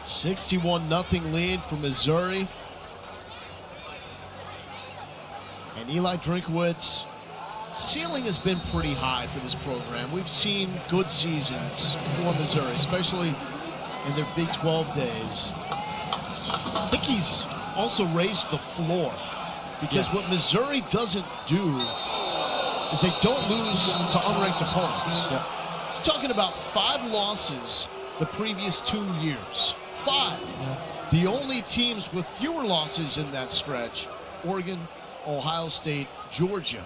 $61-0 lead for Missouri. And Eli Drinkwitz, ceiling has been pretty high for this program. We've seen good seasons for Missouri, especially in their Big 12 days. I think he's also raised the floor, because what Missouri doesn't do is they don't lose to unranked opponents. Talking about 5 losses the previous 2 years. 5. The only teams with fewer losses in that stretch, Oregon, Ohio State, Georgia.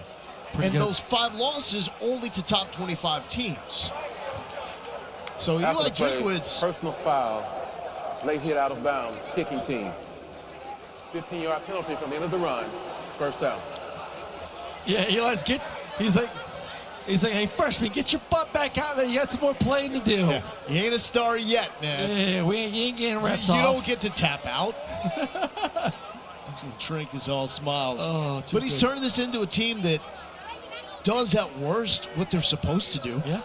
And those 5 losses only to top 25 teams. So Eli Drinkwitz. Personal foul, late hit out of bounds, kicking team. 15-yard penalty from the end of the run, first down. Yeah, Eli's he's like, hey, freshman, get your butt back out there. You got some more playing to do. Yeah. You ain't a star yet, man. Yeah, you ain't getting reps You off. don't get to tap out. Trink is all smiles. But he's turning this into a team that does at worst what they're supposed to do. Yeah.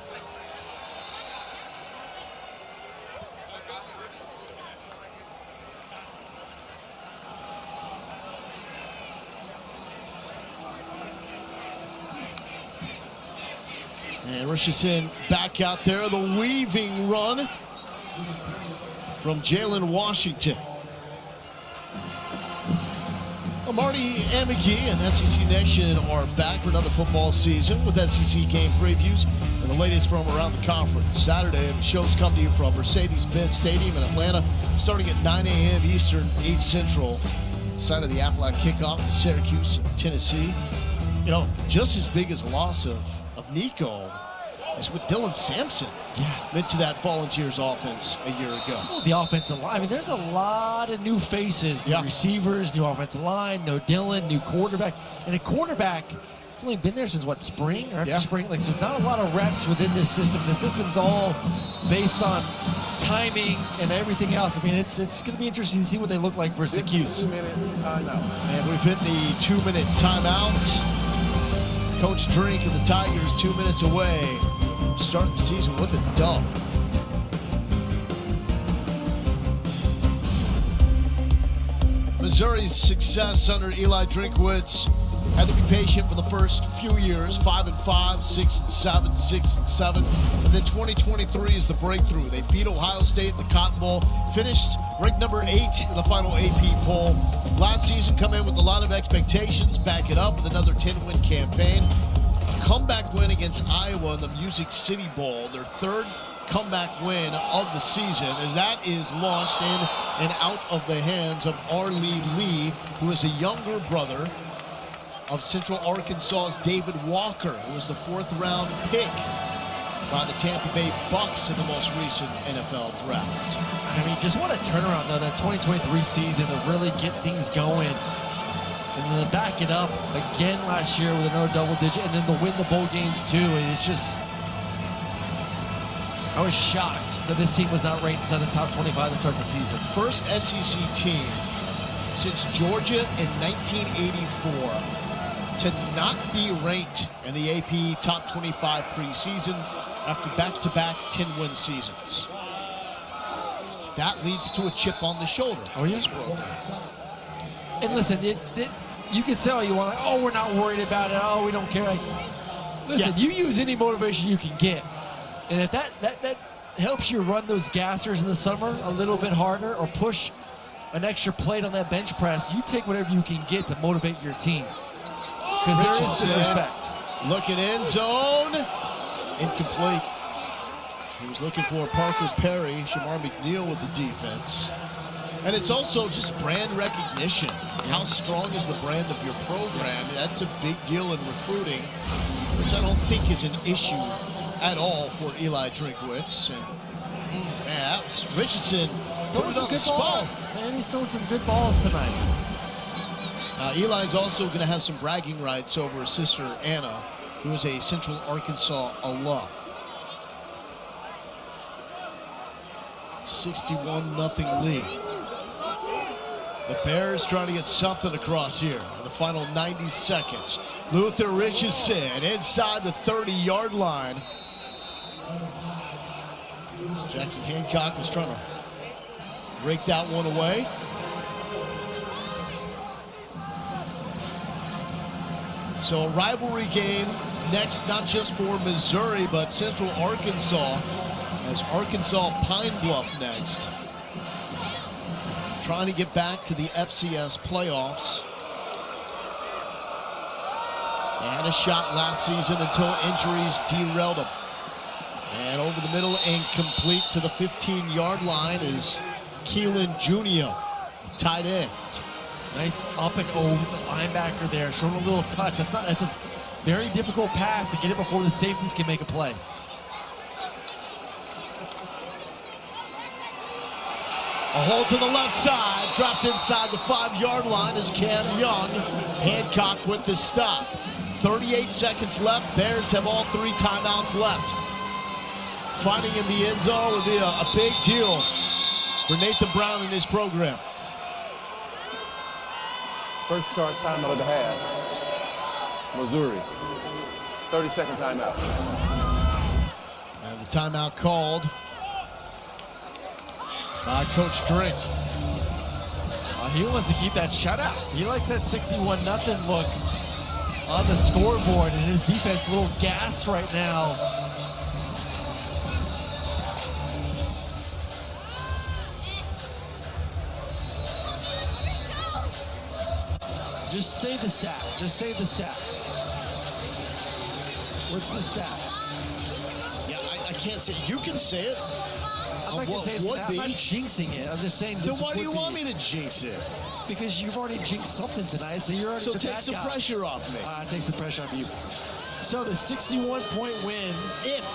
And Richardson back out there, the weaving run from Jalen Washington. Well, Marty and McGee and SEC Nation are back for another football season with SEC game previews and the latest from around the conference. Saturday, the shows come to you from Mercedes-Benz Stadium in Atlanta, starting at 9 a.m. Eastern, 8 Central. Site of the Aflac kickoff in Syracuse, Tennessee. You know, just as big as a loss of Nico is what Dylan Sampson meant to that Volunteers offense a year ago. Well, the offensive line, I mean, there's a lot of new faces, new receivers, new offensive line, no Dylan, new quarterback. And a quarterback, it's only been there since, what, spring or after spring? Like, so there's not a lot of reps within this system. The system's all based on timing and everything else. I mean, it's going to be interesting to see what they look like versus the Cuse. And we've hit the 2-minute timeout. Coach Drink and the Tigers 2 minutes away, starting the season with a dub. Missouri's success under Eli Drinkwitz had to be patient for the first few years, 5-5, 6-7, 6-7, and then 2023 is the breakthrough. They beat Ohio State in the Cotton Bowl, finished ranked number 8 in the final AP poll. Last season, come in with a lot of expectations, back it up with another 10-win campaign. A comeback win against Iowa in the Music City Bowl, their 3rd comeback win of the season, as that is launched in and out of the hands of Arlie Lee, who is a younger brother of Central Arkansas's David Walker, who was the 4th-round pick by the Tampa Bay Bucks in the most recent NFL draft. I mean, just what a turnaround, though, that 2023 season to really get things going. And then to back it up again last year with another double digit, and then to win the bowl games, too. And it's just, I was shocked that this team was not ranked inside the top 25 to start the season. First SEC team since Georgia in 1984 to not be ranked in the AP top 25 preseason after back-to-back 10-win seasons. That leads to a chip on the shoulder. Oh, yes, bro. And listen, you can say all you want. Like, oh, we're not worried about it. Oh, we don't care. Like, listen, you use any motivation you can get. And if that helps you run those gassers in the summer a little bit harder or push an extra plate on that bench press, you take whatever you can get to motivate your team. Because there is disrespect. Looking end zone. Incomplete. He was looking for Parker Perry. Shamar McNeil with the defense. And it's also just brand recognition. How strong is the brand of your program? That's a big deal in recruiting, which I don't think is an issue at all for Eli Drinkwitz. And man, that was Richardson throwing some good balls. Man, he's throwing some good balls tonight. Eli's also going to have some bragging rights over his sister Anna, who is a Central Arkansas alum. 61-0 lead. The Bears trying to get something across here in the final 90 seconds. Luther Richardson inside the 30-yard line. Jackson Hancock was trying to rake that one away. So a rivalry game next, not just for Missouri, but Central Arkansas, as Arkansas Pine Bluff next. Trying to get back to the FCS playoffs. They had a shot last season until injuries derailed them. And over the middle, incomplete to the 15-yard line is Keelan Jr., tight end. Nice up and over the linebacker there, showing a little touch. That's a very difficult pass to get it before the safeties can make a play. A hole to the left side, dropped inside the 5-yard line is Cam Young. Hancock with the stop. 38 seconds left. Bears have all 3 timeouts left. Finding in the end zone would be a big deal for Nathan Brown and his program. First start timeout of the half. Missouri. 30-second timeout. And the timeout called by Coach Drink. He wants to keep that shutout. He likes that 61-0 look on the scoreboard, and his defense a little gassed right now. Just say the stat. Just say the stat. What's the stat? Yeah, I can't say. You can say it. I'm not going to say it's I'm not jinxing it. I'm just saying this. Then why do you want me to jinx it? Because you've already jinxed something tonight, so you're already so the take bad some guy. pressure off me. Take some pressure off you. So the 61-point win, if,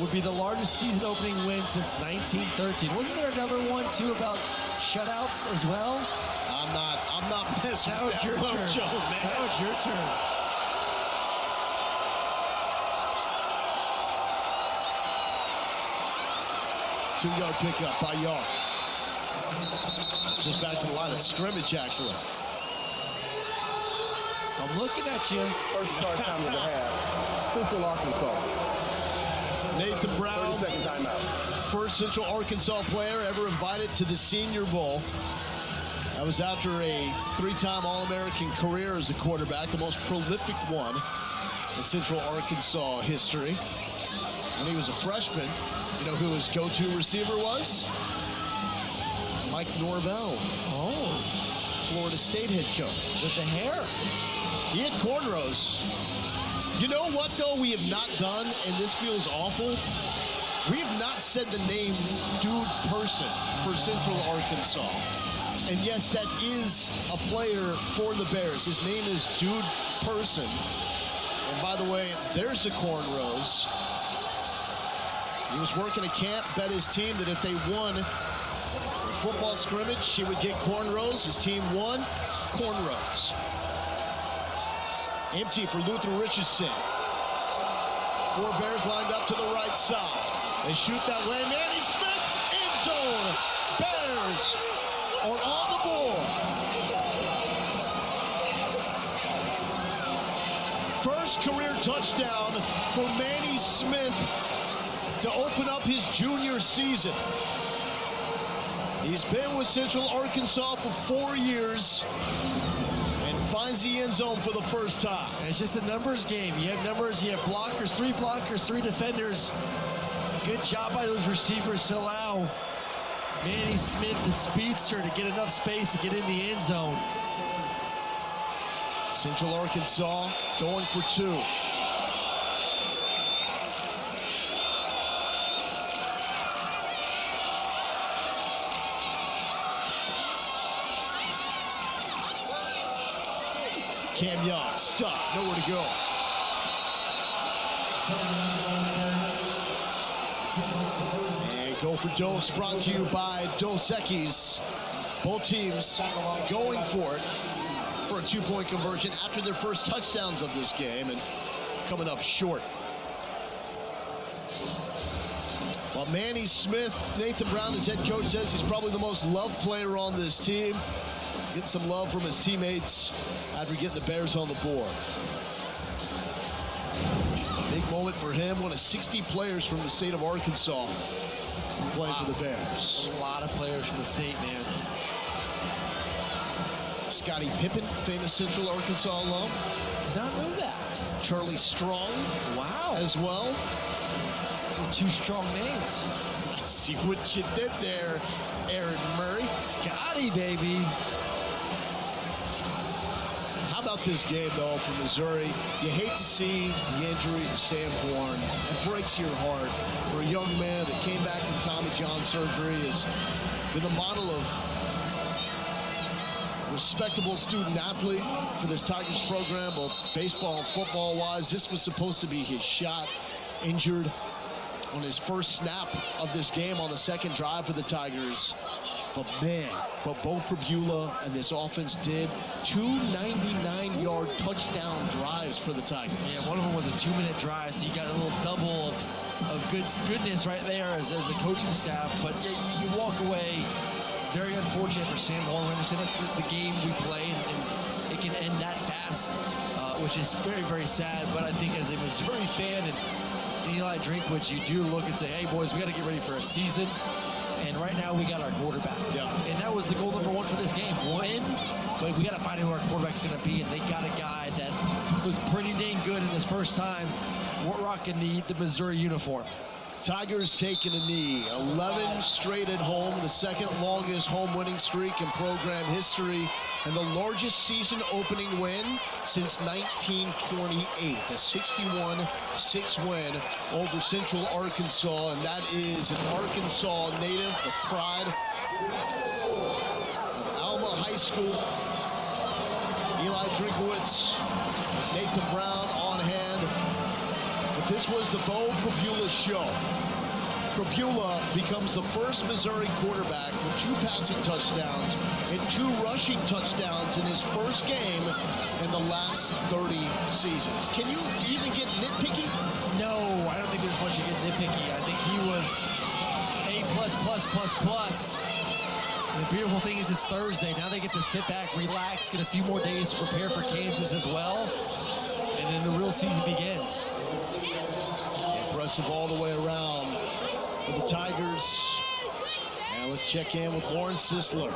would be the largest season opening win since 1913. Wasn't there another one too about shutouts as well? I'm not messing with that. Now it's your turn. Now it's your turn. Two-yard pickup by Young. Just back to the line of scrimmage, actually. I'm looking at you. First start time of the half. Central Arkansas. Nathan Brown. 30-second timeout. First Central Arkansas player ever invited to the Senior Bowl. That was after a 3-time All-American career as a quarterback, the most prolific one in Central Arkansas history. When he was a freshman, you know who his go-to receiver was? Mike Norvell. Oh. Florida State head coach. With the hair. He had cornrows. You know what, though, we have not done, and this feels awful? We have not said the name Dude Person for Central Arkansas. And yes, that is a player for the Bears. His name is Dude Person. And by the way, there's the cornrows. He was working a camp, bet his team that if they won a football scrimmage, she would get cornrows. His team won, cornrows. Empty for Luther Richardson. 4 Bears lined up to the right side. They shoot that way. Manny Smith, end zone. Bears are on the board. First career touchdown for Manny Smith to open up his junior season. He's been with Central Arkansas for 4 years and finds the end zone for the first time. And it's just a numbers game. You have numbers, you have blockers, 3 defenders. Good job by those receivers to allow Manny Smith, the speedster, to get enough space to get in the end zone. Central Arkansas going for 2. Cam Young stuck, nowhere to go. And go for Dose, brought to you by Dos Equis. Both teams going for it for a two-point conversion after their first touchdowns of this game and coming up short. While Manny Smith, Nathan Brown, his head coach, says he's probably the most loved player on this team. Getting some love from his teammates after getting the Bears on the board. Big moment for him. One of 60 players from the state of Arkansas playing for the Bears. A lot of players from the state, man. Scottie Pippen, famous Central Arkansas alum. Did not know that. Charlie Strong. Wow. As well. Those are two strong names. I see what you did there, Aaron Murray. Scotty, baby. How about this game, though, for Missouri? You hate to see the injury to Sam Horn. It breaks your heart for a young man that came back from Tommy John surgery, has been a model of respectable student athlete for this Tigers program, both baseball and football wise. This was supposed to be his shot. Injured on his first snap of this game on the second drive for the Tigers. But man, Bo Prabula and this offense did 2 99-yard touchdown drives for the Tigers. Yeah, one of them was a 2-minute drive, so you got a little double of goodness right there as a coaching staff. But yeah, you walk away very unfortunate for Sam Horn. We understand that's the game we play, and it can end that fast, which is very, very sad. But I think as a Missouri fan and Eli Drinkwitz, you do look and say, hey, boys, we got to get ready for a season. And right now we got our quarterback. Yeah. And that was the goal number one for this game. Win, but we got to find out who our quarterback's going to be. And they got a guy that looked pretty dang good in his first time rocking the Missouri uniform. Tigers taking a knee. 11 straight at home, the second longest home winning streak in program history, and the largest season opening win since 1928. A 61-6 win over Central Arkansas, and that is an Arkansas native, the pride of Alma High School. Eli Drinkwitz, Nathan Brown on hand. But this was the Bo Prabula show. Prabula becomes the first Missouri quarterback with 2 passing touchdowns and 2 rushing touchdowns in his first game in the last 30 seasons. Can you even get nitpicky? No, I don't think there's much to get nitpicky. I think he was A++++. And the beautiful thing is it's Thursday. Now they get to sit back, relax, get a few more days to prepare for Kansas as well. And then the real season begins. Impressive all the way around for the Tigers. And let's check in with Lauren Sisler.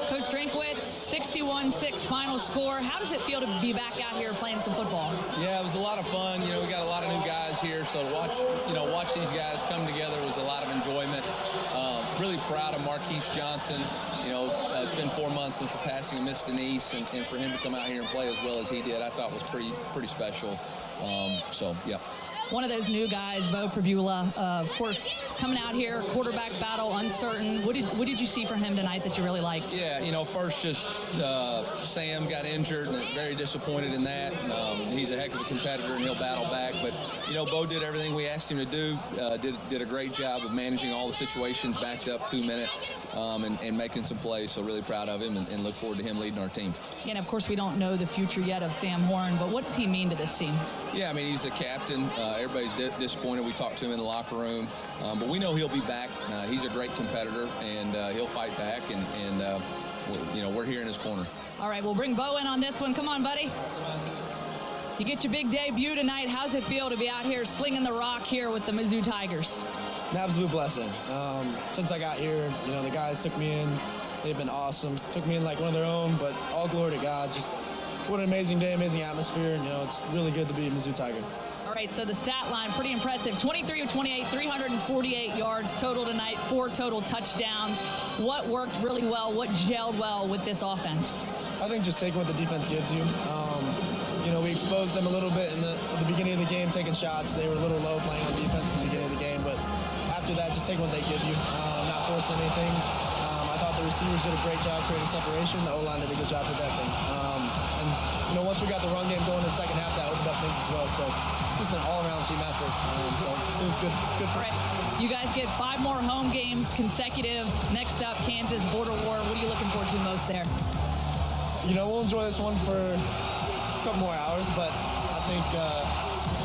Coach Drinkwitz, 61-6 final score. How does it feel to be back out here playing some football? Yeah, it was a lot of fun. You know, we got a lot of new guys here, so to watch these guys come together was a lot of enjoyment. Really proud of Marquise Johnson. You know, it's been 4 months since the passing of Miss Denise, and for him to come out here and play as well as he did, I thought was pretty special. So, yeah. One of those new guys, Bo Prabula, of course, coming out here, quarterback battle, uncertain. What did you see from him tonight that you really liked? Yeah, you know, first just Sam got injured, and very disappointed in that. He's a heck of a competitor, and he'll battle back. But, you know, Bo did everything we asked him to do, did a great job of managing all the situations, backed up 2 minutes, and making some plays. So really proud of him and look forward to him leading our team. And, of course, we don't know the future yet of Sam Horn, but what does he mean to this team? Yeah, I mean, he's a captain. Everybody's disappointed. We talked to him in the locker room, but we know he'll be back. He's a great competitor, and he'll fight back, and you know, we're here in his corner. All right, we'll bring Bo in on this one. Come on, buddy. You get your big debut tonight. How's it feel to be out here slinging the rock here with the Mizzou Tigers? An absolute blessing. Since I got here, you know, the guys took me in. They've been awesome. Took me in like one of their own, but all glory to God. Just what an amazing day, amazing atmosphere. And, you know, it's really good to be a Mizzou Tiger. All right, so the stat line, pretty impressive. 23 of 28, 348 yards total tonight, 4 total touchdowns. What worked really well? What gelled well with this offense? I think just taking what the defense gives you. You know, we exposed them a little bit at the beginning of the game, taking shots. They were a little low playing on defense at the beginning of the game, but after that, just take what they give you, not forcing anything. I thought the The receivers did a great job creating separation. The O-line did a good job protecting. And, you know, once we got the run game going in the second half, that opened up things as well. So just an all-around team effort. So it was good. Good for You guys get 5 more home games consecutive. Next up, Kansas border war. What are you looking forward to most there? You know, we'll enjoy this one for a couple more hours, but I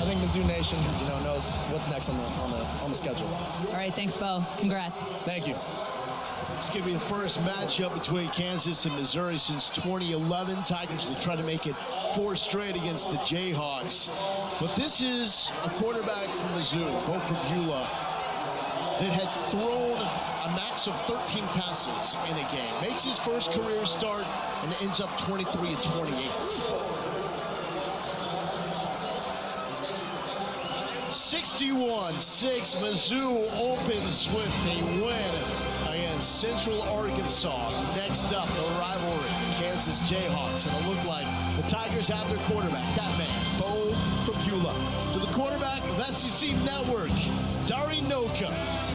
think Mizzou Nation, you know, knows what's next on the schedule. All right, thanks, Bo. Congrats. Thank you. It's going to be the first matchup between Kansas and Missouri since 2011. Tigers will try to make it 4 straight against the Jayhawks. But this is a quarterback from Mizzou, Bo Prabula, that had thrown a max of 13 passes in a game. Makes his first career start and ends up 23-28. 61-6, Mizzou opens with a win against Central Arkansas. Next up, the rivalry, Kansas Jayhawks. And it looked like the Tigers have their quarterback, that man, Bo Prabula. To the quarterback of SEC Network, Dari Noka.